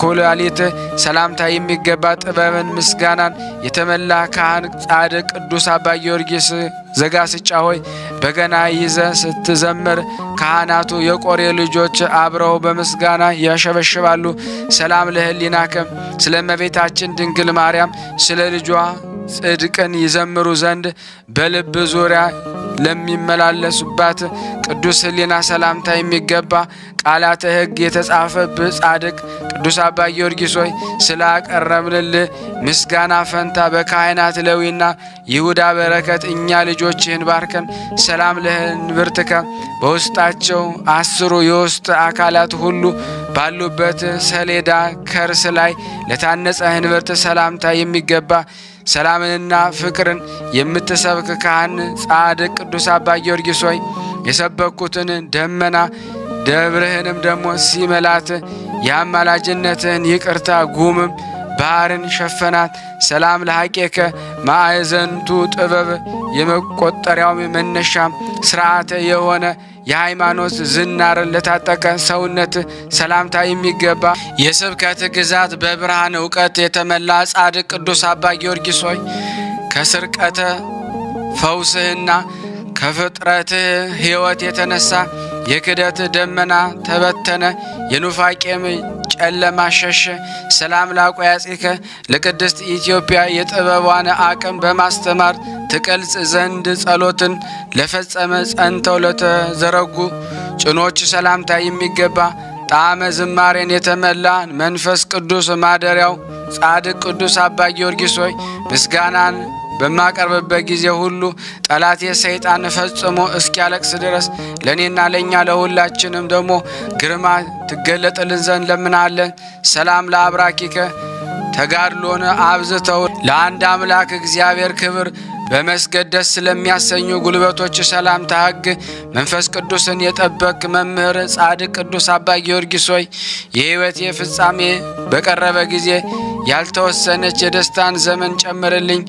ኩላሊት ሰላምታ የሚገባ ጥበብን ምስጋናን የተመላ ካህን ጻድቅ ቅዱስ አባ ጊዮርጊስ ዘጋስጫ ሆይ በገና ይዘ ስትዘምር ካህናቱ የቆሬ ልጆች አብረው በምስጋና ያሸበሽባሉ። ሰላም ለህሊናከ ስለ እመቤታችን ድንግል ማርያም ስለ ልጇ ጽድቅን ይዘምሩ ዘንድ በልብ ዙሪያ ለሚመላለሱባት ቅዱስ ህሊና ሰላምታ የሚገባ ቃላተ ሕግ የተጻፈብህ ጻድቅ ቅዱስ አባ ጊዮርጊስ ሆይ ስላቀረብንልህ ምስጋና ፈንታ በካህናት ሌዊና ይሁዳ በረከት እኛ ልጆችህን ባርከን። ሰላም ለእንብርትከ በውስጣቸው 10 የውስጥ አካላት ሁሉ ባሉበት ሰሌዳ ከርስ ላይ ለታነጸ እንብርት ሰላምታ የሚገባ ሰላምንና ፍቅርን የምትሰብክ ካህን ጻድቅ ቅዱስ አባ ጊዮርጊስ ሆይ የሰበኩትን ደመና ደብርህንም ደግሞ ሲመላት የአማላጅነትን ይቅርታ ጉምም ባህርን ሸፈናት። ሰላም ለሐቄከ ማዕዘንቱ ጥበብ የመቆጠሪያው መነሻ ስርዓተ የሆነ የሃይማኖት ዝናርን ለታጠቀ ሰውነት ሰላምታ የሚገባ የስብከት ግዛት በብርሃን ዕውቀት የተመላ ጻድቅ ቅዱስ አባ ጊዮርጊስ ሆይ ከስርቀተ ፈውስህና ከፍጥረትህ ሕይወት የተነሳ የክደት ደመና ተበተነ፣ የኑፋቄም ጨለማ ሸሸ። ሰላም ላቆያጺከ ለቅድስት ኢትዮጵያ የጥበቧን አቅም በማስተማር ትቀልጽ ዘንድ ጸሎትን ለፈጸመ ጸንተው ለተዘረጉ ጭኖች ሰላምታ የሚገባ ጣዕመ ዝማሬን የተመላ መንፈስ ቅዱስ ማደሪያው ጻድቅ ቅዱስ አባ ጊዮርጊስ ሆይ ምስጋናን በማቀርብበት ጊዜ ሁሉ ጠላቴ ሰይጣን ፈጽሞ እስኪያለቅስ ድረስ ለእኔና ለእኛ ለሁላችንም ደግሞ ግርማ ትገለጥልን ዘንድ ለምናለን። ሰላም ለአብራኪከ ተጋድሎን አብዝተው ለአንድ አምላክ እግዚአብሔር ክብር በመስገድ ደስ ስለሚያሰኙ ጉልበቶች ሰላምታ ሕግ መንፈስ ቅዱስን የጠበቅ መምህር ጻድቅ ቅዱስ አባ ጊዮርጊስ ሆይ የሕይወቴ ፍጻሜ በቀረበ ጊዜ ያልተወሰነች የደስታን ዘመን ጨምርልኝ።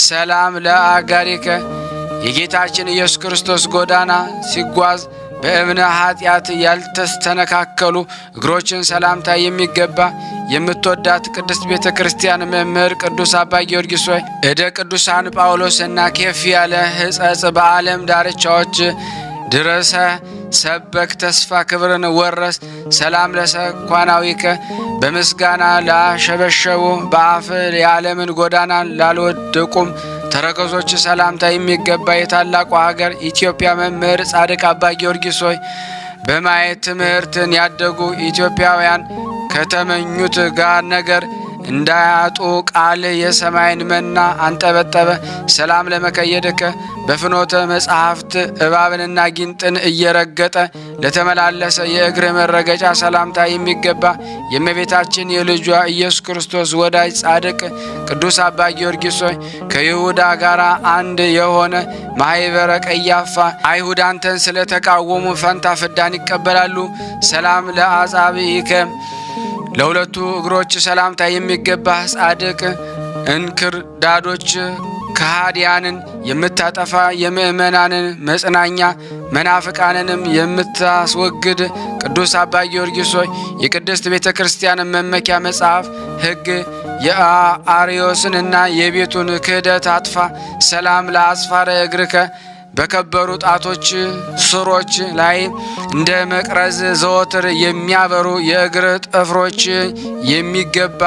ሰላም ለአጋሪከ የጌታችን ኢየሱስ ክርስቶስ ጎዳና ሲጓዝ በእብነ ኃጢአት ያልተስተነካከሉ እግሮችን ሰላምታ የሚገባ የምትወዳት ቅድስት ቤተ ክርስቲያን መምህር ቅዱስ አባ ጊዮርጊስ ሆይ እደ ቅዱሳን ጳውሎስና ኬፍ ያለ ሕጸጽ በዓለም ዳርቻዎች ድረሰ ሰበክ ተስፋ ክብርን ወረስ። ሰላም ለሰኳናዊከ በምስጋና ላሸበሸቡ በአፍ የዓለምን ጎዳና ላልወደቁም ተረከዞች ሰላምታ የሚገባ የታላቁ ሀገር ኢትዮጵያ መምህር ጻድቅ አባ ጊዮርጊስ ሆይ በማየት ትምህርትን ያደጉ ኢትዮጵያውያን ከተመኙት ጋር ነገር እንዳያጡ ቃል የሰማይን መና አንጠበጠበ። ሰላም ለመከየድከ በፍኖተ መጽሐፍት እባብንና ጊንጥን እየረገጠ ለተመላለሰ የእግር መረገጫ ሰላምታ የሚገባ የእመቤታችን የልጇ ኢየሱስ ክርስቶስ ወዳጅ ጻድቅ ቅዱስ አባ ጊዮርጊስ ሆይ ከይሁዳ ጋር አንድ የሆነ ማኅበረ ቀያፋ አይሁድ አንተን ስለተቃወሙ ፈንታ ፍዳን ይቀበላሉ። ሰላም ለአጻብዒከ ለሁለቱ እግሮች ሰላምታ የሚገባ ጻድቅ እንክርዳዶች ከሃዲያንን የምታጠፋ የምእመናንን መጽናኛ መናፍቃንንም የምታስወግድ ቅዱስ አባ ጊዮርጊስ ሆይ የቅድስት ቤተ ክርስቲያን መመኪያ መጽሐፍ ሕግ የአርዮስንና የቤቱን ክህደት አጥፋ። ሰላም ለአጽፋረ እግርከ በከበሩ ጣቶች ስሮች ላይ እንደ መቅረዝ ዘወትር የሚያበሩ የእግር ጥፍሮች የሚገባ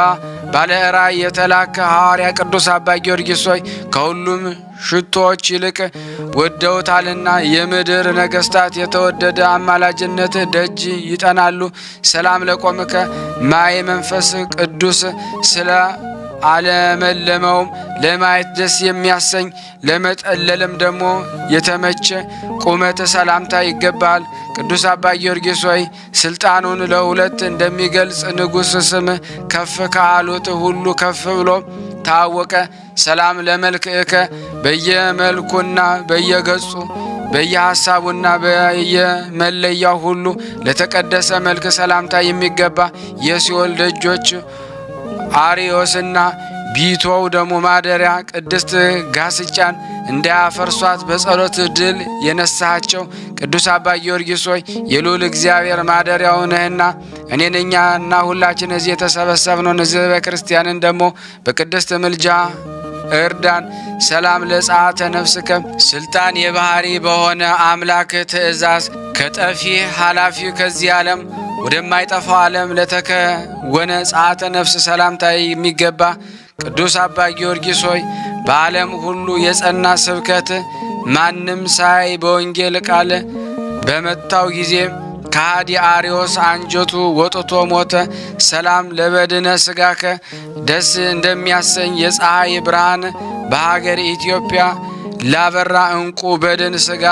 ባለ ራእይ የተላከ ሐዋርያ ቅዱስ አባ ጊዮርጊስ ሆይ ከሁሉም ሽቶዎች ይልቅ ወደውታልና የምድር ነገስታት የተወደደ አማላጅነት ደጅ ይጠናሉ። ሰላም ለቆምከ ማየ መንፈስ ቅዱስ ስለ አለመለመውም ለማየት ደስ የሚያሰኝ ለመጠለልም ደግሞ የተመቸ ቁመት ሰላምታ ይገባል። ቅዱስ አባ ጊዮርጊስ ሆይ ስልጣኑን ለሁለት እንደሚገልጽ ንጉሥ ስም ከፍ ካሉት ሁሉ ከፍ ብሎ ታወቀ። ሰላም ለመልክዕከ በየመልኩና በየገጹ በየሐሳቡና በየመለያው ሁሉ ለተቀደሰ መልክ ሰላምታ የሚገባ የሲኦል ደጆች አርዮስና ቢቶው ደሞ ማደሪያ ቅድስት ጋስጫን እንዳያፈርሷት በጸሎት ድል የነሳቸው ቅዱስ አባ ጊዮርጊስ ሆይ የልዑል እግዚአብሔር ማደሪያው ነህና እኔንኛና ሁላችን እዚህ የተሰበሰብነው ሕዝበ ክርስቲያንን ደሞ በቅድስት ምልጃ እርዳን። ሰላም ለጸአተ ነፍስከ ስልጣን የባህሪ በሆነ አምላክ ትእዛዝ ከጠፊ ኃላፊ ከዚህ ዓለም ወደማይጠፋው ዓለም ለተከወነ ጸአተ ነፍስ ሰላምታ የሚገባ ቅዱስ አባ ጊዮርጊስ ሆይ በዓለም ሁሉ የጸና ስብከት ማንም ሳይ በወንጌል ቃል በመታው ጊዜ ከሃዲ አርዮስ አንጀቱ ወጥቶ ሞተ። ሰላም ለበድነ ስጋከ ደስ እንደሚያሰኝ የፀሐይ ብርሃን በሀገር ኢትዮጵያ ላበራ እንቁ በድን ስጋ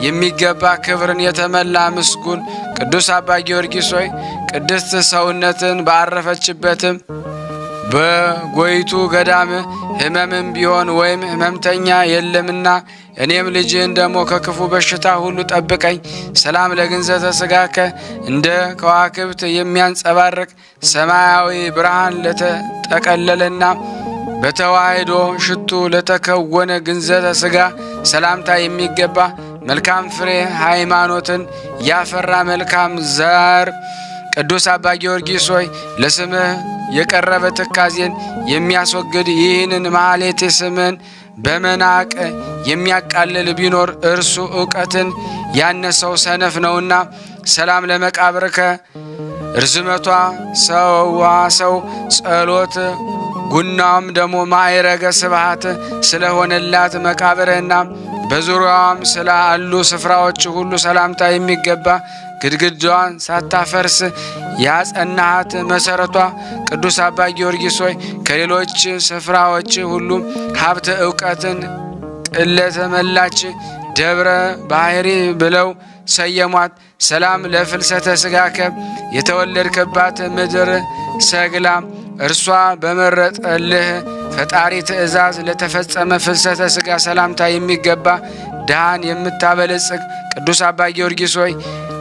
የሚገባ ክብርን የተመላ ምስጉን ቅዱስ አባ ጊዮርጊስ ሆይ ቅድስት ሰውነትን ባረፈችበትም በጎይቱ ገዳም ሕመምም ቢሆን ወይም ሕመምተኛ የለምና እኔም ልጅህን ደሞ ከክፉ በሽታ ሁሉ ጠብቀኝ። ሰላም ለግንዘተ ስጋከ እንደ ከዋክብት የሚያንጸባርቅ ሰማያዊ ብርሃን ለተጠቀለለና በተዋሕዶ ሽቱ ለተከወነ ግንዘተ ስጋ ሰላምታ የሚገባ መልካም ፍሬ ሃይማኖትን ያፈራ መልካም ዘር ቅዱስ አባ ጊዮርጊስ ሆይ ለስምህ የቀረበ ትካዜን የሚያስወግድ ይህንን ማህሌት ስምን በመናቅ የሚያቃልል ቢኖር እርሱ ዕውቀትን ያነሰው ሰነፍ ነውና። ሰላም ለመቃብርከ ርዝመቷ ሰዋሰው ጸሎት ጉናም ደሞ ማዕረገ ስብሐት ስለሆነላት መቃብርህና በዙሪያዋም ስላሉ ስፍራዎች ሁሉ ሰላምታ የሚገባ ግድግዳዋን ሳታፈርስ ያጸናሃት መሰረቷ ቅዱስ አባ ጊዮርጊስ ሆይ ከሌሎች ስፍራዎች ሁሉ ሀብተ ዕውቀትን ቅለተ መላች ደብረ ባህሪ ብለው ሰየሟት። ሰላም ለፍልሰተ ስጋከ የተወለድክባት ምድር ሰግላ እርሷ በመረጠልህ ፈጣሪ ትእዛዝ ለተፈጸመ ፍልሰተ ስጋ ሰላምታ የሚገባ ድሃን የምታበለጽግ ቅዱስ አባ ጊዮርጊስ ሆይ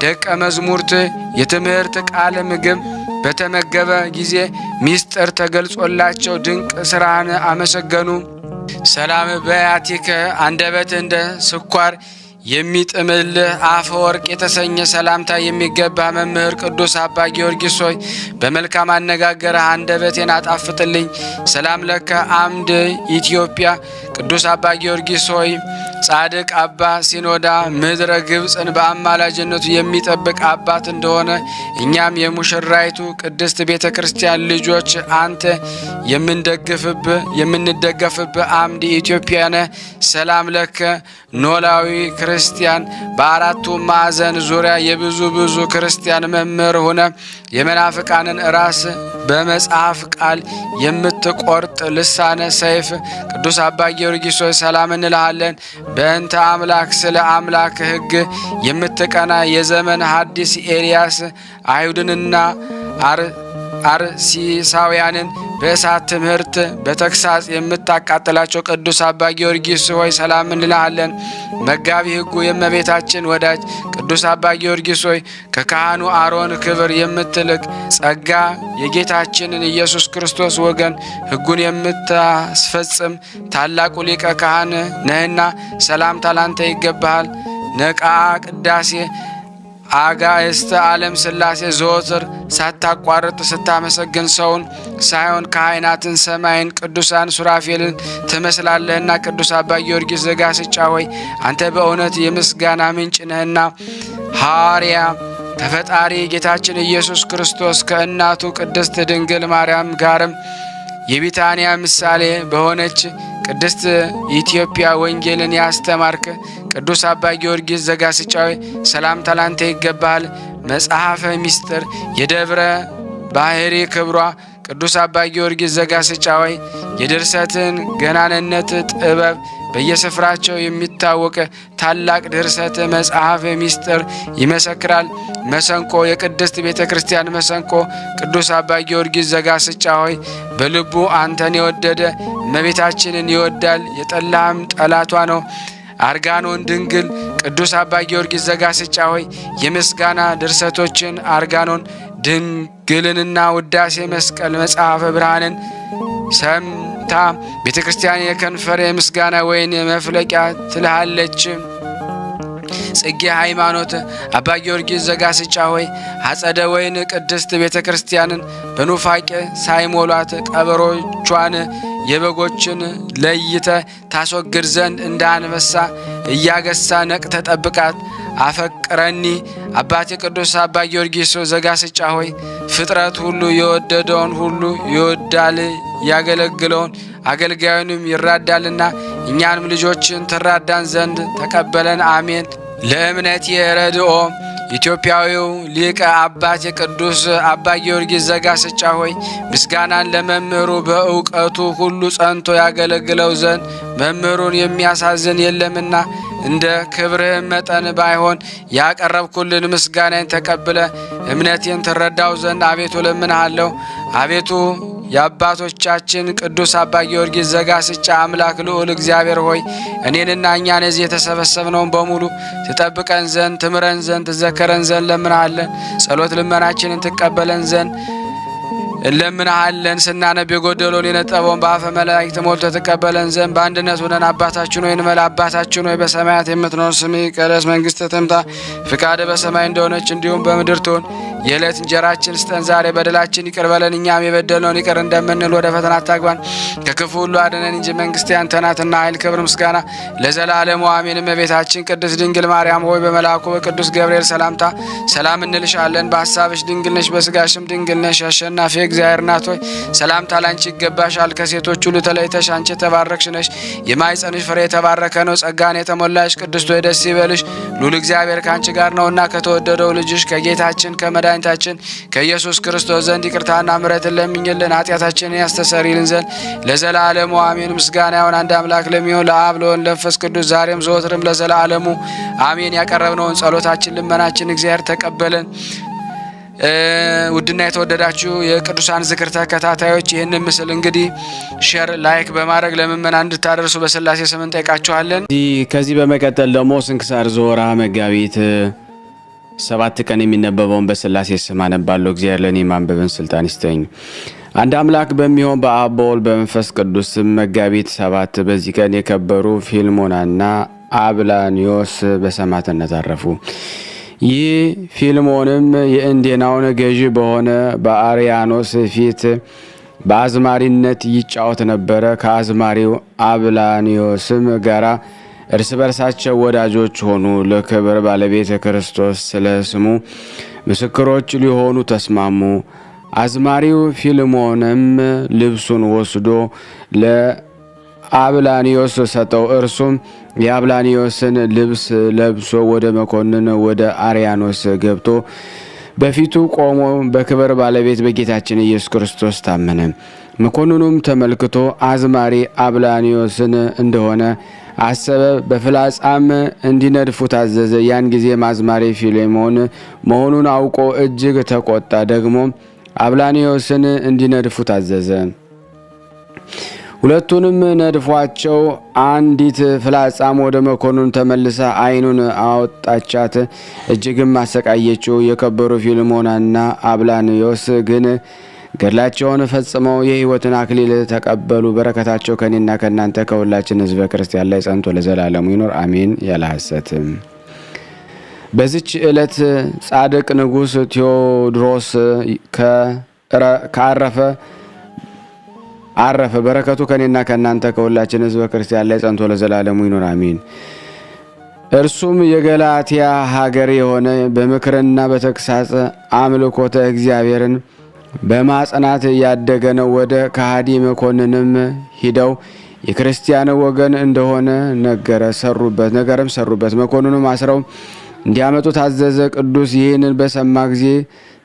ደቀ መዝሙርት የትምህርት ቃል ምግብ በተመገበ ጊዜ ሚስጥር ተገልጾላቸው ድንቅ ስራህን አመሰገኑ። ሰላም በያቲከ አንደበት እንደ ስኳር የሚጥምልህ አፈ ወርቅ የተሰኘ ሰላምታ የሚገባ መምህር ቅዱስ አባ ጊዮርጊስ ሆይ በመልካም አነጋገርህ አንደበቴን አጣፍጥልኝ። ሰላም ለከ አምድ ኢትዮጵያ ቅዱስ አባ ጊዮርጊስ ሆይ ጻድቅ አባ ሲኖዳ ምድረ ግብፅን በአማላጅነቱ የሚጠብቅ አባት እንደሆነ እኛም የሙሽራይቱ ቅድስት ቤተ ክርስቲያን ልጆች አንተ የምንደገፍብህ አምድ ኢትዮጵያ ነህ። ሰላም ለከ ኖላዊ ክርስቲያን በአራቱ ማዕዘን ዙሪያ የብዙ ክርስቲያን መምህር ሆነ የመናፍቃንን ራስ በመጽሐፍ ቃል የምትቆርጥ ልሳነ ሰይፍ ቅዱስ አባ ጊዮርጊስ ሆይ ሰላም እንልሃለን። በእንተ አምላክ ስለ አምላክ ሕግ የምትቀና የዘመን ሐዲስ ኤልያስ አይሁድንና አርሲሳውያንን በእሳት ትምህርት በተግሳጽ የምታቃጥላቸው ቅዱስ አባ ጊዮርጊስ ሆይ ሰላም እንልሃለን። መጋቢ ሕጉ የእመቤታችን ወዳጅ ቅዱስ አባ ጊዮርጊስ ሆይ ከካህኑ አሮን ክብር የምትልቅ ጸጋ የጌታችንን ኢየሱስ ክርስቶስ ወገን ሕጉን የምታስፈጽም ታላቁ ሊቀ ካህን ነህና ሰላምታ ላንተ ይገባሃል። ነቃ ቅዳሴ አጋዕዝተ ዓለም ሥላሴ ዘወትር ሳታቋርጥ ስታመሰግን ሰውን ሳይሆን ካህናትን ሰማይን ቅዱሳን ሱራፌልን ትመስላለህና ቅዱስ አባ ጊዮርጊስ ዘጋስጫ ሆይ አንተ በእውነት የምስጋና ምንጭ ነህና ሐዋርያ ተፈጣሪ ጌታችን ኢየሱስ ክርስቶስ ከእናቱ ቅድስት ድንግል ማርያም ጋርም የቢታንያ ምሳሌ በሆነች ቅድስት ኢትዮጵያ ወንጌልን ያስተማርክ ቅዱስ አባ ጊዮርጊስ ዘጋስጫዊ ሰላምታ ላንተ ይገባሃል። መጽሐፈ ምስጢር የደብረ ባህሪ ክብሯ ቅዱስ አባ ጊዮርጊስ ዘጋስጫዊ የድርሰትን ገናንነት ጥበብ በየስፍራቸው የሚታወቅ ታላቅ ድርሰት መጽሐፈ ምስጢር ይመሰክራል። መሰንቆ የቅድስት ቤተ ክርስቲያን መሰንቆ ቅዱስ አባ ጊዮርጊስ ዘጋስጫ ሆይ በልቡ አንተን የወደደ እመቤታችንን ይወዳል፣ የጠላህም ጠላቷ ነው። አርጋኖን ድንግል ቅዱስ አባ ጊዮርጊስ ዘጋስጫ ሆይ የምስጋና ድርሰቶችን አርጋኖን ድንግልንና ውዳሴ መስቀል መጽሐፈ ብርሃንን ሰምታ ቤተ ክርስቲያን የከንፈር የምስጋና ወይን መፍለቂያ ትልሃለች። ጽጌ ሃይማኖት አባ ጊዮርጊስ ዘጋስጫ ሆይ አጸደ ወይን ቅድስት ቤተ ክርስቲያንን በኑፋቄ ሳይሞሏት ቀበሮቿን የበጎችን ለይተ ታስወግድ ዘንድ እንደ አንበሳ እያገሳ ነቅተ ጠብቃት። አፈቅረኒ አባቴ ቅዱስ አባ ጊዮርጊስ ዘጋስጫ ሆይ ፍጥረት ሁሉ የወደደውን ሁሉ ይወዳል፣ ያገለግለውን አገልጋዩንም ይራዳልና እኛንም ልጆችን ትራዳን ዘንድ ተቀበለን። አሜን። ለእምነት የረድኦ ኢትዮጵያዊው ሊቀ አባት የቅዱስ አባ ጊዮርጊስ ዘጋስጫ ሆይ ምስጋናን ለመምህሩ በእውቀቱ ሁሉ ጸንቶ ያገለግለው ዘንድ መምህሩን የሚያሳዝን የለምና እንደ ክብርህ መጠን ባይሆን ያቀረብኩልን ምስጋናን ተቀብለ እምነቴን ትረዳው ዘንድ አቤቱ ለምንሃለሁ። አቤቱ የአባቶቻችን ቅዱስ አባ ጊዮርጊስ ዘጋስጫ አምላክ ልዑል እግዚአብሔር ሆይ እኔንና እኛን እዚህ የተሰበሰብነውን በሙሉ ትጠብቀን ዘንድ ትምረን ዘንድ ትዘከረን ዘንድ ለምንሃለን። ጸሎት ልመናችንን ትቀበለን ዘንድ እንለምንሃለን። ስናነብ የጎደለውን የነጠበውን በአፈ መላእክት ሞልቶ ተቀበለን ዘንድ በአንድነት ሆነን አባታችን ሆይ እንበል። አባታችን ሆይ በሰማያት የምትኖር ስምህ ይቀደስ፣ መንግሥትህ ትምጣ፣ ፍቃድህ በሰማይ እንደሆነች እንዲሁም በምድር ትሁን። የዕለት እንጀራችን ስጠን ዛሬ፣ በደላችን ይቅር በለን እኛም የበደልነውን ይቅር እንደምንል፣ ወደ ፈተና አታግባን ከክፉ ሁሉ አድነን እንጂ መንግሥት ያንተ ናትና ኃይል፣ ክብር፣ ምስጋና ለዘላለሙ አሜን። እመቤታችን ቅድስት ድንግል ማርያም ሆይ በመልአኩ በቅዱስ ገብርኤል ሰላምታ ሰላም እንልሻለን። በሐሳብሽ ድንግል ነሽ፣ በሥጋሽም ድንግል ነሽ። አሸናፊ እግዚአብሔር እናት ሆይ ሰላምታ ላንቺ ይገባሻል። ከሴቶች ሁሉ ተለይተሽ አንቺ የተባረክሽ ነሽ፣ የማኅፀንሽ ፍሬ የተባረከ ነው። ጸጋን የተሞላሽ ቅድስት ሆይ ደስ ይበልሽ፣ ሉል እግዚአብሔር ከአንቺ ጋር ነውና ከተወደደው ልጅሽ ከጌታችን ከመድኃኒታችን ከኢየሱስ ክርስቶስ ዘንድ ይቅርታና ምሕረትን ለምኝልን ኃጢአታችንን ያስተሰርይልን ዘንድ ለዘላለሙ አሜን። ምስጋና ይሁን አንድ አምላክ ለሚሆን ለአብ ለወልድ ለመንፈስ ቅዱስ ዛሬም ዘወትርም ለዘላለሙ አሜን። ያቀረብነውን ጸሎታችን ልመናችን እግዚአብሔር ተቀበለን። ውድና የተወደዳችሁ የቅዱሳን ዝክር ተከታታዮች ይህንን ምስል እንግዲህ ሼር ላይክ በማድረግ ለምእመናን እንድታደርሱ በስላሴ ስም እንጠይቃችኋለን። ከዚህ በመቀጠል ደግሞ ስንክሳር ዘወርኀ መጋቢት 7 ቀን የሚነበበውን በስላሴ ስም አነባለሁ። እግዚአብሔር ለእኔ ማንበብን ስልጣን ይስጠኝ። አንድ አምላክ በሚሆን በአብ በወልድ በመንፈስ ቅዱስ ስም መጋቢት 7 በዚህ ቀን የከበሩ ፊልሞናና አብላኒዮስ በሰማዕትነት አረፉ። ይህ ፊልሞንም የእንዴናውን ገዢ በሆነ በአርያኖስ ፊት በአዝማሪነት ይጫወት ነበረ። ከአዝማሪው አብላኒዮስም ጋራ እርስ በርሳቸው ወዳጆች ሆኑ። ለክብር ባለቤት ክርስቶስ ስለ ስሙ ምስክሮች ሊሆኑ ተስማሙ። አዝማሪው ፊልሞንም ልብሱን ወስዶ ለአብላኒዮስ ሰጠው። እርሱም የአብላኒዮስን ልብስ ለብሶ ወደ መኮንን ወደ አርያኖስ ገብቶ በፊቱ ቆሞ በክብር ባለቤት በጌታችን ኢየሱስ ክርስቶስ ታመነ። መኮንኑም ተመልክቶ አዝማሪ አብላኒዮስን እንደሆነ አሰበ። በፍላጻም እንዲነድፉ ታዘዘ። ያን ጊዜም አዝማሪ ፊልሞን መሆኑን አውቆ እጅግ ተቆጣ። ደግሞ አብላኒዮስን እንዲነድፉ ታዘዘ። ሁለቱንም ነድፏቸው አንዲት ፍላጻም ወደ መኮንኑ ተመልሳ ዓይኑን አወጣቻት፣ እጅግም አሰቃየችው። የከበሩ ፊልሞናና አብላንዮስ ግን ገድላቸውን ፈጽመው የሕይወትን አክሊል ተቀበሉ። በረከታቸው ከኔና ከእናንተ ከሁላችን ሕዝበ ክርስቲያን ላይ ጸንቶ ለዘላለሙ ይኖር አሜን። ያለ ሐሰት። በዚች ዕለት ጻድቅ ንጉሥ ቴዎድሮስ አረፈ። በረከቱ ከኔና ከእናንተ ከሁላችን ሕዝበ ክርስቲያን ላይ ጸንቶ ለዘላለሙ ይኖር አሜን። እርሱም የገላትያ ሀገር የሆነ በምክርና በተግሳጽ አምልኮተ እግዚአብሔርን በማጽናት ያደገ ነው። ወደ ከሃዲ መኮንንም ሂደው የክርስቲያን ወገን እንደሆነ ነገርም ሰሩበት። መኮንኑም አስረው እንዲያመጡ ታዘዘ። ቅዱስ ይህንን በሰማ ጊዜ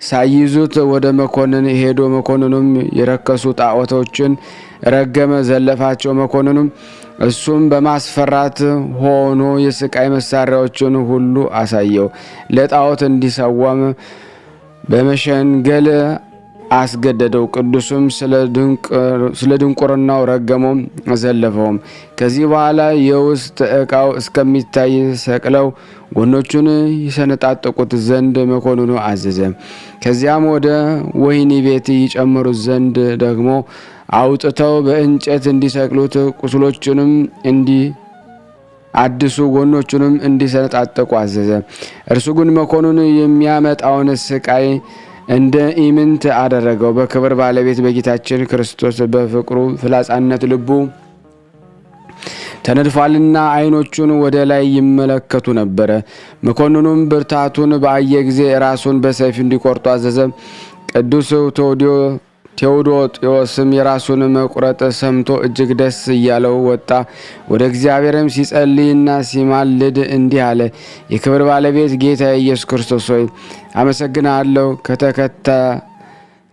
ሳይዙት ወደ መኮንን ሄዶ መኮንኑም የረከሱ ጣዖቶችን ረገመ፣ ዘለፋቸው። መኮንኑም እሱም በማስፈራት ሆኖ የስቃይ መሳሪያዎችን ሁሉ አሳየው። ለጣዖት እንዲሰዋም በመሸንገል አስገደደው። ቅዱስም ስለ ድንቁርናው ረገመው፣ ዘለፈውም። ከዚህ በኋላ የውስጥ ዕቃው እስከሚታይ ሰቅለው ጎኖቹን ይሰነጣጠቁት ዘንድ መኮንኑ አዘዘ። ከዚያም ወደ ወህኒ ቤት ይጨምሩት ዘንድ ደግሞ አውጥተው በእንጨት እንዲሰቅሉት፣ ቁስሎቹንም አድሱ ጎኖቹንም እንዲሰነጣጠቁ አዘዘ። እርሱ ግን መኮንኑ የሚያመጣውን ስቃይ እንደ ኢምንት አደረገው። በክብር ባለቤት በጌታችን ክርስቶስ በፍቅሩ ፍላጻነት ልቡ ተነድፏልና ዓይኖቹን ወደ ላይ ይመለከቱ ነበረ። መኮንኑም ብርታቱን በአየ ጊዜ ራሱን በሰይፍ እንዲቆርጡ አዘዘ። ቅዱስ ቴዎዶጥዮስም የራሱን መቁረጥ ሰምቶ እጅግ ደስ እያለው ወጣ። ወደ እግዚአብሔርም ሲጸልይና ሲማልድ እንዲህ አለ። የክብር ባለቤት ጌታ ኢየሱስ ክርስቶስ ሆይ አመሰግናለሁ።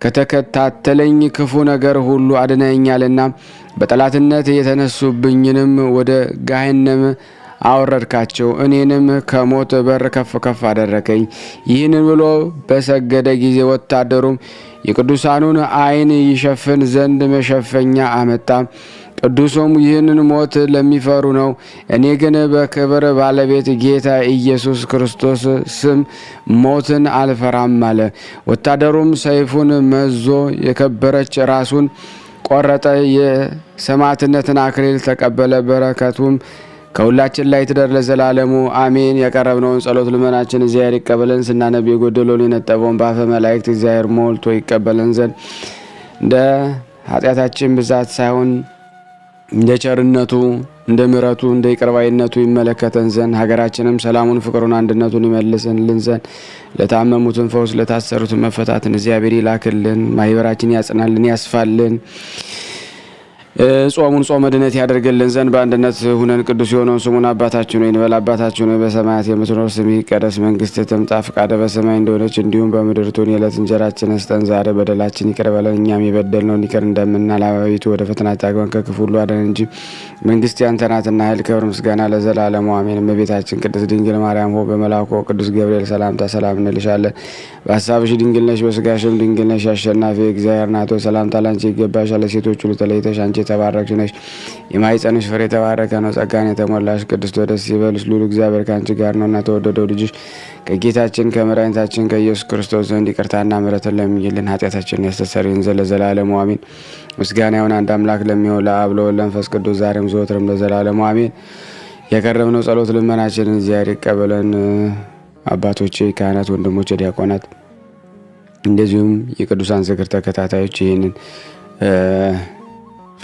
ከተከታተለኝ ክፉ ነገር ሁሉ አድነኛልና በጠላትነት የተነሱብኝንም ወደ ገሃነም አወረድካቸው። እኔንም ከሞት በር ከፍ ከፍ አደረከኝ። ይህንን ብሎ በሰገደ ጊዜ ወታደሩም የቅዱሳኑን ዓይን ይሸፍን ዘንድ መሸፈኛ አመጣ። ቅዱሱም ይህንን ሞት ለሚፈሩ ነው፣ እኔ ግን በክብር ባለቤት ጌታ ኢየሱስ ክርስቶስ ስም ሞትን አልፈራም አለ። ወታደሩም ሰይፉን መዞ የከበረች ራሱን ቆረጠ። የሰማዕትነትን አክሊል ተቀበለ። በረከቱም ከሁላችን ላይ ትደር ለዘላለሙ አሜን። ያቀረብነውን ጸሎት ልመናችን እግዚአብሔር ይቀበለን። ስናነብ የጎደለውን የነጠበውን በአፈ መላእክት እግዚአብሔር ሞልቶ ይቀበለን ዘንድ እንደ ኃጢአታችን ብዛት ሳይሆን እንደ ቸርነቱ እንደ ምሕረቱ እንደ ይቅርባይነቱ ይመለከተን ዘንድ ሀገራችንም ሰላሙን፣ ፍቅሩን፣ አንድነቱን ይመልስልን ዘንድ ለታመሙትን ፈውስ፣ ለታሰሩትን መፈታትን እግዚአብሔር ይላክልን። ማህበራችን ያጽናልን፣ ያስፋልን። ጾሙን ጾመ ድነት ያደርግልን ዘንድ በአንድነት ሁነን ቅዱስ የሆነውን ስሙን አባታችን ሆይ እንበል። አባታችን ሆይ በሰማያት የምትኖር ስምህ ይቀደስ፣ መንግስትህ ትምጣ፣ ፈቃድህ በሰማይ እንደሆነች እንዲሁም በምድር ትሁን። የዕለት እንጀራችንን ስጠን ዛሬ፣ በደላችን ይቅር በለን እኛም የበደልነውን ይቅር እንደምንል፣ አቤቱ ወደ ፈተና አታግባን ከክፉ ሁሉ አድነን እንጂ መንግስት ያንተ ናትና ኃይል፣ ክብር፣ ምስጋና ለዘላለሙ አሜን። እመቤታችን ቅድስት ድንግል ማርያም ሆይ በመልአኩ ቅዱስ ገብርኤል ሰላምታ ሰላም እንልሻለን። በሀሳብሽ ድንግል ነሽ፣ በስጋሽም ድንግል ነሽ። አሸናፊ እግዚአብሔር ናት ሆይ ሰላምታ ላንቺ ይገባሻል። ሴቶች ሁሉ ተለይተሽ አንቺ የተባረክሽ ነሽ፣ የማኅፀንሽ ፍሬ የተባረከ ነው። ጸጋን የተሞላሽ ቅድስት ሆይ ደስ ይበልሽ፣ ልዑል እግዚአብሔር ከአንቺ ጋር ነውና ተወደደው ልጅሽ ከጌታችን ከመድኃኒታችን ከኢየሱስ ክርስቶስ ዘንድ ይቅርታና ምሕረትን ለምኝልን ኃጢአታችንን ያስተሰርይልን ዘንድ ለዘላለሙ አሜን። ምስጋና ይሁን አንድ አምላክ ለሚሆን ለአብ ለወልድ ለመንፈስ ቅዱስ ዛሬም ዘወትርም ለዘላለሙ አሜን። ያቀረብነው ጸሎት ልመናችንን እግዚአብሔር ይቀበለን። አባቶቼ፣ ካህናት፣ ወንድሞቼ፣ ዲያቆናት እንደዚሁም የቅዱሳን ዝክር ተከታታዮች ይህንን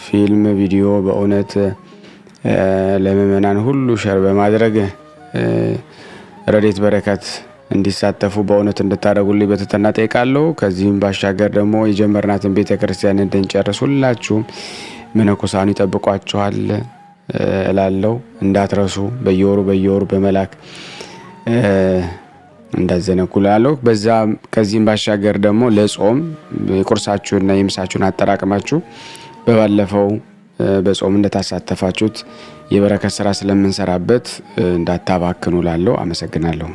ፊልም ቪዲዮ በእውነት ለምእመናን ሁሉ ሸር በማድረግ ረድኤት በረከት እንዲሳተፉ በእውነት እንድታደርጉልኝ በትህትና ጠይቃለሁ። ከዚህም ባሻገር ደግሞ የጀመርናትን ቤተ ክርስቲያን እንድንጨርስ ሁላችሁም መነኮሳኑ ይጠብቋችኋል እላለሁ። እንዳትረሱ በየወሩ በመላክ እንዳዘነኩላለሁ። ከዚህም ባሻገር ደግሞ ለጾም የቁርሳችሁንና የምሳችሁን አጠራቅማችሁ በባለፈው በጾም እንደታሳተፋችሁት የበረከት ስራ ስለምንሰራበት እንዳታባክኑ እላለሁ። አመሰግናለሁ።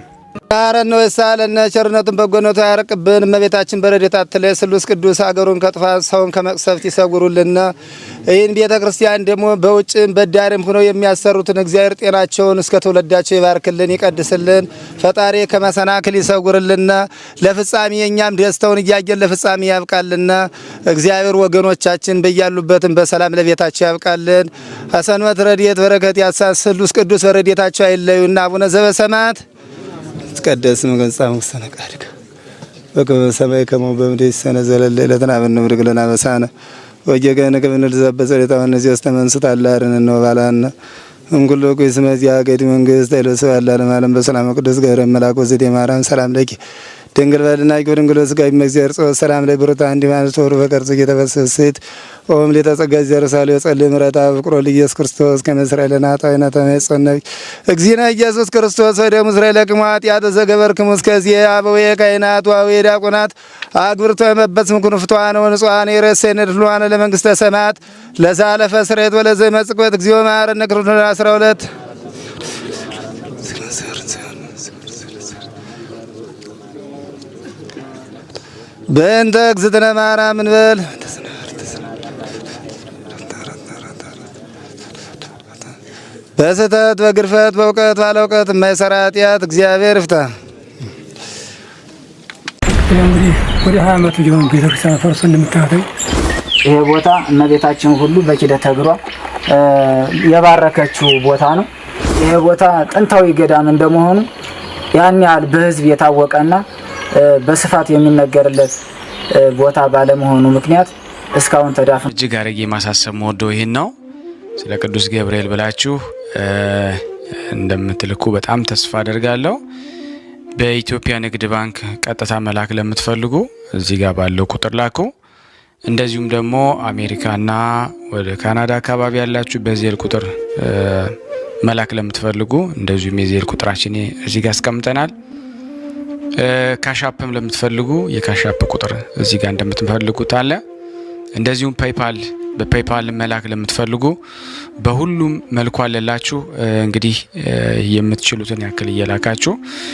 አረነ ወሳለነ ቸርነቱን በጎነቱ ያርቅብን። እመቤታችን በረድኤታ አትለይ። ስሉስ ቅዱስ አገሩን ከጥፋት ሰውን ከመቅሰፍት ይሰጉሩልና። ይህን ቤተ ክርስቲያን ደግሞ በውጭም በዳርም ሆነው የሚያሰሩትን እግዚአብሔር ጤናቸውን እስከ ትውልዳቸው ይባርክልን ይቀድስልን። ፈጣሪ ከመሰናክል ይሰጉርልና። ለፍጻሜ የኛም ደስታውን እያየን ለፍጻሜ ያብቃልና። እግዚአብሔር ወገኖቻችን በያሉበትም በሰላም ለቤታቸው ያብቃልን። አሰንበት ረድኤት በረከት ያሳስ ስሉስ ቅዱስ በረድኤታቸው አይለዩና። አቡነ ዘበሰማያት ይትቀደስ ስምከ ወይትጸድቅ ፈቃድከ በከመ በሰማይ ከማሁ በምድር ሲሳየነ ዘለለ ዕለትነ ሀበነ ኅቡር ለነ አበሳነ ወጌጋየነ ከመ ንርዛዕ በጸሎተ እምይእዜሰ ተመንሥእ አላርነ ወባልሐነ እምኩሉ ኩይስ መዚያ ገዲ መንግስት አይለሰው ያላለም ዓለም በሰላም ቅዱስ ገብርኤል መልአክ ወዘዴ ማርያም ሰላም ለኪ ድንግል በልና ድንግል ስጋይ መግዚአብሔር ጾ ሰላም ላይ ብሩታ እንዲ ማለት ወሩ በቀርጽ የተፈሰሰት ኦም ለተጸጋ ዘርሳለ የጸልይ ምረታ ፍቅሮ ለኢየሱስ ክርስቶስ ከመስራኤልና ታይና ተመጽነብ እግዚእነ ኢየሱስ ክርስቶስ ወደ እስራኤል ለቅማት ያተዘገበርክሙ እስከዚህ አበው ካይናት ዋው ዲያቆናት አግብርቶ መበስም ኩንፍቷን ወንጿን የረሰነ ድሏን ለመንግስተ ሰማያት ለዛለፈ ስሬት ወለዘ መጽቆት እግዚኦ ማረነ ክርስቶስ 12 በእንተ እግዝእትነ ማርያም እንበል። በስህተት በግርፈት በእውቀት ባለ እውቀት የማይሰራ ኃጢአት እግዚአብሔር ይፍታ። እንግዲህ ወደ 20 ዓመቱ ጀምሮ ቤተክርስቲያን ፈርሶ እንደምታዩት ይሄ ቦታ እመቤታችን ሁሉ በኪደተ እግሯ የባረከችው ቦታ ነው። ይሄ ቦታ ጥንታዊ ገዳም እንደመሆኑ ያን ያህል በሕዝብ የታወቀና በስፋት የሚነገርለት ቦታ ባለመሆኑ ምክንያት እስካሁን ተዳፈነ። እጅግ አድርጌ ማሳሰብ መወደው ይህን ነው። ስለ ቅዱስ ገብርኤል ብላችሁ እንደምትልኩ በጣም ተስፋ አደርጋለሁ። በኢትዮጵያ ንግድ ባንክ ቀጥታ መላክ ለምትፈልጉ እዚህ ጋር ባለው ቁጥር ላኩ። እንደዚሁም ደግሞ አሜሪካና ወደ ካናዳ አካባቢ ያላችሁ በዜል ቁጥር መላክ ለምትፈልጉ እንደዚሁም የዜል ቁጥራችን እዚህ ጋር አስቀምጠናል። ካሻፕም ለምትፈልጉ የካሻፕ ቁጥር እዚህ ጋር እንደምትፈልጉት አለ። እንደዚሁም ፔይፓል በፔይፓል መላክ ለምትፈልጉ በሁሉም መልኩ አለላችሁ። እንግዲህ የምትችሉትን ያክል እየላካችሁ